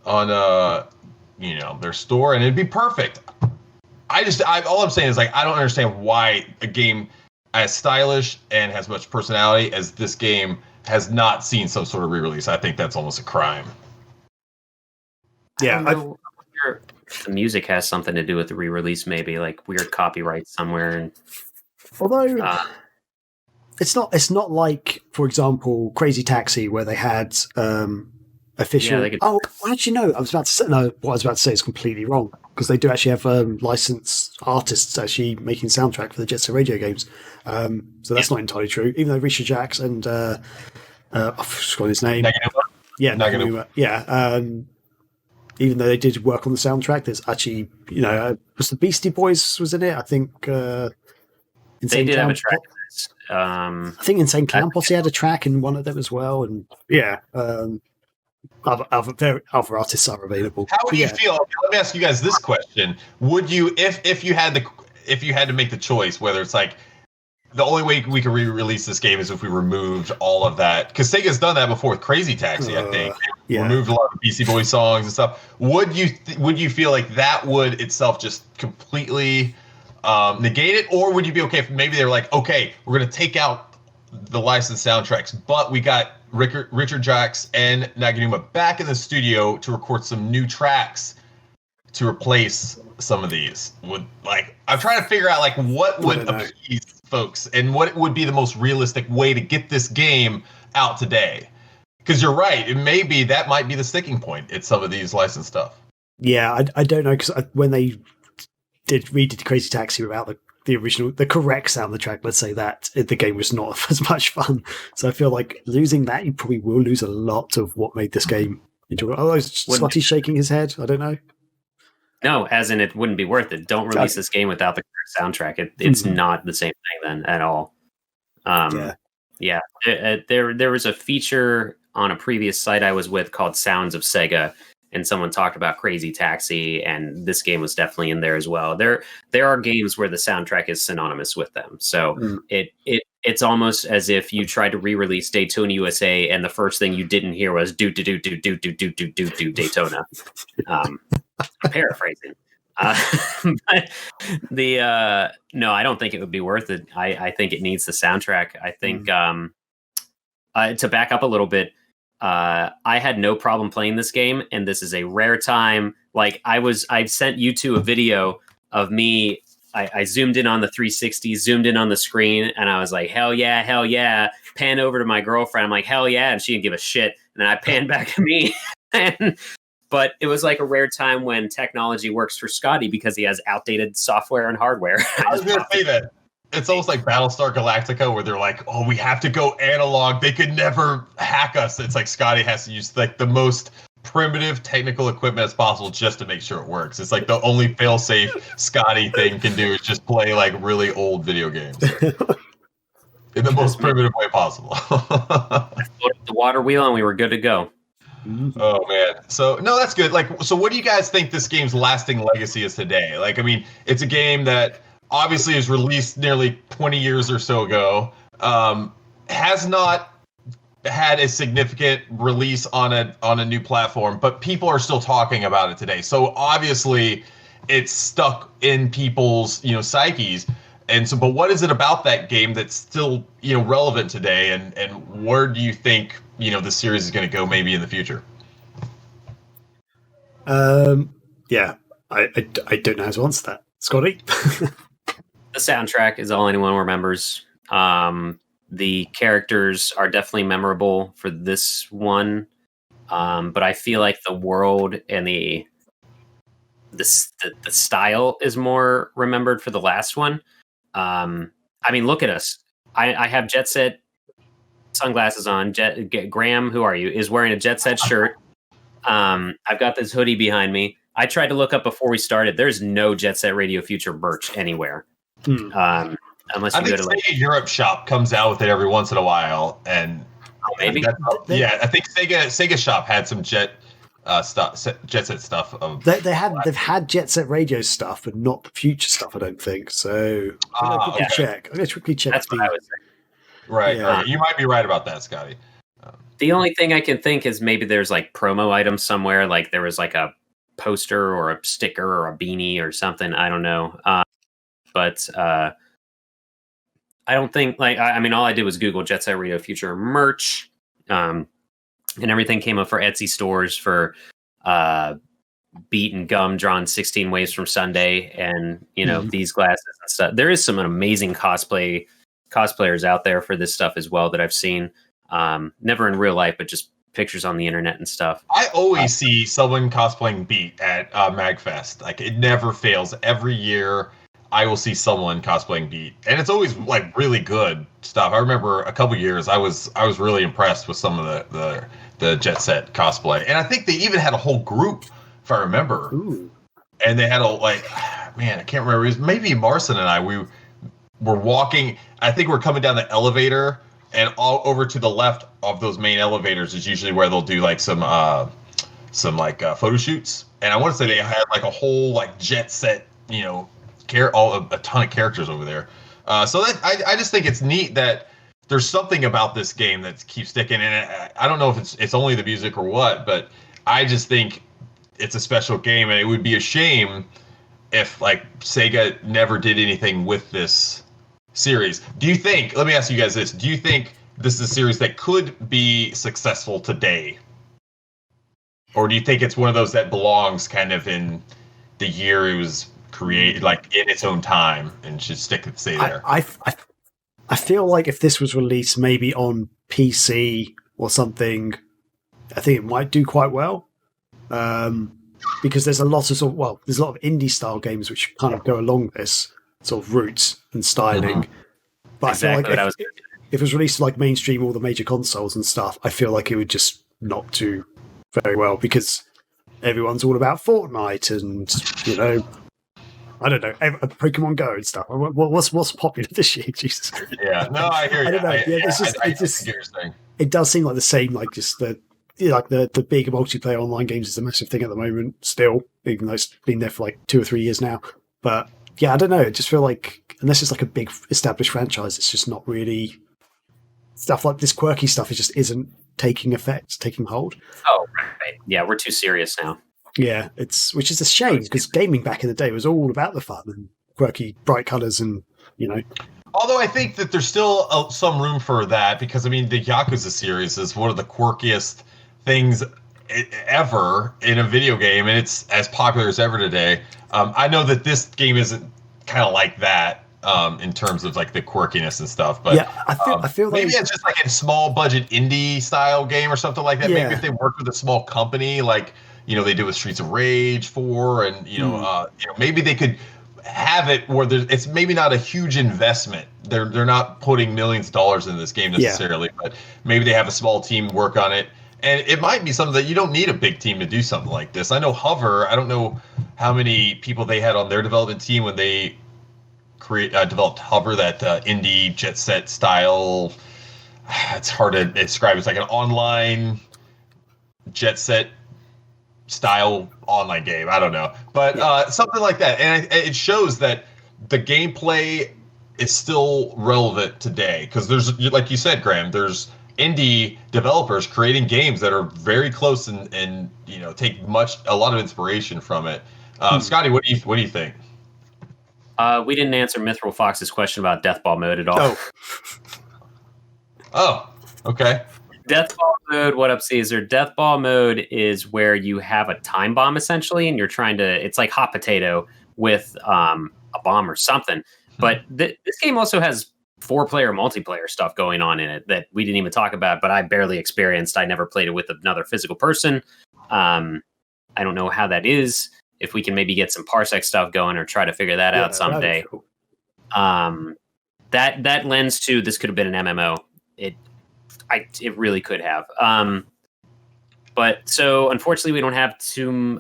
on their store, and it'd be perfect. All I'm saying is, like, I don't understand why a game as stylish and has much personality as this game has not seen some sort of re-release. I think that's almost a crime. Yeah, I wonder if the music has something to do with the re-release, maybe like weird copyright somewhere. And although it's not like, for example, Crazy Taxi, where they had official. Yeah, oh, actually, no. What I was about to say is completely wrong, because they do actually have licensed artists actually making soundtrack for the Jet Set Radio games. So that's not entirely true. Even though Richard Jacques and I've forgotten his name. Naganuma. Yeah. Even though they did work on the soundtrack, there's actually, was the Beastie Boys was in it? I think. They did have a track. I think Insane Clown Posse had a track in one of them as well, and yeah. Other artists are available. How would you feel? Let me ask you guys this question: would you, if you had to make the choice, whether it's like the only way we could re-release this game is if we removed all of that, because Sega's done that before with Crazy Taxi, I think. Removed a lot of Beastie Boys songs and stuff. Would you feel like that would itself just completely negate it, or would you be okay if maybe they're like, okay, we're going to take out the licensed soundtracks, but we got Richard Jacques and Naganuma back in the studio to record some new tracks to replace some of these? I'm trying to figure out like what would appease folks and what would be the most realistic way to get this game out today. Because you're right, that might be the sticking point. It's some of these licensed stuff. Yeah, I don't know, because when they redid Crazy Taxi without the original, the correct soundtrack, let's say that, the game was not as much fun. So I feel like losing that, you probably will lose a lot of what made this game enjoyable. Oh, Scotty's shaking his head. I don't know. No, as in it wouldn't be worth it. Don't release this game without the correct soundtrack. It's not the same thing then at all. Yeah. There was a feature on a previous site I was with called Sounds of Sega, and someone talked about Crazy Taxi, and this game was definitely in there as well. There are games where the soundtrack is synonymous with them. So it's almost as if you tried to re-release Daytona USA, and the first thing you didn't hear was do Daytona. Paraphrasing. But no, I don't think it would be worth it. I think it needs the soundtrack. I think to back up a little bit, I had no problem playing this game, and this is a rare time. Like I sent you two a video of me. I zoomed in on the 360, zoomed in on the screen, and I was like, hell yeah. Pan over to my girlfriend. I'm like, hell yeah. And she didn't give a shit. And then I panned back to me. But it was like a rare time when technology works for Scotty because he has outdated software and hardware. I was going to say that. It's almost like Battlestar Galactica, where they're like, oh, we have to go analog. They could never hack us. It's like Scotty has to use like the most primitive technical equipment as possible just to make sure it works. It's like the only fail-safe Scotty thing can do is just play like really old video games in the most primitive way possible. The water wheel, and we were good to go. Oh man. So no, that's good. Like, so what do you guys think this game's lasting legacy is today? Like, I mean, it's a game that obviously was released nearly 20 years or so ago. Has not had a significant release on a new platform, but people are still talking about it today. So obviously it's stuck in people's, psyches. And so, but what is it about that game that's still, relevant today? And where do you think, the series is going to go maybe in the future? Yeah, I don't know how to answer that. Scotty? The soundtrack is all anyone remembers. the characters are definitely memorable for this one, but I feel like the world and the style is more remembered for the last one. I mean, look at us. I have Jet Set sunglasses on. Graham, who are you, is wearing a Jet Set shirt. I've got this hoodie behind me. I tried to look up before we started. There's no Jet Set Radio Future merch anywhere. Unless you go to Sega Europe Shop comes out with it every once in a while, and maybe. I think Sega Shop had some Jet Set stuff. They've had Jet Set Radio stuff, but not the future stuff. I don't think so. I'm gonna quickly check. That's what I would say. Right, right. You might be right about that, Scotty. The only thing I can think is maybe there's like promo items somewhere, like there was like a poster or a sticker or a beanie or something. I don't know. But I don't think I mean, all I did was Google Jet Set Radio Future merch, and everything came up for Etsy stores for Beat and Gum drawn 16 Waves from Sunday, and these glasses and stuff. There is some amazing cosplayers out there for this stuff as well that I've seen. Never in real life, but just pictures on the internet and stuff. I always see someone cosplaying Beat at MagFest. Like, it never fails. Every year I will see someone cosplaying Beat, and it's always like really good stuff. I remember a couple years I was really impressed with some of the Jet Set cosplay, and I think they even had a whole group, if I remember. Ooh. And they had I can't remember. It was maybe Marcin and I. We were walking. I think we're coming down the elevator, and all over to the left of those main elevators is usually where they'll do like some photo shoots. And I want to say they had like a whole like Jet Set, a ton of characters over there. So that I just think it's neat that there's something about this game that keeps sticking. And I don't know if it's only the music or what, but I just think it's a special game, and it would be a shame if like Sega never did anything with this series. Let me ask you guys this, do you think this is a series that could be successful today? Or do you think it's one of those that belongs kind of in the year it was created, like in its own time, and should stay there? I feel like if this was released maybe on PC or something, I think it might do quite well. Because there's a lot of indie style games which kind of go along this sort of roots and styling. Mm-hmm. But exactly, I feel like if it was released like mainstream, all the major consoles and stuff, I feel like it would just not do very well, because everyone's all about Fortnite and I don't know, Pokemon Go and stuff. What's popular this year? Jesus. Yeah, no, I hear you. I don't know. It does seem like the same, like just the big multiplayer online games is a massive thing at the moment still, even though it's been there for like 2 or 3 years now. But yeah, I don't know. I just feel like unless it's like a big established franchise, it's just not really stuff like this quirky stuff. It just isn't taking hold. Oh, right. Yeah, we're too serious now. Yeah, which is a shame, because gaming back in the day was all about the fun and quirky, bright colors, and Although I think that there's still some room for that, because I mean the Yakuza series is one of the quirkiest things ever in a video game, and it's as popular as ever today. I know that this game isn't kind of like that in terms of like the quirkiness and stuff, but yeah, I feel maybe it's just like a small budget indie style game or something like that. Yeah. Maybe if they worked with a small company, like they did with Streets of Rage 4, and maybe they could have it where it's maybe not a huge investment. They're not putting millions of dollars into this game necessarily, but maybe they have a small team work on it. And it might be something that you don't need a big team to do something like this. I know Hover, I don't know how many people they had on their development team when they developed Hover, that indie Jet Set style. It's hard to describe. It's like an online Jet Set style online game. I don't know. But something like that. And it shows that the gameplay is still relevant today. Because there's, like you said, Graham, there's indie developers creating games that are very close and take a lot of inspiration from it. Scotty, what do you think? We didn't answer Mithril Fox's question about Deathball mode at all. Oh, okay. Deathball mode, what up, Caesar? Deathball mode is where you have a time bomb essentially, and you're trying to. It's like hot potato with a bomb or something. But this game also has 4-player multiplayer stuff going on in it that we didn't even talk about, but I barely experienced. I never played it with another physical person. I don't know how that is. If we can maybe get some Parsec stuff going or try to figure that out someday. Cool. That lends to this could have been an MMO. It really could have. But so unfortunately we don't have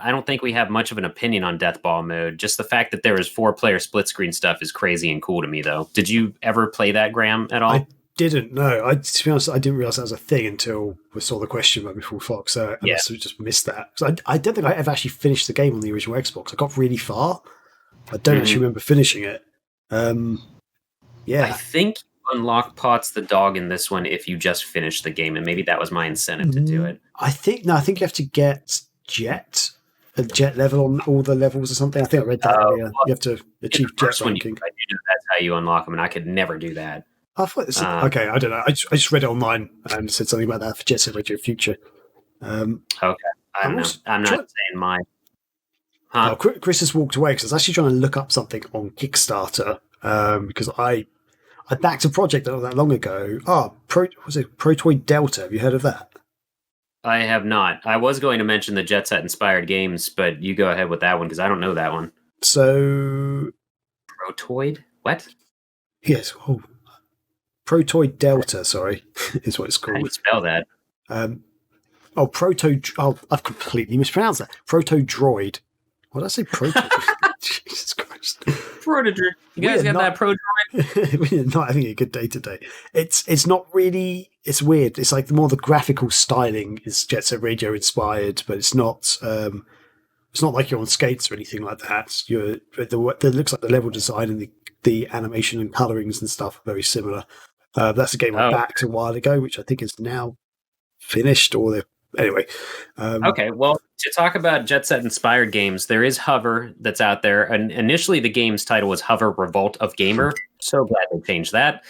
I don't think we have much of an opinion on Deathball mode. Just the fact that there is 4-player split screen stuff is crazy and cool to me though. Did you ever play that, Graham, at all? I didn't know. To be honest, I didn't realize that was a thing until we saw the question mark before Fox. So I must have just missed that. So I don't think I ever actually finished the game on the original Xbox. I got really far. I don't actually remember finishing it. I think you unlock Potts the dog in this one if you just finish the game, and maybe that was my incentive to do it. I think you have to get a jet level on all the levels or something. I think I read that earlier. You have to achieve jet ranking. That's how you unlock them, and I could never do that. I thought okay, I don't know. I just read it online and said something about that for Jet Set Radio Future. Okay, I don't know. I'm not saying my. Oh, Chris has walked away because I was actually trying to look up something on Kickstarter because I backed a project not that long ago. Was it Protoid Delta? Have you heard of that? I have not. I was going to mention the Jet Set inspired games, but you go ahead with that one because I don't know that one. So, Protoid? What? Yes. Oh, Protoid Delta. Sorry, is what it's called. How do you spell that? I've completely mispronounced that. Proto Droid. What did I say? Proto. Jesus Christ. Protodroid. You guys got that Protodroid? We're not having a good day today. It's not really. It's weird. It's like more the graphical styling is Jet Set Radio inspired, but it's not. It's not like you're on skates or anything like that. It looks like the level design and the animation and colorings and stuff are very similar. That's a game I backed a while ago, which I think is now finished anyway. Okay, well, to talk about Jet Set inspired games, there is Hover that's out there. And initially, the game's title was Hover Revolt of Gamer. So glad they changed that.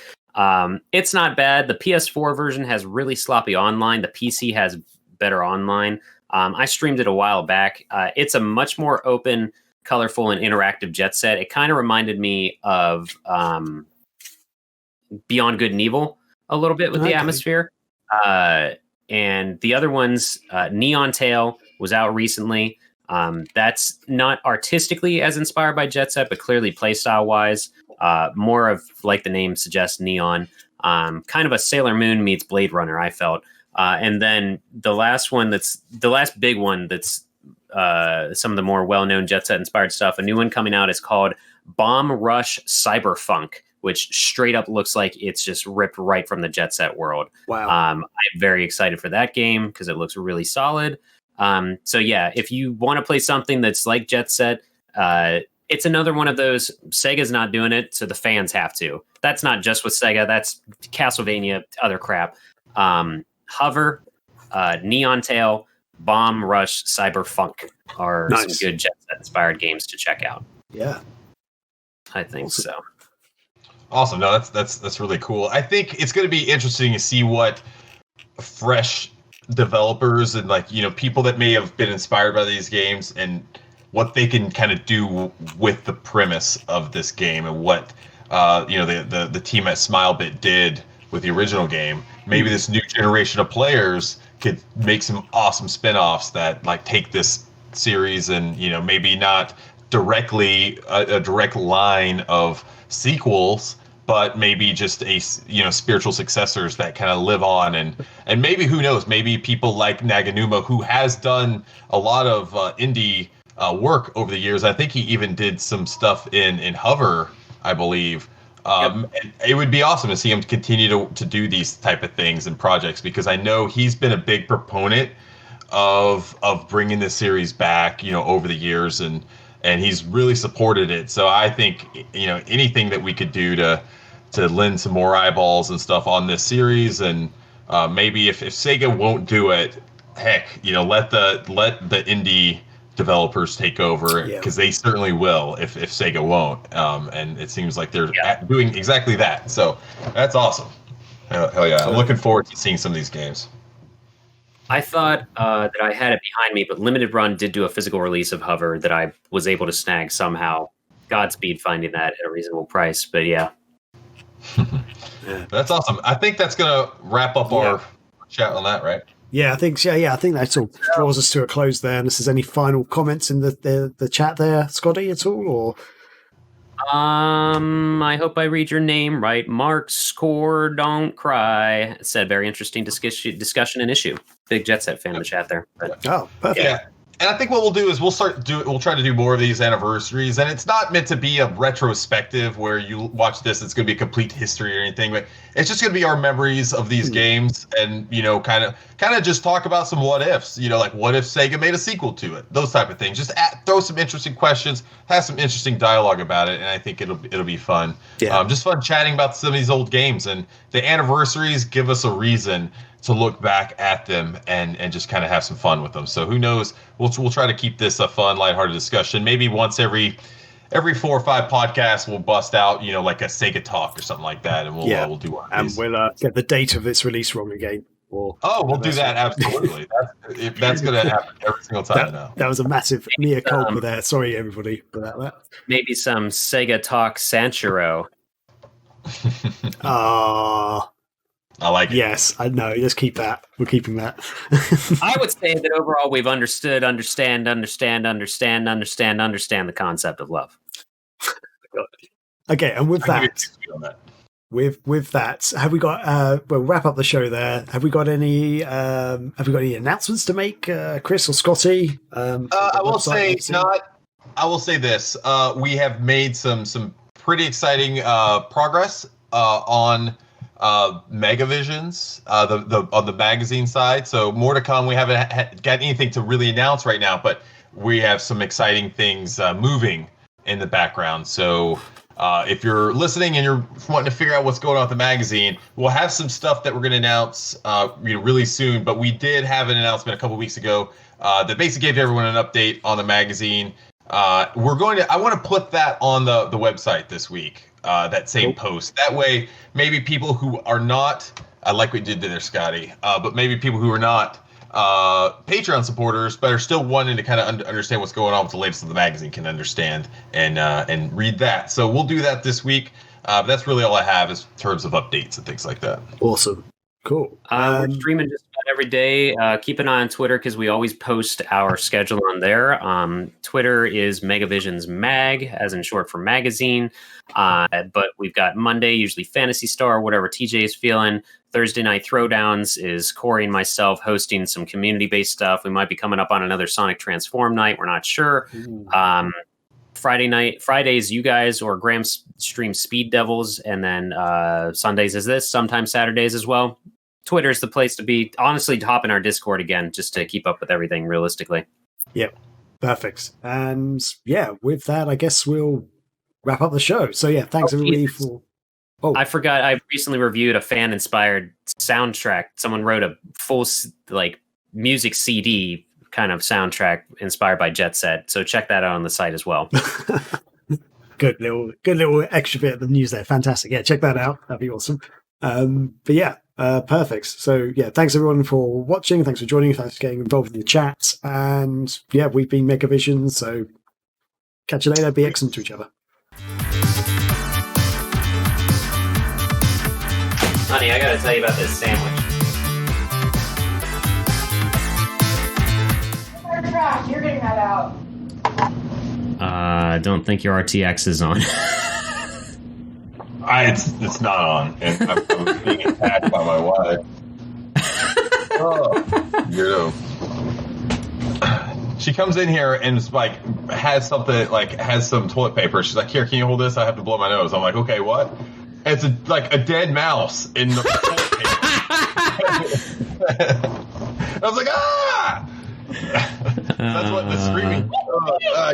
It's not bad. The PS4 version has really sloppy online. The PC has better online. I streamed it a while back. It's a much more open, colorful, and interactive Jet Set. It kind of reminded me of Beyond Good and Evil a little bit with the atmosphere. And the other ones, Neon Tail was out recently. That's not artistically as inspired by Jet Set, but clearly playstyle wise, more of, like the name suggests, neon. Kind of a Sailor Moon meets Blade Runner, I felt. And then the last big one that's some of the more well-known Jet Set inspired stuff. A new one coming out is called Bomb Rush Cyberfunk, which straight up looks like it's just ripped right from the Jet Set world. Wow. I'm very excited for that game because it looks really solid. So yeah, if you want to play something that's like Jet Set, it's another one of those. Sega's not doing it, so the fans have to. That's not just with Sega. That's Castlevania, other crap. Hover, Neon Tail, Bomb Rush, Cyberfunk are some good Jet Set inspired games to check out. Yeah, I think so. Awesome. No, that's really cool. I think it's going to be interesting to see what fresh developers and people that may have been inspired by these games and what they can kind of do with the premise of this game and what the team at SmileBit did with the original game. Maybe this new generation of players could make some awesome spin-offs that take this series and maybe not directly a direct line of sequels, but maybe just a spiritual successors that kind of live on and maybe, who knows, maybe people like Naganuma, who has done a lot of indie work over the years. I think he even did some stuff in Hover, I believe. And it would be awesome to see him continue to do these type of things and projects, because I know he's been a big proponent of bringing this series back over the years, and he's really supported it. So I think anything that we could do to lend some more eyeballs and stuff on this series, and maybe if Sega won't do it, heck, let the indie developers take over, because they certainly will if Sega won't. And it seems like they're doing exactly that. So that's awesome. Hell yeah! I'm looking forward to seeing some of these games. I thought that I had it behind me, but Limited Run did do a physical release of Hover that I was able to snag somehow. Godspeed finding that at a reasonable price, but yeah. That's awesome. I think that's going to wrap up our chat on that, right? Yeah, I think that sort of draws us to a close there. Unless there's any final comments in the chat there, Scotty, at all, or I hope I read your name right. Mark Score, don't cry. Said very interesting discussion and issue. Big Jet Set fan in the chat there. But, oh, perfect. Yeah. And I think what we'll do is we'll try to do more of these anniversaries, and it's not meant to be a retrospective where you watch this, it's going to be a complete history or anything, but it's just going to be our memories of these games, and kind of just talk about some what ifs, like what if Sega made a sequel to it, those type of things. Just throw some interesting questions, have some interesting dialogue about it, and I think it'll be fun. Yeah. Just fun chatting about some of these old games, and the anniversaries give us a reason to look back at them and just kind of have some fun with them. So who knows? We'll try to keep this a fun, lighthearted discussion. Maybe once every 4 or 5 podcasts, we'll bust out, like a Sega talk or something like that, and we'll do one. And we'll get the date of its release wrong again. We'll do that, absolutely. That's going to happen every single time now. That was a massive mea culpa there. Sorry, everybody, for that. Maybe some Sega Talk Sanchiro. I like it. Yes, I know. Let's keep that. We're keeping that. I would say that overall we've understand the concept of love. Okay, and with that, have we got? We'll wrap up the show there. Have we got any? Have we got any announcements to make, Chris or Scotty? I will say not. I will say this: we have made some pretty exciting progress on Megavisions, on the magazine side. So more to come. We haven't got anything to really announce right now, but we have some exciting things moving in the background. So if you're listening and you're wanting to figure out what's going on with the magazine, we'll have some stuff that we're going to announce really soon. But we did have an announcement a couple weeks ago that basically gave everyone an update on the magazine. I want to put that on the website this week. That same post. That way, maybe people who are not, I like what you did there, Scotty, but maybe people who are not Patreon supporters, but are still wanting to kind of understand what's going on with the latest of the magazine, can understand and read that. So we'll do that this week. That's really all I have in terms of updates and things like that. Awesome. Cool. We're streaming just about every day. Keep an eye on Twitter because we always post our schedule on there. Twitter is Megavisions Mag, as in short for magazine. But we've got Monday, usually Fantasy Star, whatever TJ is feeling. Thursday Night Throwdowns is Corey and myself hosting some community-based stuff. We might be coming up on another Sonic Transform night. We're not sure. Fridays, you guys or Graham stream Speed Devils, and then Sundays is this, sometimes Saturdays as well. Twitter is the place to be. Honestly, hop in our Discord again just to keep up with everything realistically. Yep. Perfect. And with that, I guess we'll wrap up the show. So thanks everybody for... Oh, I forgot. I recently reviewed a fan-inspired soundtrack. Someone wrote a full music CD kind of soundtrack inspired by Jet Set. So check that out on the site as well. Good little extra bit of the news there. Fantastic. Yeah, check that out. That'd be awesome. Perfect. So thanks everyone for watching. Thanks for joining. Thanks for getting involved in the chat. And we've been Megavision. So catch you later. Be excellent to each other. Honey, I gotta tell you about this sandwich. You're getting that out. I don't think your RTX is on. It's not on, and I'm being attacked by my wife. She comes in here and has some toilet paper. She's like, "Here, can you hold this? I have to blow my nose." I'm like, "Okay, what?" And it's a dead mouse in the toilet paper. I was like, "Ah!" That's what the screaming.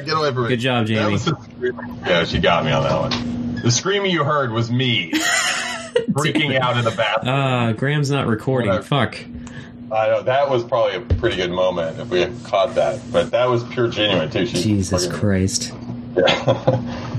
Get away from me! Good job, Jamie. Yeah, she got me on that one. The screaming you heard was me freaking out in the bathroom. Graham's not recording. Fuck. I know, that was probably a pretty good moment if we had caught that. But that was pure genuine, too. Jesus Christ. Yeah.